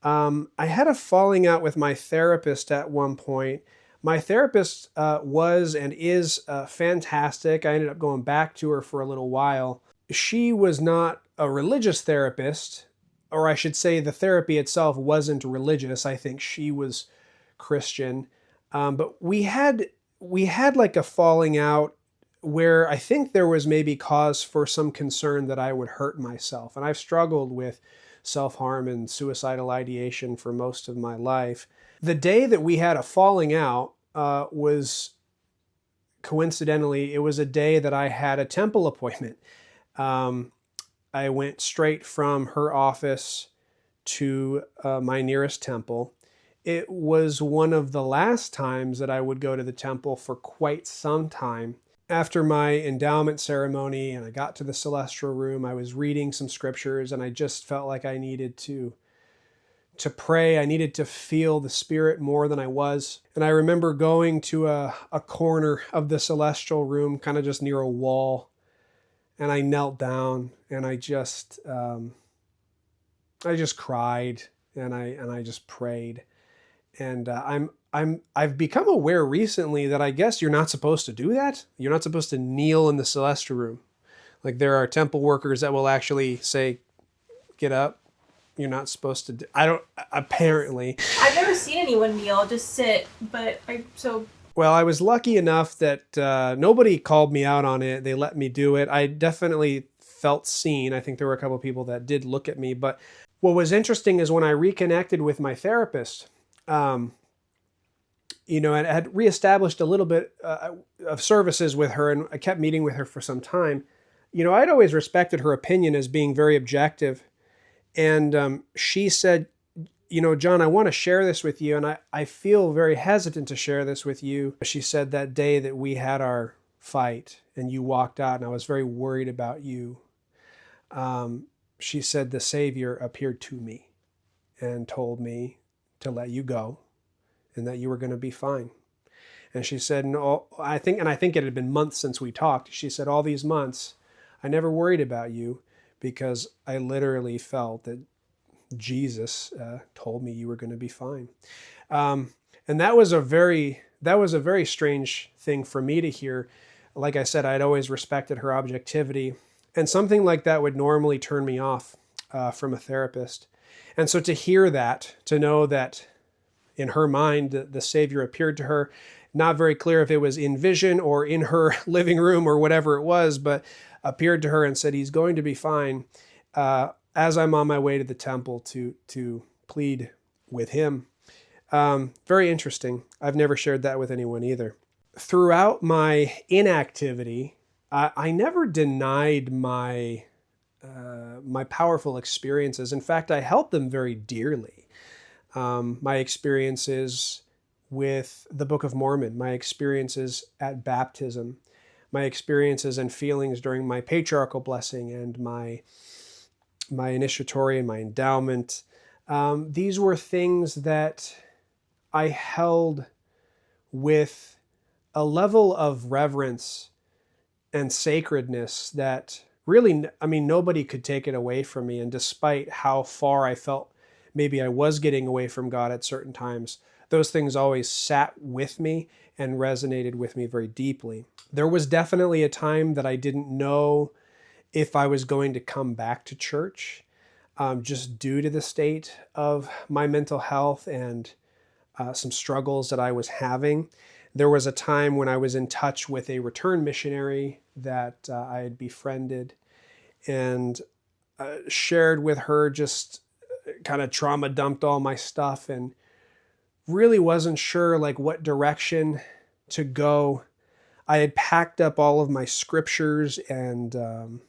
I had a falling out with my therapist at one point. My therapist was and is fantastic. I ended up going back to her for a little while. She was not a religious therapist, or I should say, the therapy itself wasn't religious. I think she was Christian, but we had like a falling out where I think there was maybe cause for some concern that I would hurt myself, and I've struggled with self-harm and suicidal ideation for most of my life. The day that we had a falling out was coincidentally, it was a day that I had a temple appointment. Um, I went straight from her office to my nearest temple. It was one of the last times that I would go to the temple for quite some time. After my endowment ceremony and I got to the celestial room, I was reading some scriptures and I just felt like I needed to pray. I needed to feel the Spirit more than I was. And I remember going to a corner of the celestial room, kind of just near a wall, and I knelt down and I just cried and I just prayed. And I've become aware recently that I guess you're not supposed to do that. You're not supposed to kneel in the celestial room. Like there are temple workers that will actually say, "Get up." You're not supposed to. I don't. Apparently. I've never seen anyone kneel, just sit. But Well, I was lucky enough that nobody called me out on it. They let me do it. I definitely felt seen. I think there were a couple of people that did look at me. But what was interesting is when I reconnected with my therapist, and had reestablished a little bit of services with her, and I kept meeting with her for some time. I'd always respected her opinion as being very objective. And she said, John, I want to share this with you, and I feel very hesitant to share this with you. She said that day that we had our fight and you walked out, and I was very worried about you. She said the Savior appeared to me and told me to let you go and that you were going to be fine. And she said, no, I think it had been months since we talked. She said, all these months, I never worried about you because I literally felt that Jesus told me you were going to be fine. And that was a very strange thing for me to hear. Like I said, I'd always respected her objectivity, and something like that would normally turn me off from a therapist. And so to hear that, to know that in her mind, the Savior appeared to her, not very clear if it was in vision or in her living room or whatever it was, but appeared to her and said, he's going to be fine. As I'm on my way to the temple to plead with him. Very interesting. I've never shared that with anyone either. Throughout my inactivity, I never denied my powerful experiences. In fact, I held them very dearly. My experiences with the Book of Mormon, my experiences at baptism, my experiences and feelings during my patriarchal blessing and my initiatory and my endowment. These were things that I held with a level of reverence and sacredness that really, nobody could take it away from me. And despite how far I felt maybe I was getting away from God at certain times, those things always sat with me and resonated with me very deeply. There was definitely a time that I didn't know if I was going to come back to church, just due to the state of my mental health and some struggles that I was having. There was a time when I was in touch with a return missionary that I had befriended and shared with her, just kind of trauma dumped all my stuff and really wasn't sure like what direction to go. I had packed up all of my scriptures and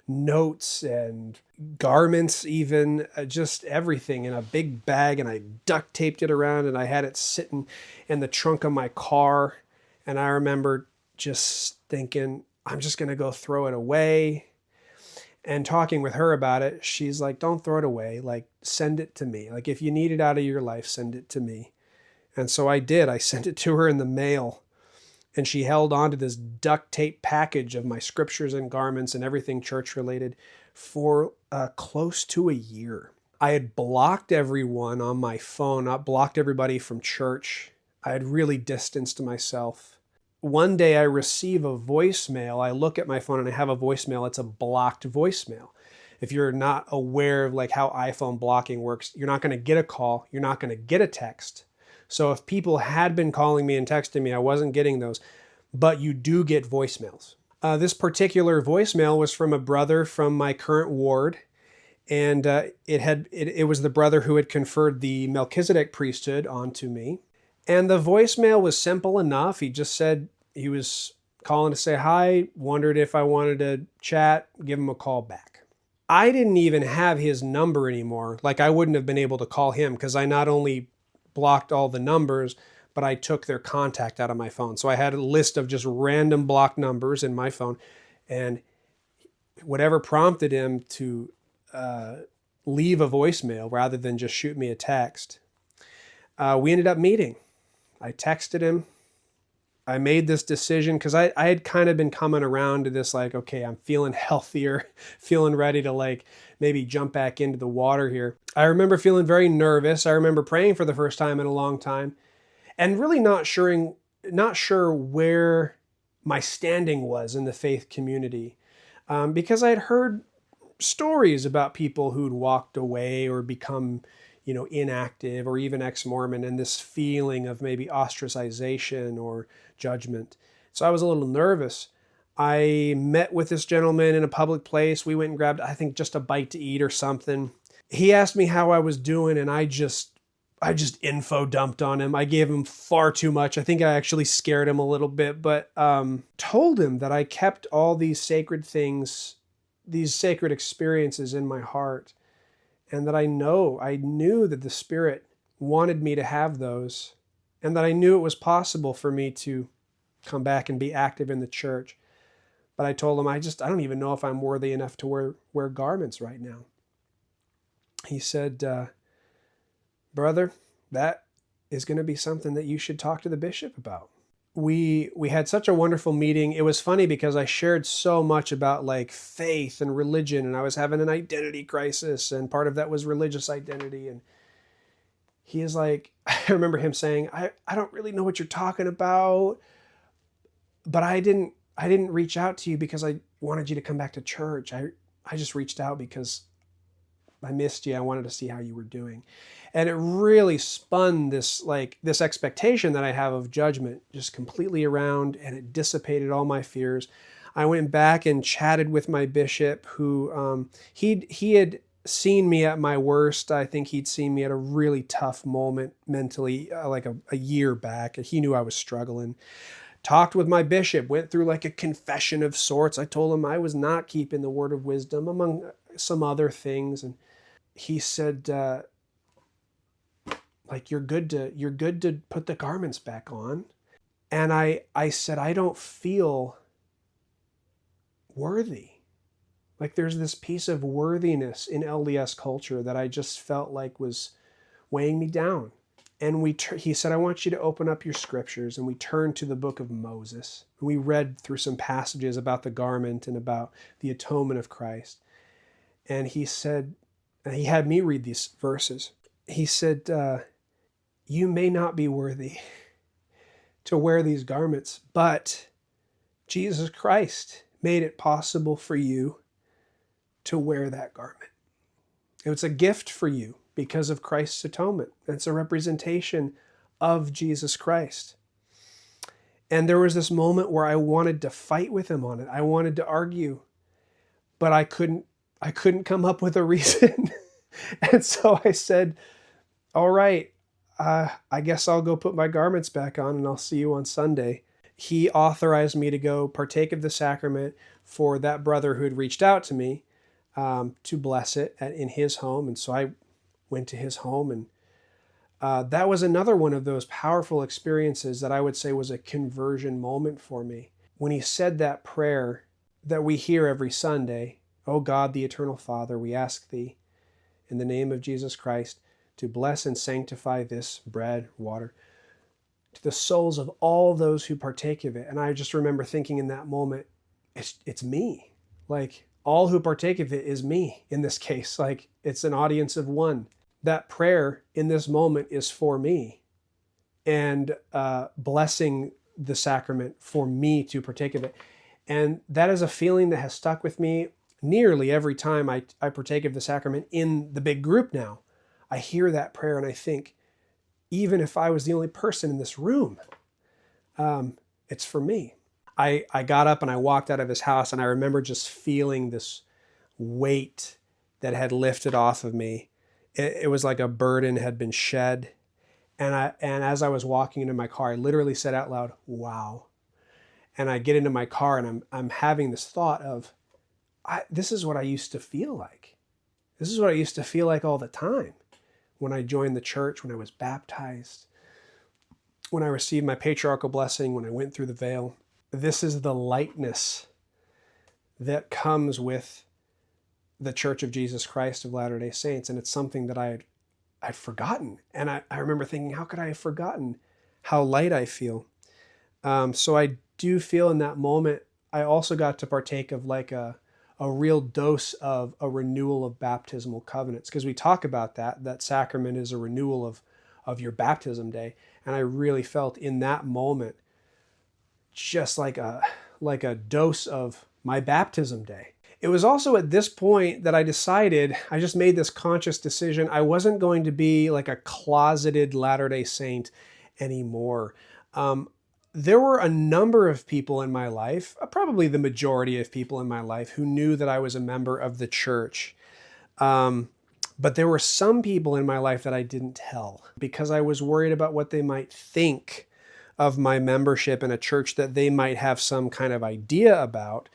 notes and garments, even just everything in a big bag, and I duct taped it around and I had it sitting in the trunk of my car. And I remember just thinking, I'm just going to go throw it away. And talking with her about it, she's like, don't throw it away. Like, send it to me. Like, if you need it out of your life, send it to me. And so I did. I sent it to her in the mail. And she held on to this duct tape package of my scriptures and garments and everything church related for close to a year. I had blocked everyone on my phone, not blocked everybody from church. I had really distanced myself. One day I receive a voicemail. I look at my phone and I have a voicemail. It's a blocked voicemail. If you're not aware of like how iPhone blocking works, you're not going to get a call. You're not going to get a text. So if people had been calling me and texting me, I wasn't getting those. But you do get voicemails. This particular voicemail was from a brother from my current ward. And it was the brother who had conferred the Melchizedek priesthood onto me. And the voicemail was simple enough. He just said he was calling to say hi, wondered if I wanted to chat, give him a call back. I didn't even have his number anymore. Like I wouldn't have been able to call him because I not only blocked all the numbers, but I took their contact out of my phone. So I had a list of just random blocked numbers in my phone. And whatever prompted him to leave a voicemail rather than just shoot me a text, we ended up meeting. I texted him. I made this decision because I had kind of been coming around to this like, okay, I'm feeling healthier, feeling ready to like maybe jump back into the water here. I remember feeling very nervous. I remember praying for the first time in a long time and really not sure where my standing was in the faith community, because I had heard stories about people who'd walked away or become inactive or even ex-Mormon, and this feeling of maybe ostracization or judgment. So I was a little nervous. I met with this gentleman in a public place. We went and grabbed, I think, just a bite to eat or something. He asked me how I was doing, and I just info dumped on him. I gave him far too much. I think I actually scared him a little bit, but told him that I kept all these sacred things, these sacred experiences in my heart, and that I knew that the Spirit wanted me to have those, and that I knew it was possible for me to come back and be active in the church. But I told him, I don't even know if I'm worthy enough to wear garments right now. He said, brother, that is going to be something that you should talk to the bishop about. We had such a wonderful meeting. It was funny because I shared so much about like faith and religion, and I was having an identity crisis, and part of that was religious identity. And he is like, I remember him saying, I don't really know what you're talking about, but I didn't reach out to you because I wanted you to come back to church. I just reached out because I missed you. I wanted to see how you were doing. And it really spun this expectation that I have of judgment just completely around, and it dissipated all my fears. I went back and chatted with my bishop, who he had seen me at my worst. I think he'd seen me at a really tough moment mentally, like a year back. He knew I was struggling. Talked with my bishop, went through like a confession of sorts. I told him I was not keeping the word of wisdom, among some other things. And he said, like, you're good to put the garments back on. And I said, I don't feel worthy. Like there's this piece of worthiness in LDS culture that I just felt like was weighing me down. And he said, I want you to open up your scriptures. And we turned to the book of Moses. We read through some passages about the garment and about the atonement of Christ. And he said, he had me read these verses. He said, you may not be worthy to wear these garments, but Jesus Christ made it possible for you to wear that garment. It's a gift for you because of Christ's atonement. It's a representation of Jesus Christ. And there was this moment where I wanted to fight with him on it. I wanted to argue, but I couldn't come up with a reason. And so I said, all right, I guess I'll go put my garments back on and I'll see you on Sunday. He authorized me to go partake of the sacrament for that brother who had reached out to me, to bless it in his home. And so I went to his home, and that was another one of those powerful experiences that I would say was a conversion moment for me. When he said that prayer that we hear every Sunday, "O God, the eternal Father, we ask thee, in the name of Jesus Christ, to bless and sanctify this bread, water. to the souls of all those who partake of it. And I just remember thinking in that moment, it's me. Like, all who partake of it is me in this case. Like, it's an audience of one. That prayer in this moment is for me, and blessing the sacrament for me to partake of it. And that is a feeling that has stuck with me nearly every time I partake of the sacrament in the big group now. I hear that prayer and I think, even if I was the only person in this room, it's for me. I got up and I walked out of his house, and I remember just feeling this weight that had lifted off of me. It was like a burden had been shed. And as I was walking into my car, I literally said out loud, "Wow." And I get into my car and I'm having this thought of, this is what I used to feel like. This is what I used to feel like all the time when I joined the church, when I was baptized, when I received my patriarchal blessing, when I went through the veil. This is the lightness that comes with the Church of Jesus Christ of Latter-day Saints. And it's something that I'd forgotten. And I remember thinking, how could I have forgotten how light I feel? So I do feel in that moment, I also got to partake of like a real dose of a renewal of baptismal covenants, because we talk about that sacrament is a renewal of your baptism day. And I really felt in that moment just like a dose of my baptism day. It was also at this point that I decided, I just made this conscious decision, I wasn't going to be like a closeted Latter-day Saint anymore. There were a number of people in my life, probably the majority of people in my life, who knew that I was a member of the church. But there were some people in my life that I didn't tell because I was worried about what they might think of my membership in a church that they might have some kind of idea about.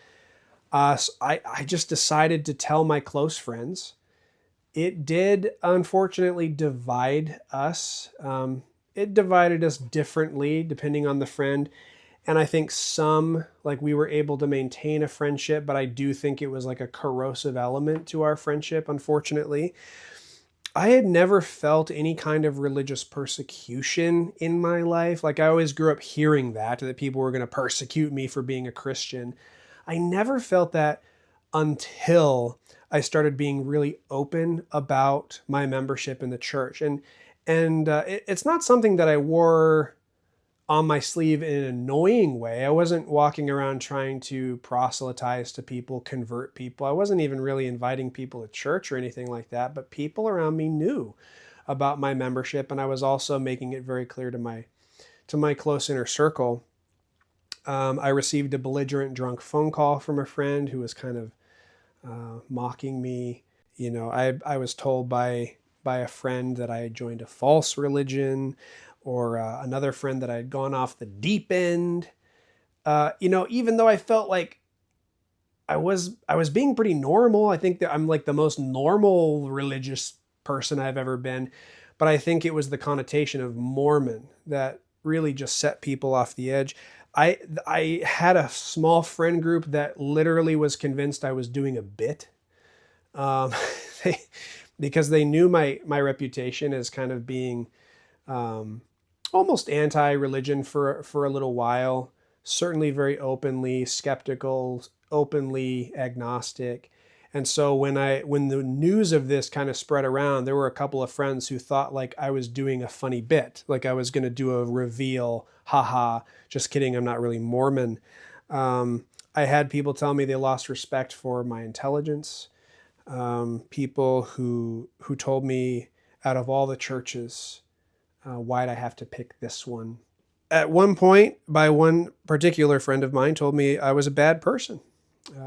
So I just decided to tell my close friends. It did unfortunately divide us. It divided us differently depending on the friend. And I think we were able to maintain a friendship, but I do think it was like a corrosive element to our friendship, unfortunately. I had never felt any kind of religious persecution in my life. Like, I always grew up hearing that people were going to persecute me for being a Christian. I never felt that until I started being really open about my membership in the church. And it's not something that I wore on my sleeve in an annoying way. I wasn't walking around trying to proselytize to people, convert people. I wasn't even really inviting people to church or anything like that, but people around me knew about my membership, and I was also making it very clear to my close inner circle. I received a belligerent drunk phone call from a friend who was kind of mocking me. You know, I was told by a friend that I had joined a false religion, or another friend that I had gone off the deep end. Even though I felt like I was being pretty normal. I think that I'm like the most normal religious person I've ever been, but I think it was the connotation of Mormon that really just set people off the edge. I had a small friend group that literally was convinced I was doing a bit, um, because they knew my reputation as kind of being almost anti-religion for a little while. Certainly very openly skeptical, openly agnostic. And so when the news of this kind of spread around, there were a couple of friends who thought like I was doing a funny bit, like I was going to do a reveal, haha, just kidding, I'm not really Mormon. I had people tell me they lost respect for my intelligence. People who told me, out of all the churches, why'd I have to pick this one? At one point, by one particular friend of mine, told me I was a bad person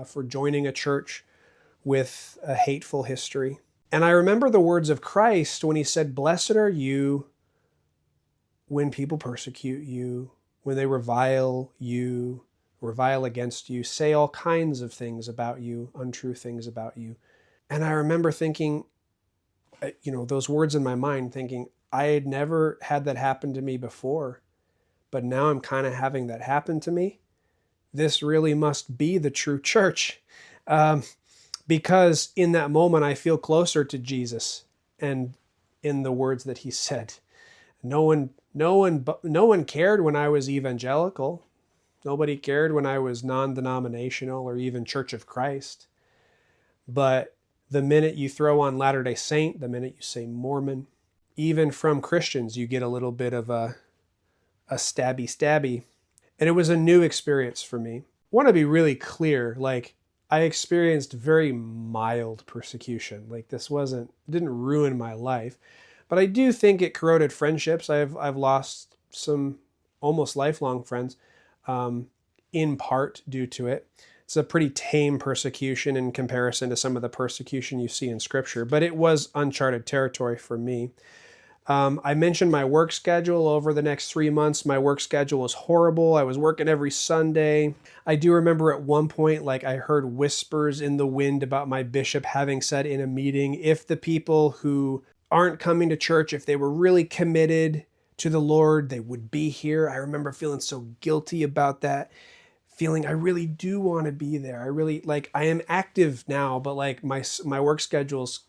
for joining a church with a hateful history. And I remember the words of Christ when he said, "Blessed are you when people persecute you, when they revile you, revile against you, say all kinds of things about you, untrue things about you." And I remember thinking, those words in my mind, thinking, I had never had that happen to me before, but now I'm kind of having that happen to me. This really must be the true church. Because in that moment, I feel closer to Jesus and in the words that he said. No one cared when I was evangelical. Nobody cared when I was non-denominational or even Church of Christ. But the minute you throw on Latter-day Saint, the minute you say Mormon, even from Christians, you get a little bit of a stabby. And it was a new experience for me. I want to be really clear, like, I experienced very mild persecution. Like, didn't ruin my life, but I do think it corroded friendships. I've lost some almost lifelong friends, in part due to it. It's a pretty tame persecution in comparison to some of the persecution you see in Scripture, but it was uncharted territory for me. I mentioned my work schedule over the next 3 months. My work schedule was horrible. I was working every Sunday. I do remember at one point, like, I heard whispers in the wind about my bishop having said in a meeting, if the people who aren't coming to church, if they were really committed to the Lord, they would be here. I remember feeling so guilty about that, feeling I really do want to be there. I really, like, I am active now, but like my work schedule's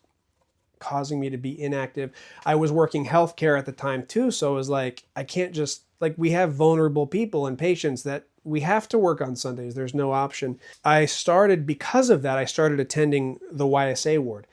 causing me to be inactive. I was working healthcare at the time too, so it was like, I can't just, like, we have vulnerable people and patients that we have to work on Sundays. There's no option. Because of that, I started attending the YSA ward.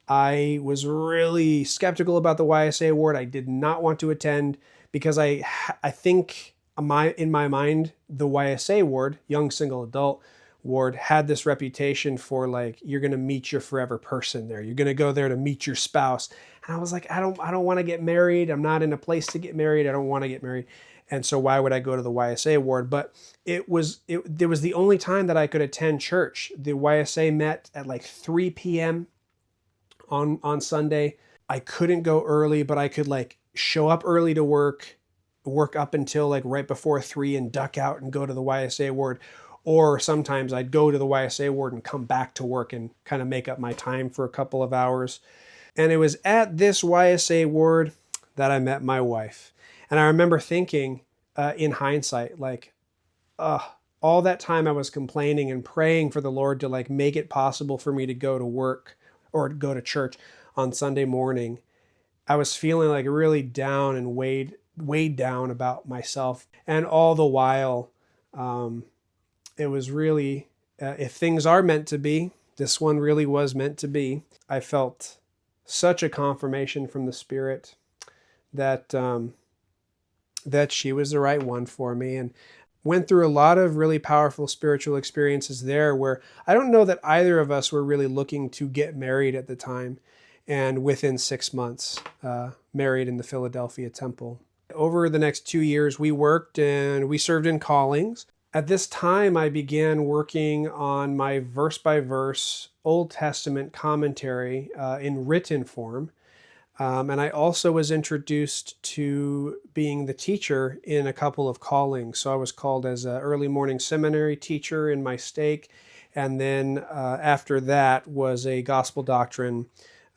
I was really skeptical about the YSA ward. I did not want to attend because I think in my mind, the YSA ward, young single adult ward, had this reputation for, like, you're going to meet your forever person there. You're going to go there to meet your spouse. And I was like, I don't want to get married. I'm not in a place to get married. I don't want to get married. And so why would I go to the YSA ward? But there was the only time that I could attend church. The YSA met at like 3 p.m. on Sunday. I couldn't go early, but I could, like, show up early to work up until like right before 3 and duck out and go to the YSA ward. Or sometimes I'd go to the YSA ward and come back to work and kind of make up my time for a couple of hours. And it was at this YSA ward that I met my wife. And I remember thinking, in hindsight, like, all that time I was complaining and praying for the Lord to, like, make it possible for me to go to work or go to church on Sunday morning. I was feeling like really down and weighed down about myself. And all the while, it was really, if things are meant to be, this one really was meant to be. I felt such a confirmation from the Spirit that that she was the right one for me, and went through a lot of really powerful spiritual experiences there where I don't know that either of us were really looking to get married at the time. And within 6 months, married in the Philadelphia temple. Over the next 2 years, we worked and we served in callings. At this time, I began working on my verse-by-verse Old Testament commentary in written form. And I also was introduced to being the teacher in a couple of callings. So I was called as an early morning seminary teacher in my stake. And then after that was a gospel doctrine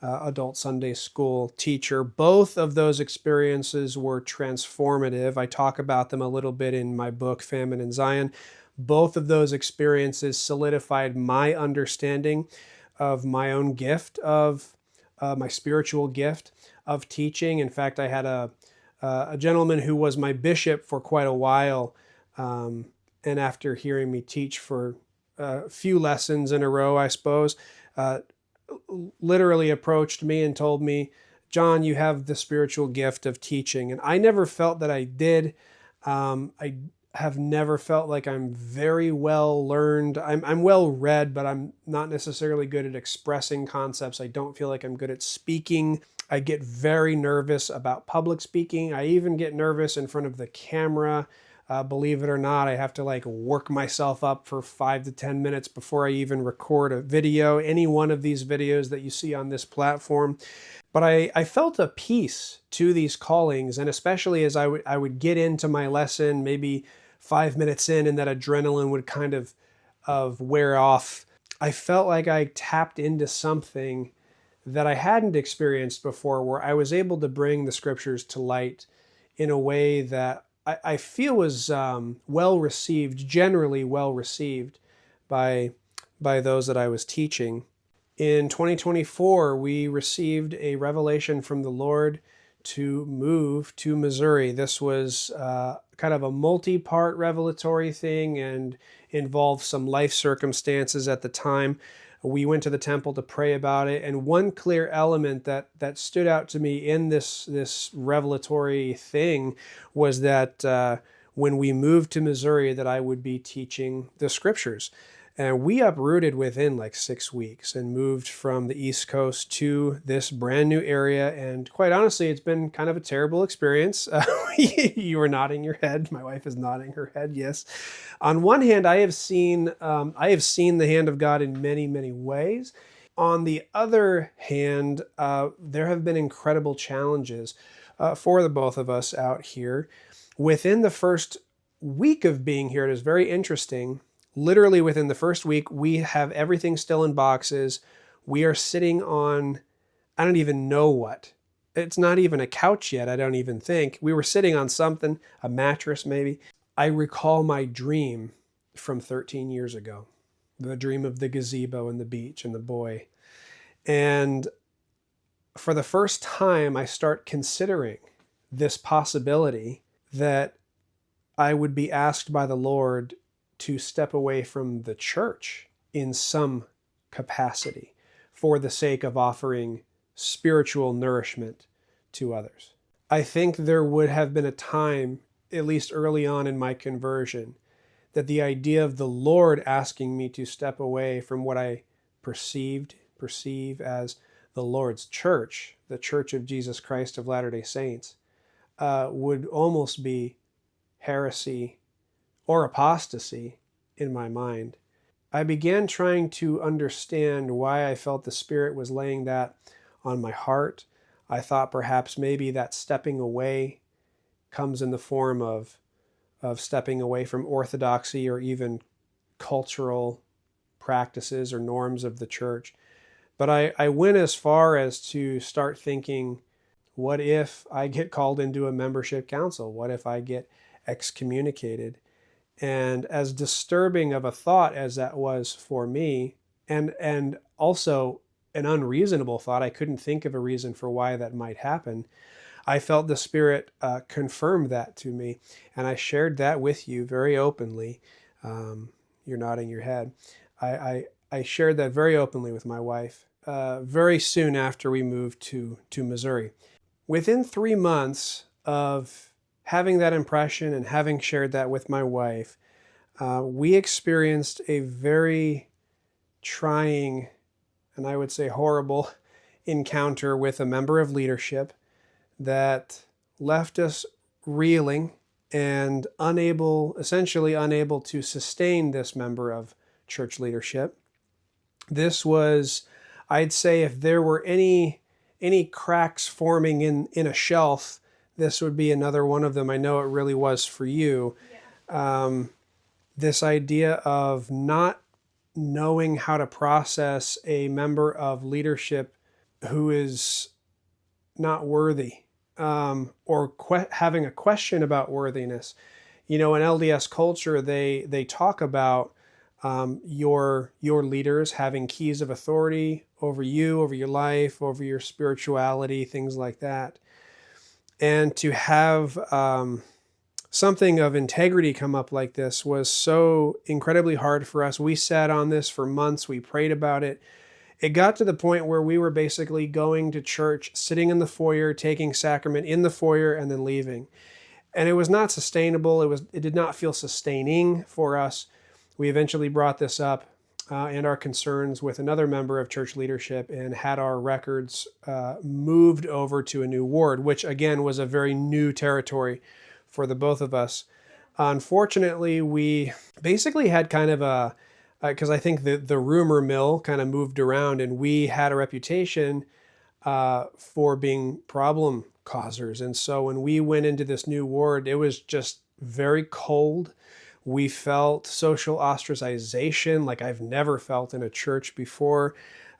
adult Sunday school teacher. Both of those experiences were transformative. I talk about them a little bit in my book, Famine in Zion. Both of those experiences solidified my understanding of my own gift of my spiritual gift of teaching. In fact, I had a gentleman who was my bishop for quite a while, and after hearing me teach for a few lessons in a row, I suppose, literally approached me and told me, John, you have the spiritual gift of teaching. And I never felt that I did. I have never felt like I'm very well learned. I'm well read, but I'm not necessarily good at expressing concepts. I don't feel like I'm good at speaking. I get very nervous about public speaking. I even get nervous in front of the camera. Believe it or not, I have to, like, work myself up for 5 to 10 minutes before I even record a video, any one of these videos that you see on this platform. But I felt a peace to these callings, and especially as I would get into my lesson, maybe 5 minutes in, and that adrenaline would kind of wear off. I felt like I tapped into something that I hadn't experienced before, where I was able to bring the scriptures to light in a way that I feel was well received, generally well received by those that I was teaching. In 2024, we received a revelation from the Lord to move to Missouri. This was kind of a multi-part revelatory thing and involved some life circumstances at the time. We went to the temple to pray about it, and one clear element that stood out to me in this revelatory thing was that when we moved to Missouri, that I would be teaching the scriptures. And we uprooted within like 6 weeks and moved from the East Coast to this brand new area. And quite honestly, it's been kind of a terrible experience. You were nodding your head. My wife is nodding her head. Yes. On one hand, I have seen the hand of God in many, many ways. On the other hand, there have been incredible challenges for the both of us out here. Within the first week of being here, it is very interesting. Literally within the first week, we have everything still in boxes. We are sitting on, I don't even know what. It's not even a couch yet, I don't even think. We were sitting on something, a mattress maybe. I recall my dream from 13 years ago. The dream of the gazebo and the beach and the boy. And for the first time, I start considering this possibility that I would be asked by the Lord to step away from the church in some capacity for the sake of offering spiritual nourishment to others. I think there would have been a time, at least early on in my conversion, that the idea of the Lord asking me to step away from what I perceive as the Lord's church, the Church of Jesus Christ of Latter-day Saints, would almost be heresy or apostasy in my mind. I began trying to understand why I felt the Spirit was laying that on my heart. I thought perhaps maybe that stepping away comes in the form of stepping away from orthodoxy or even cultural practices or norms of the church. But I went as far as to start thinking, what if I get called into a membership council? What if I get excommunicated? And as disturbing of a thought as that was for me, and also an unreasonable thought, I couldn't think of a reason for why that might happen, I felt the Spirit confirm that to me, and I shared that with you very openly. You're nodding your head. I shared that very openly with my wife very soon after we moved to Missouri. Within 3 months of having that impression and having shared that with my wife, we experienced a very trying, and I would say horrible, encounter with a member of leadership that left us reeling and essentially unable to sustain this member of church leadership. This was, I'd say, if there were any cracks forming in a shelf, this would be another one of them. I know it really was for you. Yeah. This idea of not knowing how to process a member of leadership who is not worthy, or having a question about worthiness. You know, in LDS culture, they talk about your leaders having keys of authority over you, over your life, over your spirituality, things like that. And to have something of integrity come up like this was so incredibly hard for us. We sat on this for months. We prayed about it. It got to the point where we were basically going to church, sitting in the foyer, taking sacrament in the foyer, and then leaving. And it was not sustainable. It did not feel sustaining for us. We eventually brought this up and our concerns with another member of church leadership and had our records moved over to a new ward, which again was a very new territory for the both of us. Unfortunately, we basically had kind of because I think the rumor mill kind of moved around, and we had a reputation for being problem causers. And so when we went into this new ward, it was just very cold. We felt social ostracization like I've never felt in a church before.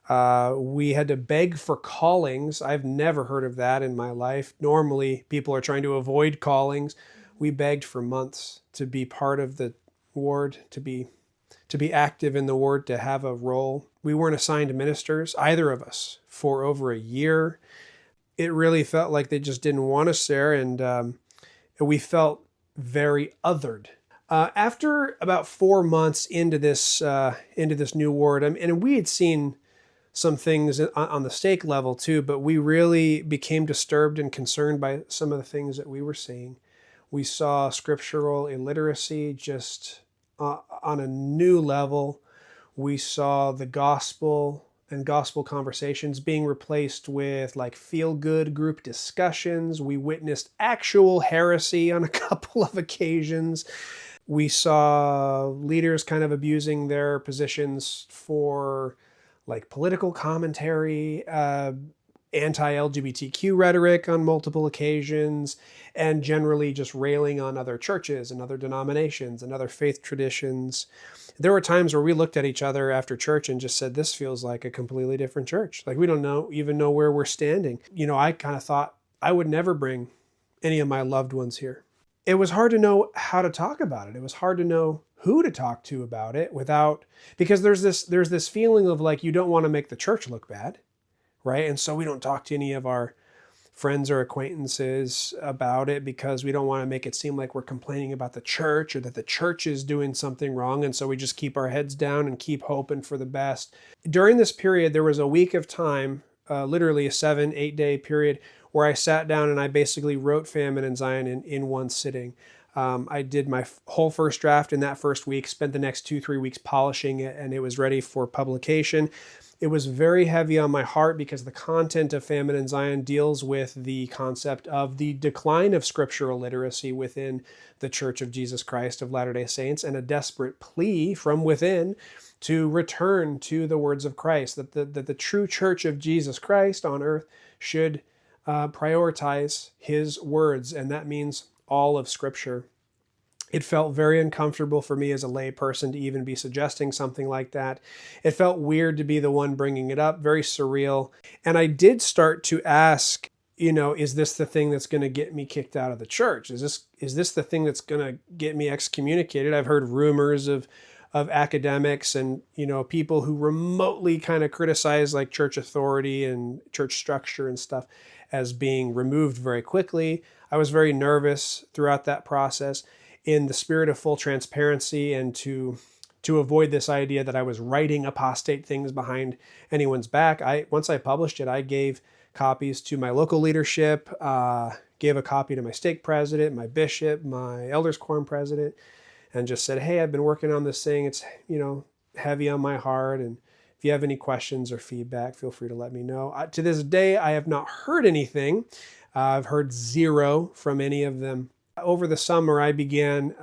We had to beg for callings. I've never heard of that in my life. Normally, people are trying to avoid callings. We begged for months to be part of the ward, to be active in the ward, to have a role. We weren't assigned ministers, either of us, for over a year. it really felt like they just didn't want us there, and we felt very othered. After about 4 months into this new ward, I mean, and we had seen some things on the stake level too, but we really became disturbed and concerned by some of the things that we were seeing. We saw scriptural illiteracy just on a new level. We saw the gospel and gospel conversations being replaced with like feel good group discussions. We witnessed actual heresy on a couple of occasions. We saw leaders kind of abusing their positions for like political commentary, anti-LGBTQ rhetoric on multiple occasions, and generally just railing on other churches and other denominations and other faith traditions. There were times where we looked at each other after church and just said, this feels like a completely different church. Like we don't even know where we're standing. You know, I kind of thought I would never bring any of my loved ones here. It was hard to know how to talk about it. It was hard to know who to talk to about it because there's this feeling of like, you don't want to make the church look bad, right? And so we don't talk to any of our friends or acquaintances about it because we don't want to make it seem like we're complaining about the church or that the church is doing something wrong. And so we just keep our heads down and keep hoping for the best. During this period, there was a week of time, literally a 7-8 day period, where I sat down and I basically wrote Famine in Zion in one sitting. I did my whole first draft in that first week, spent the next 2-3 weeks polishing it, and it was ready for publication. It was very heavy on my heart because the content of Famine in Zion deals with the concept of the decline of scriptural literacy within the Church of Jesus Christ of Latter-day Saints, and a desperate plea from within to return to the words of Christ, that the true Church of Jesus Christ on earth should prioritize his words, and that means all of Scripture. It felt very uncomfortable for me as a lay person to even be suggesting something like that. It felt weird to be the one bringing it up, very surreal. And I did start to ask, you know, is this the thing that's going to get me kicked out of the church? Is this the thing that's going to get me excommunicated? I've heard rumors of academics and, you know, people who remotely kind of criticize like church authority and church structure and stuff as being removed very quickly. I was very nervous throughout that process. In the spirit of full transparency and to avoid this idea that I was writing apostate things behind anyone's back, once I published it, I gave copies to my local leadership, gave a copy to my stake president, my bishop, my elders quorum president, and just said, hey, I've been working on this thing. It's, you know, heavy on my heart. And if you have any questions or feedback, feel free to let me know. To this day, I have not heard anything. I've heard zero from any of them. Over the summer, I began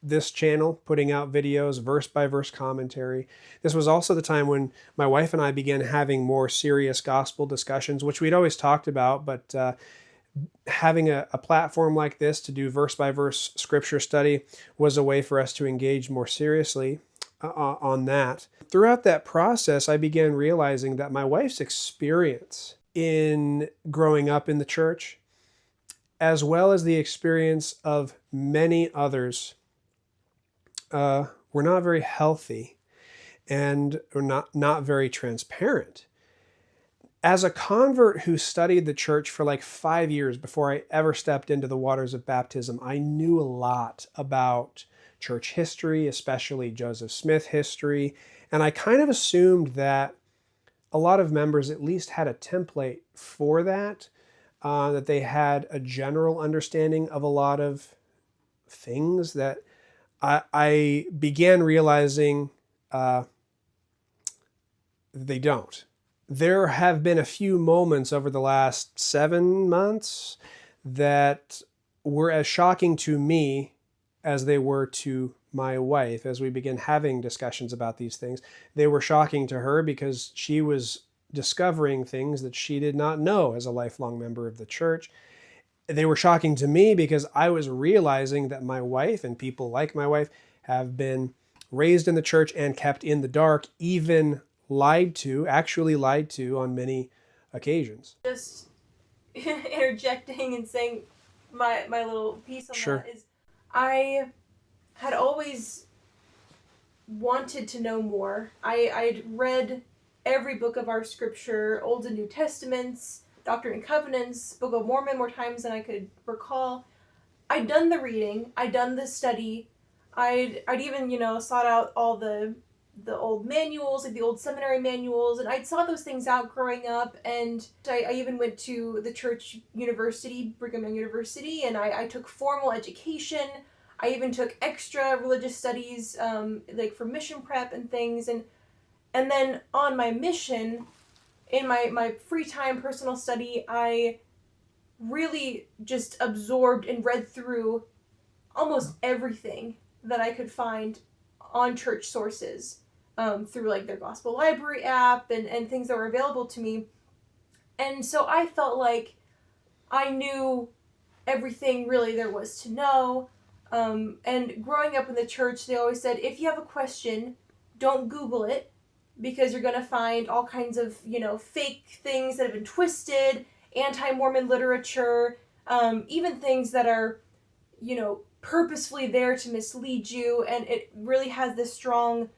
this channel, putting out videos, verse by verse commentary. This was also the time when my wife and I began having more serious gospel discussions, which we'd always talked about, but having a platform like this to do verse by verse scripture study was a way for us to engage more seriously on that. Throughout that process, I began realizing that my wife's experience in growing up in the church, as well as the experience of many others, were not very healthy and were not very transparent. As a convert who studied the church for like 5 years before I ever stepped into the waters of baptism, I knew a lot about church history, especially Joseph Smith history, and I kind of assumed that a lot of members at least had a template for that, that they had a general understanding of a lot of things that I began realizing they don't. There have been a few moments over the last 7 months that were as shocking to me as they were to my wife. As we began having discussions about these things, they were shocking to her because she was discovering things that she did not know as a lifelong member of the church. They were shocking to me because I was realizing that my wife and people like my wife have been raised in the church and kept in the dark, even actually lied to on many occasions. Just interjecting and saying my little piece on Sure. that is, I had always wanted to know more. I'd read every book of our scripture, Old and New Testaments. Doctrine and Covenants, Book of Mormon more times than I could recall. I'd done the reading, I'd done the study, I'd even, sought out all the old manuals, like the old seminary manuals, and I'd sought those things out growing up, and I even went to the church university, Brigham Young University, and I took formal education. I even took extra religious studies, like for mission prep and things, and then on my mission, in my free time personal study, I really just absorbed and read through almost everything that I could find on church sources, through like their gospel library app and things that were available to me. And so I felt like I knew everything really there was to know. And growing up in the church, they always said, if you have a question, don't Google it, because you're going to find all kinds of, fake things that have been twisted, anti-Mormon literature, even things that are, purposefully there to mislead you. And it really has this strong,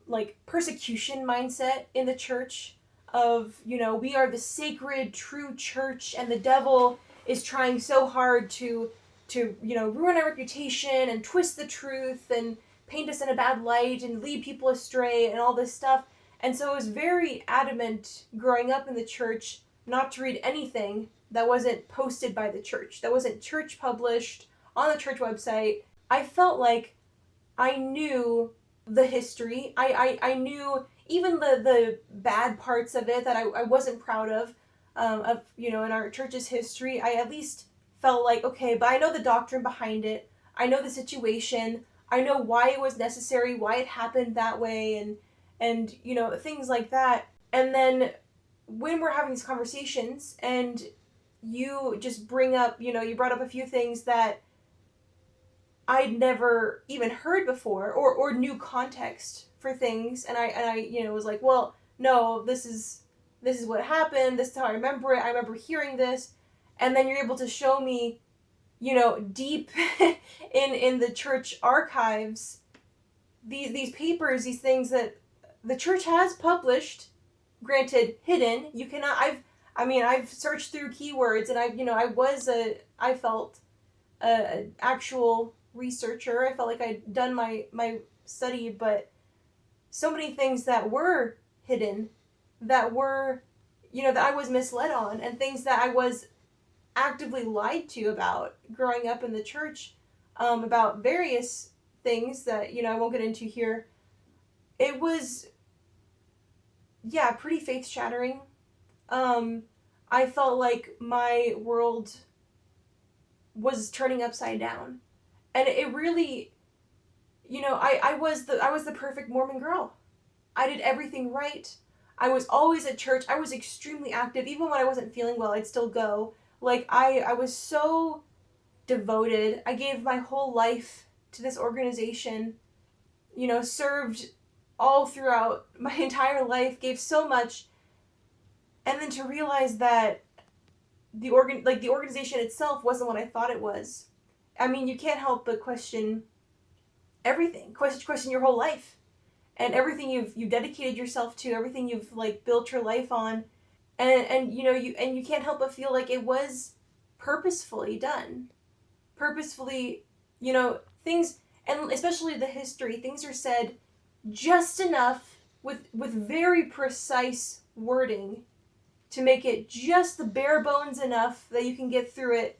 like, persecution mindset in the church of, we are the sacred, true church, and the devil is trying so hard to ruin our reputation and twist the truth and paint us in a bad light and lead people astray and all this stuff. And so I was very adamant growing up in the church not to read anything that wasn't posted by the church, that wasn't church published on the church website. I felt like I knew the history. I knew even the bad parts of it that I wasn't proud of, in our church's history. I at least felt like, okay, but I know the doctrine behind it. I know the situation. I know why it was necessary, why it happened that way, and things like that. And then when we're having these conversations and you just bring up, you brought up a few things that I'd never even heard before or knew context for things, and I was like, well, no, this is what happened, this is how I remember it, I remember hearing this. And then you're able to show me, deep in the church archives, these papers, these things that the church has published, granted hidden. You cannot. I've searched through keywords, and I felt a actual researcher. I felt like I'd done my study, but so many things that were hidden, that were, that I was misled on, and things that I was actively lied to about growing up in the church, about various things that, I won't get into here. It was, pretty faith shattering. I felt like my world was turning upside down. And it really, I was the perfect Mormon girl. I did everything right. I was always at church. I was extremely active. Even when I wasn't feeling well, I'd still go. Like, I was so devoted. I gave my whole life to this organization, served all throughout my entire life, gave so much. And then to realize that the organization itself wasn't what I thought it was. I mean, you can't help but question everything. Question your whole life. And everything you've dedicated yourself to, everything you've built your life on. And you can't help but feel like it was purposefully done. Purposefully, things, and especially the history, things are said just enough with very precise wording to make it just the bare bones enough that you can get through it.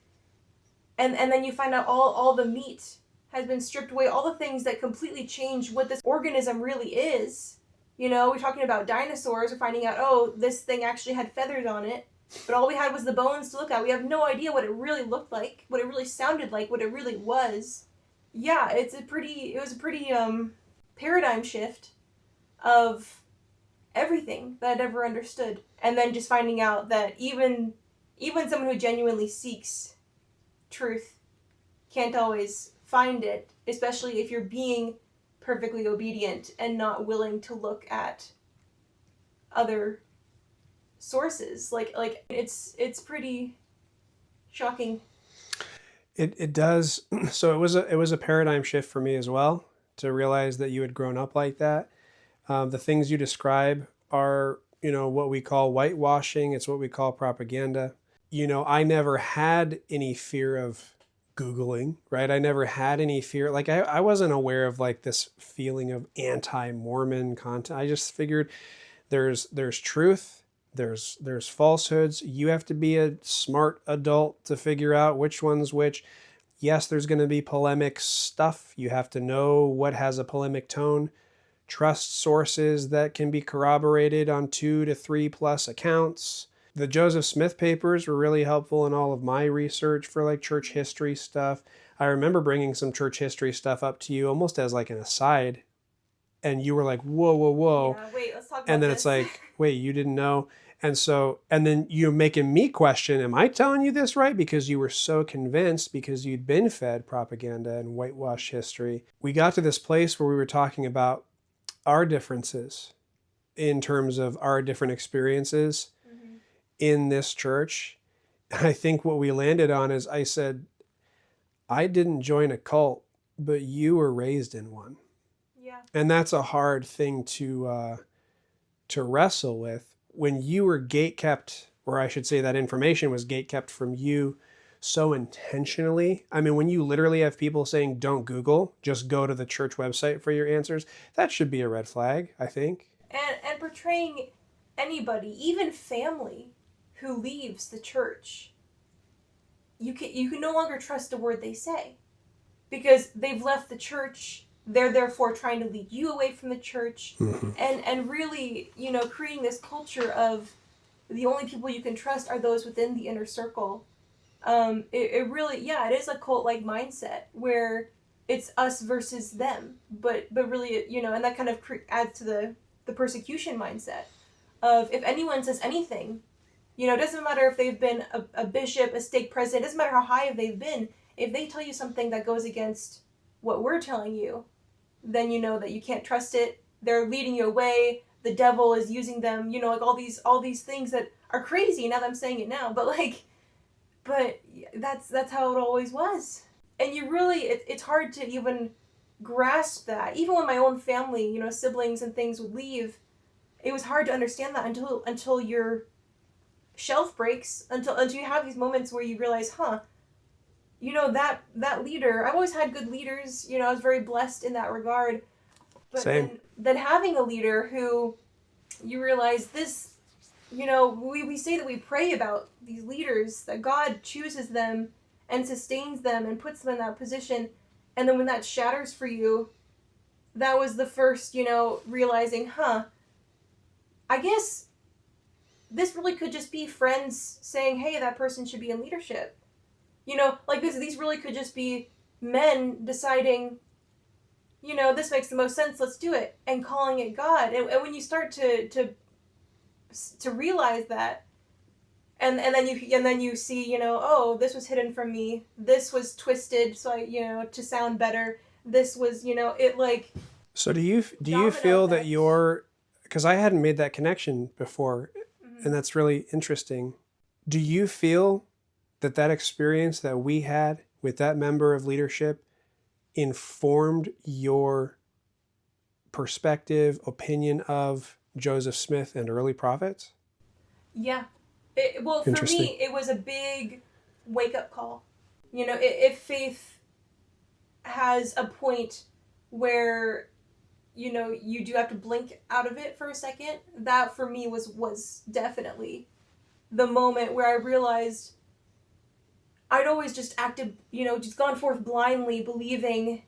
And then you find out all the meat has been stripped away, all the things that completely change what this organism really is. We're talking about dinosaurs. We're finding out, oh, this thing actually had feathers on it. But all we had was the bones to look at. We have no idea what it really looked like, what it really sounded like, what it really was. Yeah, it was a pretty paradigm shift of everything that I'd ever understood. And then just finding out that even someone who genuinely seeks truth can't always find it, especially if you're being perfectly obedient and not willing to look at other sources. Like it's pretty shocking. It does. So it was a paradigm shift for me as well, to realize that you had grown up like that. The things you describe are what we call whitewashing. It's what we call propaganda. I never had any fear of Googling, right? I never had any fear. Like I wasn't aware of like this feeling of anti-Mormon content. I just figured there's truth, there's falsehoods. You have to be a smart adult to figure out which one's which. Yes, there's going to be polemic stuff. You have to know what has a polemic tone. Trust sources that can be corroborated on 2 to 3 plus accounts. The Joseph Smith papers were really helpful in all of my research for like church history stuff. I remember bringing some church history stuff up to you almost as like an aside, and you were like, whoa, whoa, whoa. Yeah, wait, let's talk about And then this. it's like, wait, you didn't know. And then you're making me question, am I telling you this right? Because you were so convinced because you'd been fed propaganda and whitewash history. We got to this place where we were talking about our differences in terms of our different experiences in this church. I think what we landed on is I said, I didn't join a cult, but you were raised in one. Yeah. And that's a hard thing to wrestle with when you were gatekept, or I should say that information was gatekept from you so intentionally. I mean, when you literally have people saying, don't Google, just go to the church website for your answers, that should be a red flag, I think. And portraying anybody, even family, who leaves the church, you can no longer trust a word they say, because they've left the church. They're therefore trying to lead you away from the church, and really, creating this culture of the only people you can trust are those within the inner circle. It really, yeah, it is a cult-like mindset where it's us versus them, but really, and that kind of adds to the persecution mindset of, if anyone says anything, it doesn't matter if they've been a bishop, a stake president, it doesn't matter how high they've been, if they tell you something that goes against what we're telling you, then you know that you can't trust it. They're leading you away. The devil is using them, like all these things that are crazy now that I'm saying it now, but that's how it always was. And you really, it's hard to even grasp that. Even when my own family, siblings and things would leave, it was hard to understand that until your shelf breaks, until you have these moments where you realize, that leader, I've always had good leaders, I was very blessed in that regard. But Same. then having a leader who you realize this, we say that we pray about these leaders, that God chooses them and sustains them and puts them in that position. And then when that shatters for you, that was the first, realizing, I guess this really could just be friends saying, hey, that person should be in leadership. These really could just be men deciding, this makes the most sense, let's do it, and calling it God. And when you start to realize that, and then you see, oh, this was hidden from me, this was twisted so I, to sound better, this was, it like. So do you feel that because I hadn't made that connection before, and that's really interesting. Do you feel that experience that we had with that member of leadership informed your perspective, opinion of Joseph Smith and early prophets? Yeah. Well, for me, it was a big wake-up call. If faith has a point where, you do have to blink out of it for a second, that for me was definitely the moment where I realized I'd always just acted, just gone forth blindly believing,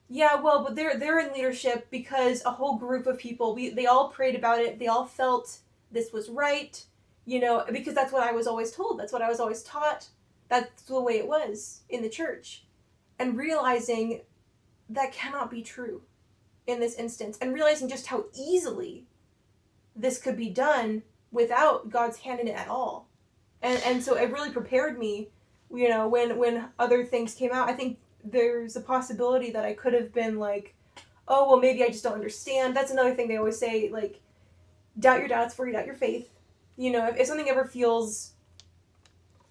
yeah, well, but they're in leadership because a whole group of people, they all prayed about it, they all felt this was right, because that's what I was always told, that's what I was always taught, that's the way it was in the church. And realizing that cannot be true in this instance, and realizing just how easily this could be done without God's hand in it at all. And so it really prepared me, when other things came out. I think there's a possibility that I could have been like, oh, well, maybe I just don't understand. That's another thing they always say, like, doubt your doubts before you doubt your faith. If something ever feels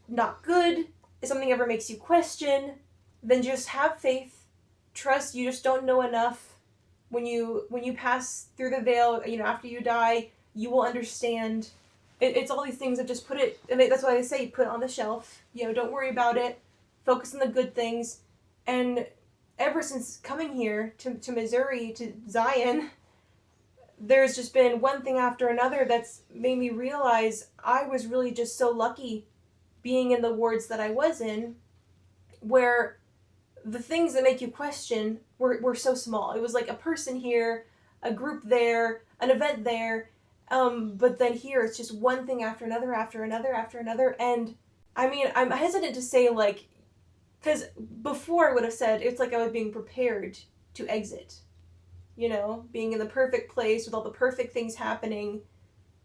not good, if something ever makes you question, then just have faith. Trust, you just don't know enough. When you pass through the veil, after you die, you will understand. It's all these things that just put it, and that's why I say put it on the shelf. Don't worry about it. Focus on the good things. And ever since coming here to Missouri, to Zion, there's just been one thing after another that's made me realize I was really just so lucky being in the wards that I was in, where the things that make you question were so small. It was like a person here, a group there, an event there, but then here it's just one thing after another, after another, after another. And I mean, I'm hesitant to say, like, because before I would have said it's like I was being prepared to exit. Being in the perfect place with all the perfect things happening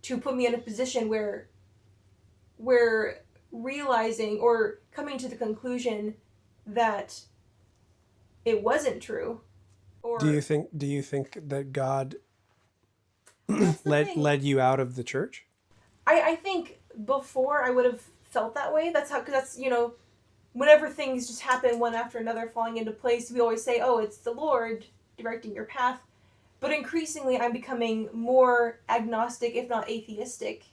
to put me in a position where realizing or coming to the conclusion that it wasn't true. Or Do you think that God that's the thing. led you out of the church? I think before I would have felt that way. That's how, because that's, whenever things just happen one after another falling into place, we always say, oh, it's the Lord directing your path. But increasingly, I'm becoming more agnostic, if not atheistic.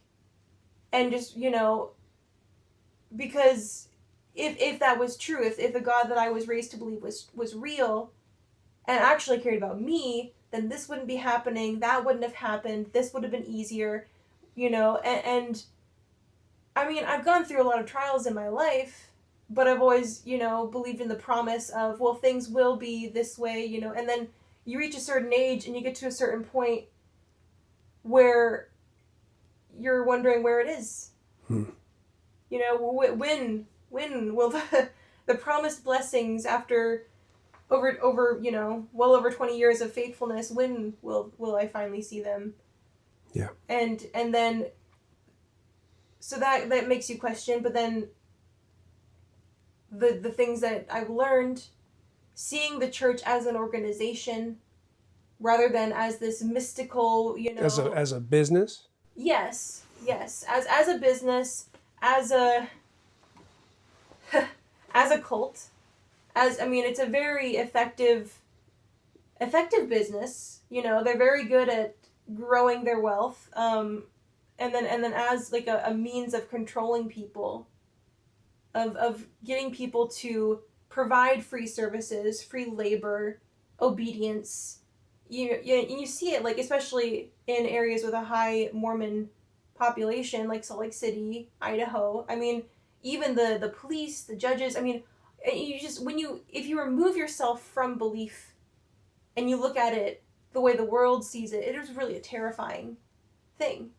And just, because if that was true, if the God that I was raised to believe was real and actually cared about me, then this wouldn't be happening, that wouldn't have happened, this would have been easier, and I mean, I've gone through a lot of trials in my life, but I've always, believed in the promise of, well, things will be this way, and then you reach a certain age and you get to a certain point where you're wondering where it is. When will the promised blessings after over well over 20 years of faithfulness, when will I finally see them? Yeah. And then so that makes you question, but then the things that I've learned, seeing the church as an organization rather than as this mystical, as a business? Yes. As a business, as a as a cult, it's a very effective business. They're very good at growing their wealth, and then as like a means of controlling people, of getting people to provide free services, free labor, obedience. You see it, like, especially in areas with a high Mormon population, like Salt Lake City, Idaho. I mean, even the police, the judges. I mean, you just if you remove yourself from belief and you look at it the way the world sees it, it is really a terrifying thing.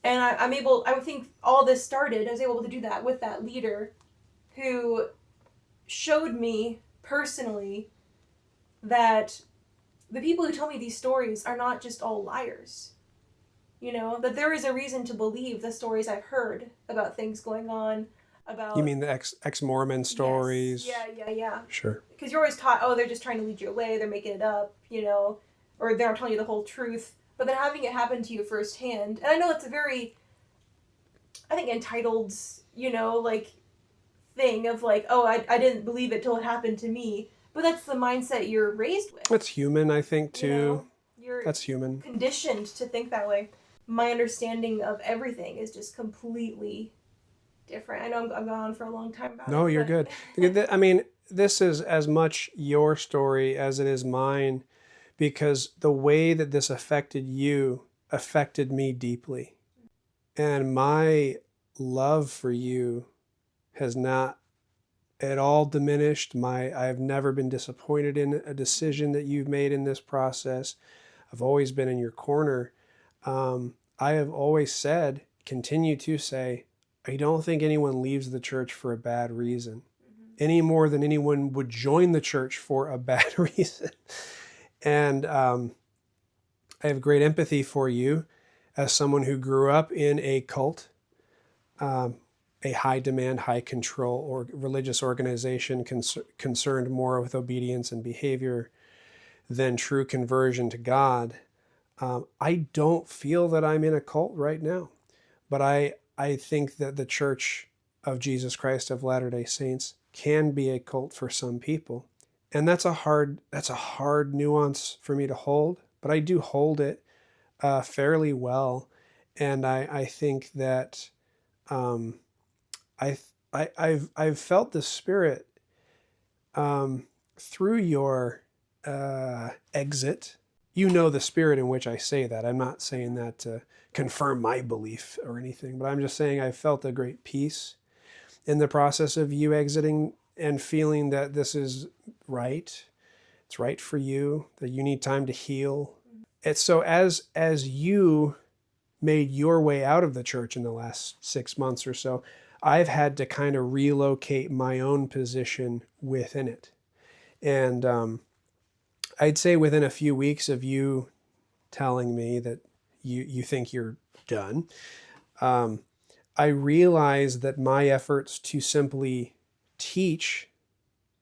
And I would think all this started, I was able to do that with that leader who showed me personally that the people who tell me these stories are not just all liars. That there is a reason to believe the stories I've heard about things going on, about... You mean the ex-Mormon stories? Yes. Yeah. Sure. Because you're always taught, oh, they're just trying to lead you away, they're making it up, or they're not telling you the whole truth. But then having it happen to you firsthand, and I know it's a very, I think, entitled, thing of like, oh, I didn't believe it till it happened to me. But that's the mindset you're raised with. That's human, I think, too. That's human. Conditioned to think that way. My understanding of everything is just completely different. I know I'm going on for a long time about it. No, you're good. I mean, this is as much your story as it is mine, because the way that this affected you affected me deeply. And my love for you has not at all diminished. I've never been disappointed in a decision that you've made in this process. I've always been in your corner. I have always said, continue to say, I don't think anyone leaves the church for a bad reason, any more than anyone would join the church for a bad reason. And I have great empathy for you as someone who grew up in a cult, a high demand, high control or religious organization concerned more with obedience and behavior than true conversion to God. I don't feel that I'm in a cult right now, but I think that the Church of Jesus Christ of Latter-day Saints can be a cult for some people. And that's a hard nuance for me to hold, but I do hold it fairly well. And I think that um, I've felt the Spirit um, through your exit. You know the spirit in which I say that. I'm not saying that to confirm my belief or anything, but I'm just saying I felt a great peace in the process of you exiting and feeling that this is right. It's right for you, that you need time to heal. And so as you made your way out of the church in the last 6 months or so, I've had to kind of relocate my own position within it. And I'd say within a few weeks of you telling me that you think you're done, um, I realized that my efforts to simply teach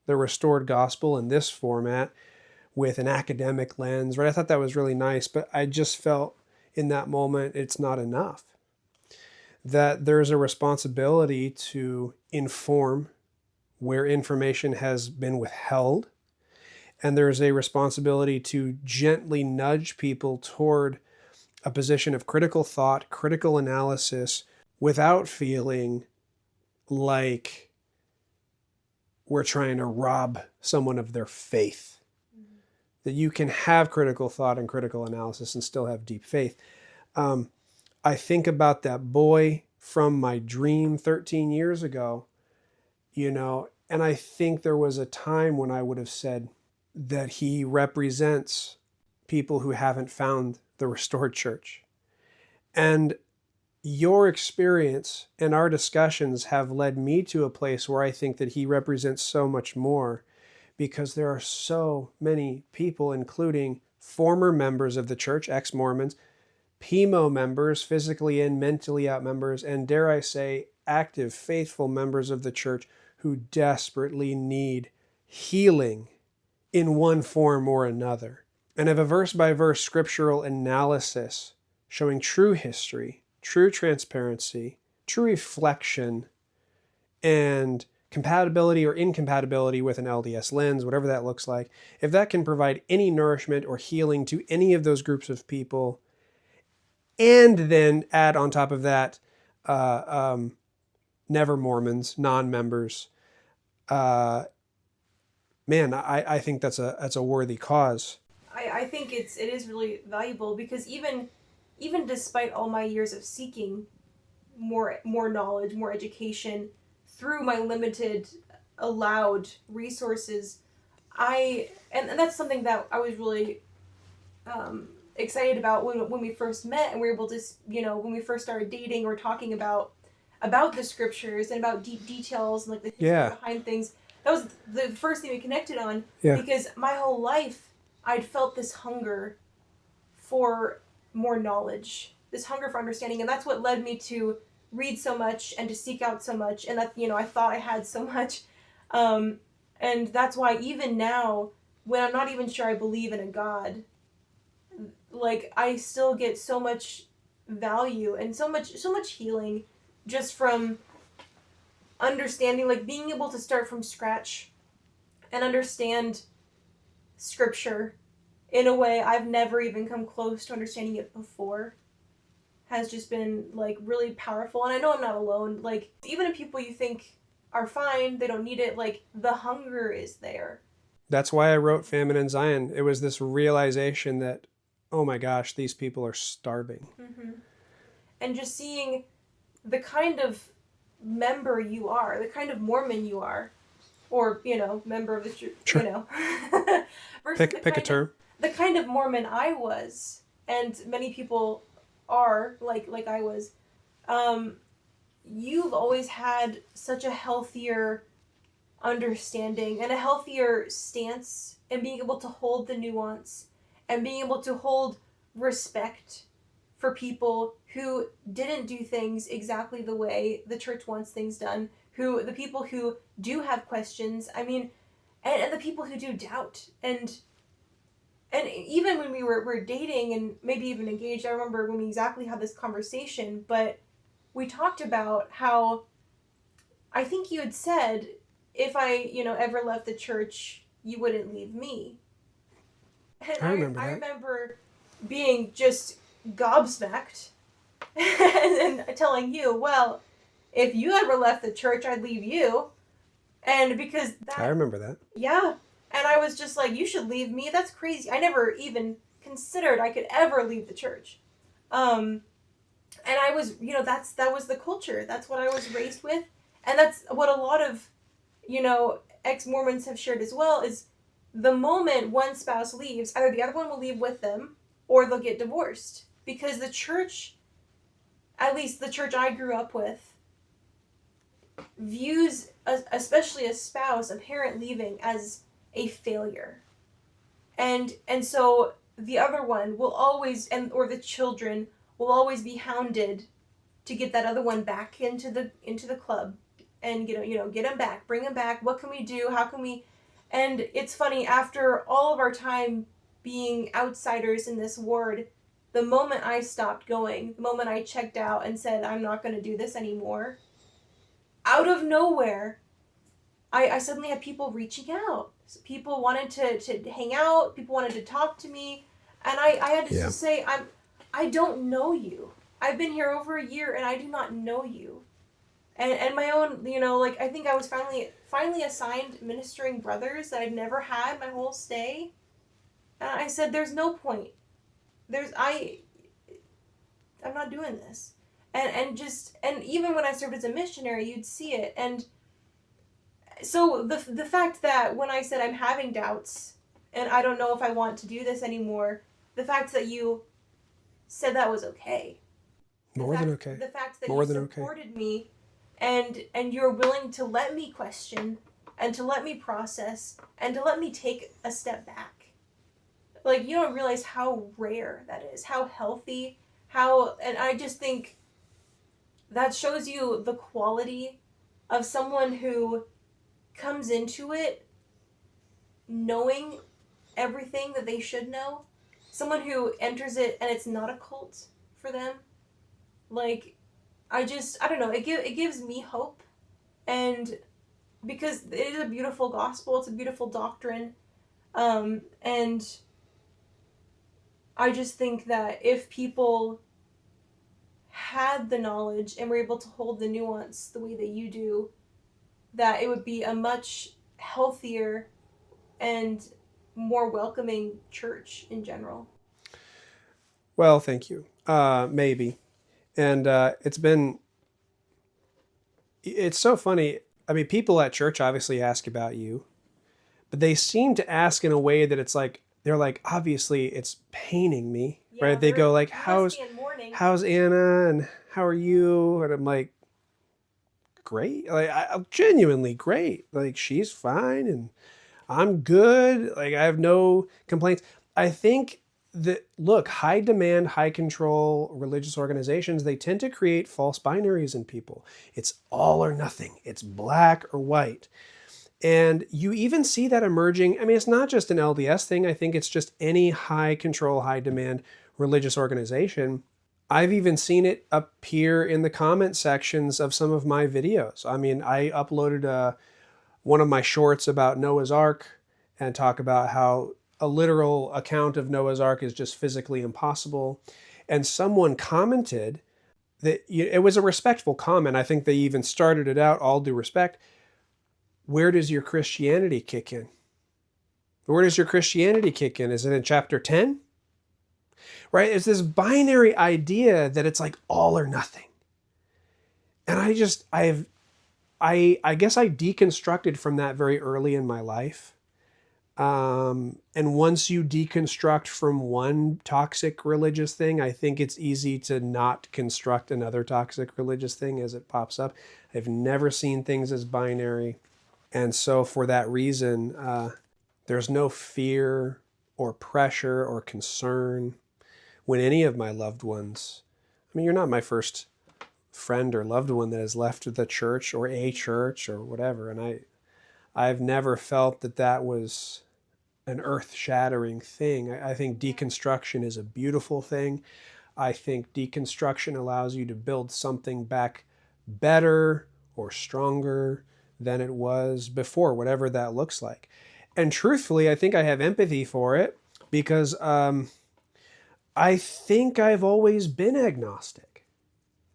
the restored gospel in this format with an academic lens, right? I thought that was really nice, but I just felt in that moment it's not enough. That there's a responsibility to inform where information has been withheld, and there's a responsibility to gently nudge people toward a position of critical thought, critical analysis, without feeling like we're trying to rob someone of their faith. Mm-hmm. That you can have critical thought and critical analysis and still have deep faith. I think about that boy from my dream 13 years ago, and I think there was a time when I would have said that he represents people who haven't found the restored church. And your experience and our discussions have led me to a place where I think that he represents so much more, because there are so many people, including former members of the church, ex-Mormons, PMO members, physically in, mentally out members, and dare I say, active, faithful members of the church who desperately need healing in one form or another. And of a verse-by-verse scriptural analysis showing true history, true transparency, true reflection, and compatibility or incompatibility with an LDS lens, whatever that looks like, if that can provide any nourishment or healing to any of those groups of people, and then add on top of that never Mormons, non-members, man, I think that's a worthy cause. I think it is really valuable, because even despite all my years of seeking more knowledge, more education through my limited allowed resources, and that's something that I was really excited about when we first met, and we were able to, when we first started dating or talking about the scriptures and about deep details and like the history behind things. That was the first thing we connected on, because my whole life I'd felt this hunger for more knowledge, this hunger for understanding, and that's what led me to read so much and to seek out so much, and that I thought I had so much, and that's why even now, when I'm not even sure I believe in a God, like I still get so much value and so much healing just from understanding, like being able to start from scratch and understand scripture in a way I've never even come close to understanding it before, has just been like really powerful. And I know I'm not alone. Like even if people you think are fine, they don't need it, like the hunger is there. That's why I wrote Famine in Zion. It was this realization that, oh my gosh, these people are starving. Mm-hmm. And just seeing the kind of member you are, the kind of Mormon you are, or member of the church, sure. Pick a term. The kind of Mormon I was, and many people are like I was. You've always had such a healthier understanding and a healthier stance, and being able to hold the nuance and being able to hold respect for people who didn't do things exactly the way the church wants things done, the people who do have questions, and the people who do doubt, and even when we were dating and maybe even engaged, I remember when we exactly had this conversation, but we talked about how I think you had said, if I, ever left the church, you wouldn't leave me. And I remember that. I remember being just gobsmacked and telling you, well, if you ever left the church, I'd leave you. And because I that, remember that. yeah. And I was just like, you should leave me. That's crazy. I never even considered I could ever leave the church. Um, and I was, that was the culture. That's what I was raised with. And that's what a lot of, ex-Mormons have shared as well is the moment one spouse leaves, either the other one will leave with them or they'll get divorced. Because the church, at least the church I grew up with, views, especially a spouse, a parent leaving, as a failure. And so the other one will always, or the children will always be hounded to get that other one back into the club, and get them back, bring them back. What can we do? How can we? And it's funny, after all of our time being outsiders in this ward, the moment I stopped going, the moment I checked out and said I'm not going to do this anymore, out of nowhere, I suddenly had people reaching out. People wanted to hang out. People wanted to talk to me, and I had to just say, I don't know you. I've been here over a year, and I do not know you. And my own, I think I was finally assigned ministering brothers that I'd never had my whole stay. And I said, there's no point. I'm not doing this. And even when I served as a missionary, you'd see it. And so the fact that when I said I'm having doubts and I don't know if I want to do this anymore, the fact that you said that was okay. More than okay. The fact that More you than okay. supported me and you're willing to let me question and to let me process and to let me take a step back. Like, you don't realize how rare that is, how healthy, and I just think that shows you the quality of someone who comes into it knowing everything that they should know. Someone who enters it and it's not a cult for them. Like, I don't know, it gives me hope. And because it is a beautiful gospel, it's a beautiful doctrine. And I just think that if people had the knowledge and were able to hold the nuance the way that you do, that it would be a much healthier and more welcoming church in general. Well, thank you. Maybe. And it's so funny. I mean, people at church obviously ask about you, but they seem to ask in a way that it's like, they're like, obviously it's paining me, Yeah, right? They go like, how's Anna and how are you? And I'm like, great. Like, I'm genuinely great. Like, she's fine and I'm good. Like, I have no complaints. I think that, look, high demand, high control religious organizations, they tend to create false binaries in people. It's all or nothing. It's black or white. And you even see that emerging. I mean, it's not just an LDS thing. I think it's just any high control, high demand religious organization. I've even seen it appear in the comment sections of some of my videos. I mean, I uploaded one of my shorts about Noah's Ark and talk about how a literal account of Noah's Ark is just physically impossible. And someone commented that it was a respectful comment. I think they even started it out, all due respect. Where does your Christianity kick in? Where does your Christianity kick in? Is it in chapter 10? Right? It's this binary idea that it's like all or nothing. And I guess I deconstructed from that very early in my life. And once you deconstruct from one toxic religious thing, I think it's easy to not construct another toxic religious thing as it pops up. I've never seen things as binary. And so for that reason, there's no fear or pressure or concern when any of my loved ones, I mean, you're not my first friend or loved one that has left the church or a church or whatever. And I've never felt that was an earth-shattering thing. I think deconstruction is a beautiful thing. I think deconstruction allows you to build something back better or stronger than it was before, whatever that looks like. And truthfully, I think I have empathy for it because I think I've always been agnostic.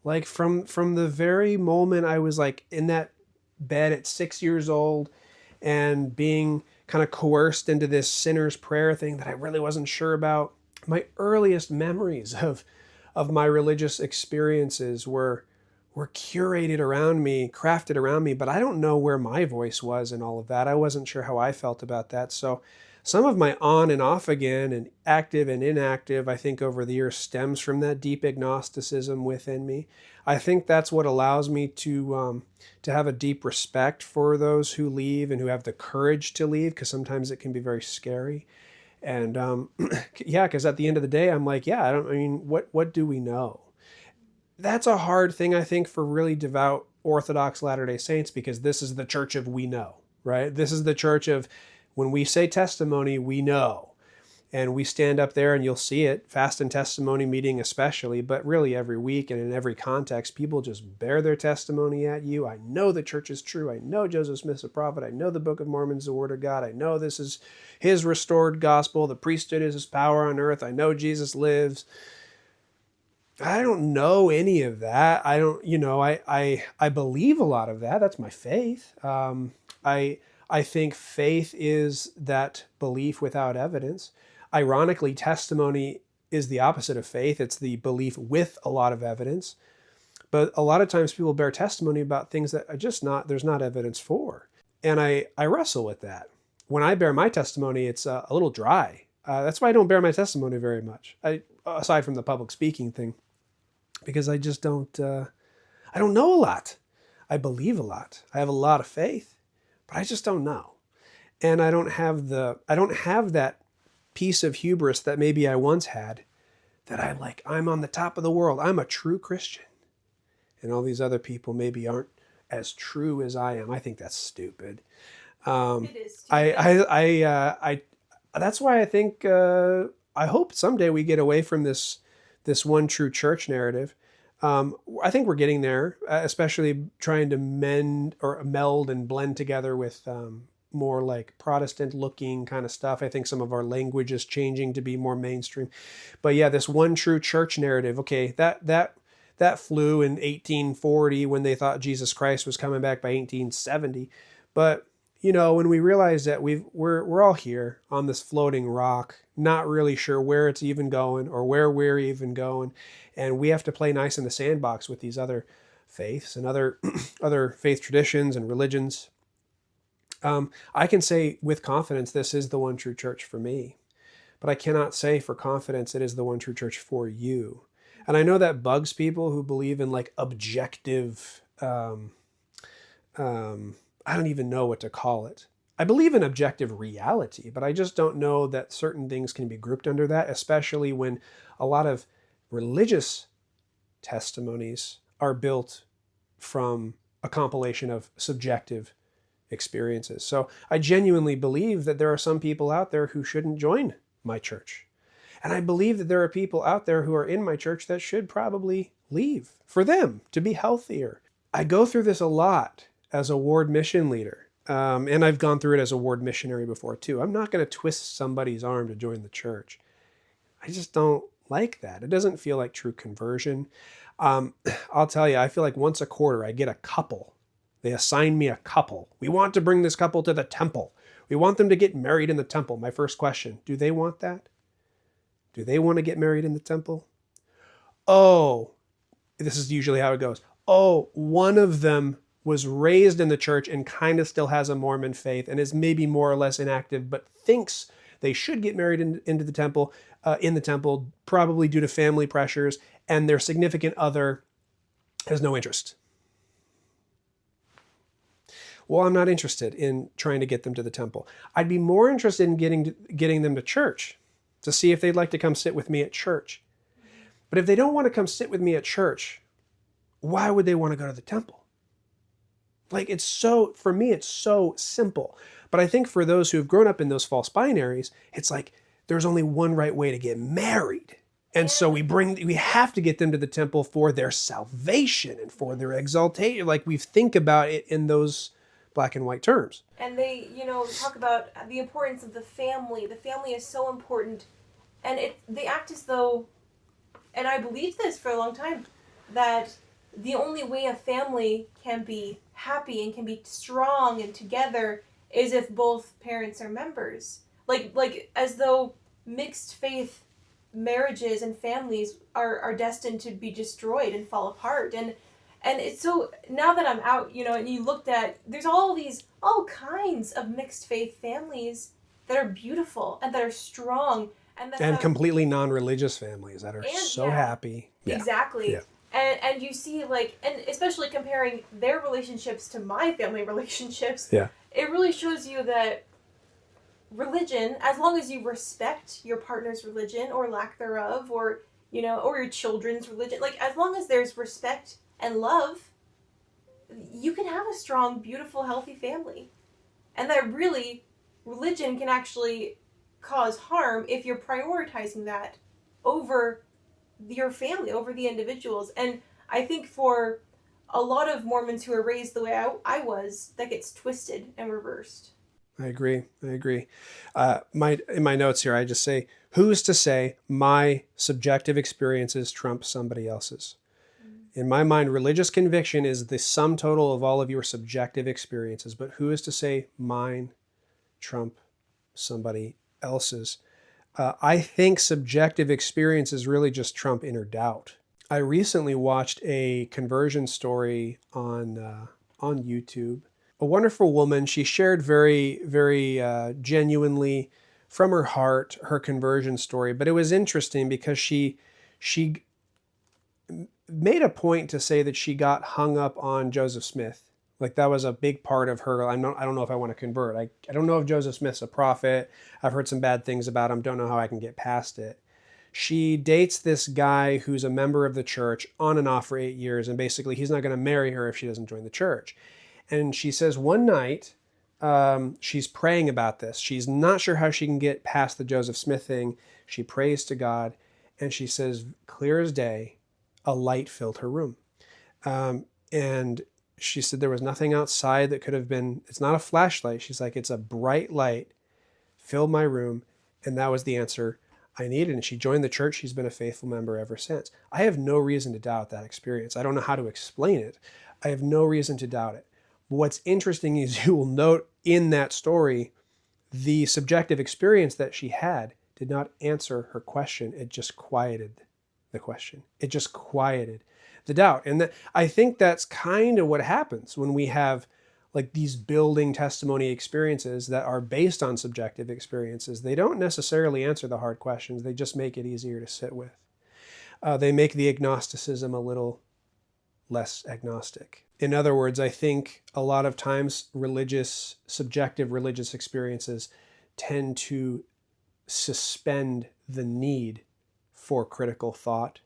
Like from the very moment I was like in that bed at 6 years old and being kind of coerced into this sinner's prayer thing that I really wasn't sure about. My earliest memories of my religious experiences were curated around me, crafted around me, but I don't know where my voice was in all of that. I wasn't sure how I felt about that. So some of my on and off again and active and inactive, I think over the years stems from that deep agnosticism within me. I think that's what allows me to have a deep respect for those who leave and who have the courage to leave, because sometimes it can be very scary. And yeah, because at the end of the day, I'm like, yeah, I mean, what do we know? That's a hard thing, I think, for really devout Orthodox Latter-day Saints, because this is the church of we know, right? This is the church of when we say testimony, we know. And we stand up there and you'll see it, fast and testimony meeting especially, but really every week and in every context, people just bear their testimony at you. I know the church is true. I know Joseph Smith's a prophet. I know the Book of Mormon is the Word of God. I know this is his restored gospel. The priesthood is his power on earth. I know Jesus lives. I don't know any of that. I don't, I believe a lot of that. That's my faith. I think faith is that belief without evidence. Ironically, testimony is the opposite of faith. It's the belief with a lot of evidence. But a lot of times people bear testimony about things that are just there's not evidence for. And I wrestle with that. When I bear my testimony, it's a little dry. That's why I don't bear my testimony very much, aside from the public speaking thing, because I just I don't know a lot. I believe a lot. I have a lot of faith, but I just don't know. And I don't have that piece of hubris that maybe I once had, that I'm on the top of the world. I'm a true Christian. And all these other people maybe aren't as true as I am. I think that's stupid. It is stupid. I that's why I think I hope someday we get away from this one true church narrative. I think we're getting there, especially trying to meld and blend together with more like Protestant looking kind of stuff. I think some of our language is changing to be more mainstream. But yeah, this one true church narrative, okay, that flew in 1840 when they thought Jesus Christ was coming back by 1870. But when we realize that we're all here on this floating rock, not really sure where it's even going or where we're even going, and we have to play nice in the sandbox with these other faiths and other other faith traditions and religions. I can say with confidence this is the one true church for me, but I cannot say for confidence it is the one true church for you. And I know that bugs people who believe in like objective. I don't even know what to call it. I believe in objective reality, but I just don't know that certain things can be grouped under that, especially when a lot of religious testimonies are built from a compilation of subjective experiences. So I genuinely believe that there are some people out there who shouldn't join my church. And I believe that there are people out there who are in my church that should probably leave for them to be healthier. I go through this a lot as a ward mission leader. And I've gone through it as a ward missionary before too. I'm not going to twist somebody's arm to join the church. I just don't like that. It doesn't feel like true conversion. I'll tell you, I feel like once a quarter I get a couple. They assign me a couple. We want to bring this couple to the temple. We want them to get married in the temple. My first question, do they want that? Do they want to get married in the temple? Oh, this is usually how it goes. Oh, one of them was raised in the church and kind of still has a Mormon faith and is maybe more or less inactive, but thinks they should get married into the temple, probably due to family pressures, and their significant other has no interest. Well, I'm not interested in trying to get them to the temple. I'd be more interested in getting them to church to see if they'd like to come sit with me at church. But if they don't want to come sit with me at church, why would they want to go to the temple? Like, for me, it's so simple. But I think for those who have grown up in those false binaries, it's like there's only one right way to get married. And so we have to get them to the temple for their salvation and for their exaltation. Like, we think about it in those black and white terms. And they, talk about the importance of the family. The family is so important. And they act as though, and I believed this for a long time, that the only way a family can be happy and can be strong and together is if both parents are members. Like as though mixed faith marriages and families are destined to be destroyed and fall apart. And it's so, now that I'm out, and you looked at, there's all kinds of mixed faith families that are beautiful and that are strong and that And have, completely non-religious families that are and so yeah, happy. Yeah. exactly. Yeah. And you see, like, and especially comparing their relationships to my family relationships, Yeah. it really shows you that religion, as long as you respect your partner's religion or lack thereof, or or your children's religion, like as long as there's respect and love, you can have a strong, beautiful, healthy family. And that really, religion can actually cause harm if you're prioritizing that over your family, over the individuals. And I think for a lot of Mormons who are raised the way I was, that gets twisted and reversed. I agree. I agree. In my notes here, I just say, who's to say my subjective experiences trump somebody else's? In my mind, religious conviction is the sum total of all of your subjective experiences, but who is to say mine trump somebody else's? I think subjective experiences really just trump inner doubt. I recently watched a conversion story on YouTube. A wonderful woman. She shared very, very genuinely from her heart her conversion story. But it was interesting because she made a point to say that she got hung up on Joseph Smith. Like that was a big part of her. I don't know if I want to convert. I don't know if Joseph Smith's a prophet. I've heard some bad things about him. Don't know how I can get past it. She dates this guy who's a member of the church on and off for 8 years, and basically he's not going to marry her if she doesn't join the church. And she says one night she's praying about this. She's not sure how she can get past the Joseph Smith thing. She prays to God, and she says, clear as day, a light filled her room. And she said there was nothing outside that could have been, it's not a flashlight. She's like, it's a bright light, filled my room. And that was the answer I needed. And she joined the church. She's been a faithful member ever since. I have no reason to doubt that experience. I don't know how to explain it. I have no reason to doubt it. But what's interesting is you will note in that story, the subjective experience that she had did not answer her question. It just quieted the question. It just quieted the doubt. And I think that's kind of what happens when we have like these building testimony experiences that are based on subjective experiences. They don't necessarily answer the hard questions. They just make it easier to sit with. They make the agnosticism a little less agnostic. In other words, I think a lot of times subjective religious experiences tend to suspend the need for critical thought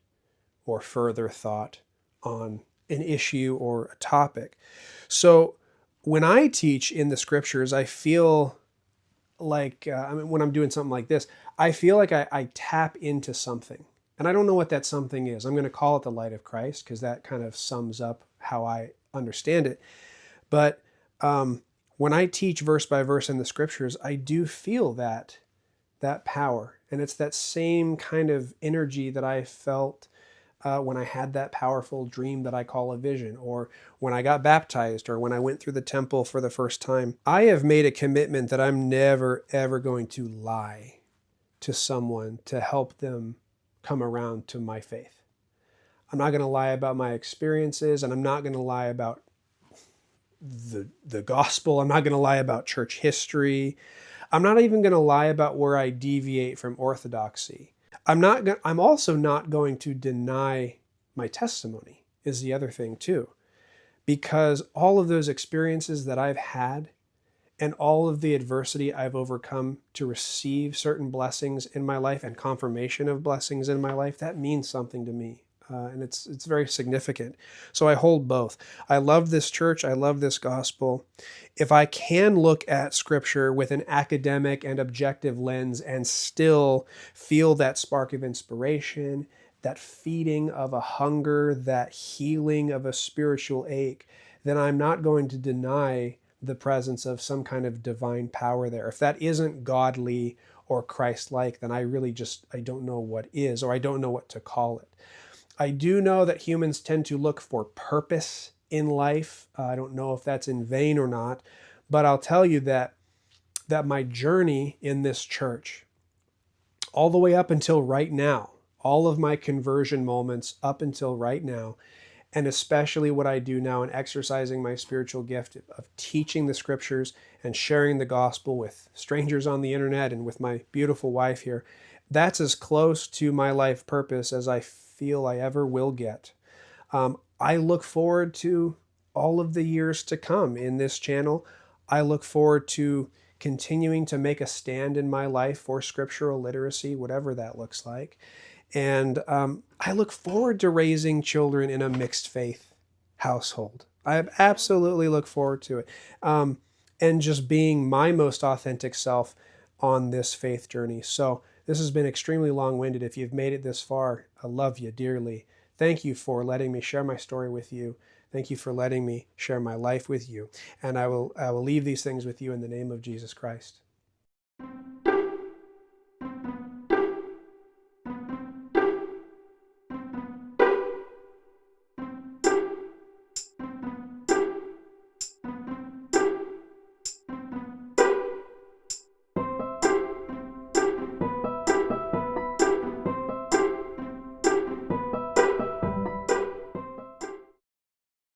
or further thought on an issue or a topic. So when I teach in the scriptures, I feel like, when I'm doing something like this, I feel like I tap into something. And I don't know what that something is. I'm going to call it the light of Christ because that kind of sums up how I understand it. But when I teach verse by verse in the scriptures, I do feel that power. And it's that same kind of energy that I felt when I had that powerful dream that I call a vision, or when I got baptized, or when I went through the temple for the first time. I have made a commitment that I'm never, ever going to lie to someone to help them come around to my faith. I'm not going to lie about my experiences, and I'm not going to lie about the gospel. I'm not going to lie about church history. I'm not even going to lie about where I deviate from orthodoxy. I'm also not going to deny my testimony, is the other thing too. Because all of those experiences that I've had and all of the adversity I've overcome to receive certain blessings in my life and confirmation of blessings in my life, that means something to me. And it's very significant. So I hold both. I love this church. I love this gospel. If I can look at scripture with an academic and objective lens and still feel that spark of inspiration, that feeding of a hunger, that healing of a spiritual ache, then I'm not going to deny the presence of some kind of divine power there. If that isn't godly or Christ-like, then I don't know what is, or I don't know what to call it. I do know that humans tend to look for purpose in life. I don't know if that's in vain or not, but I'll tell you that my journey in this church, all the way up until right now, all of my conversion moments up until right now, and especially what I do now in exercising my spiritual gift of teaching the scriptures and sharing the gospel with strangers on the internet and with my beautiful wife here, that's as close to my life purpose as I feel I ever will get. I look forward to all of the years to come in this channel. I look forward to continuing to make a stand in my life for scriptural literacy, whatever that looks like. And I look forward to raising children in a mixed faith household. I absolutely look forward to it. And just being my most authentic self on this faith journey. So this has been extremely long-winded. If you've made it this far, I love you dearly. Thank you for letting me share my story with you. Thank you for letting me share my life with you. And I will leave these things with you in the name of Jesus Christ.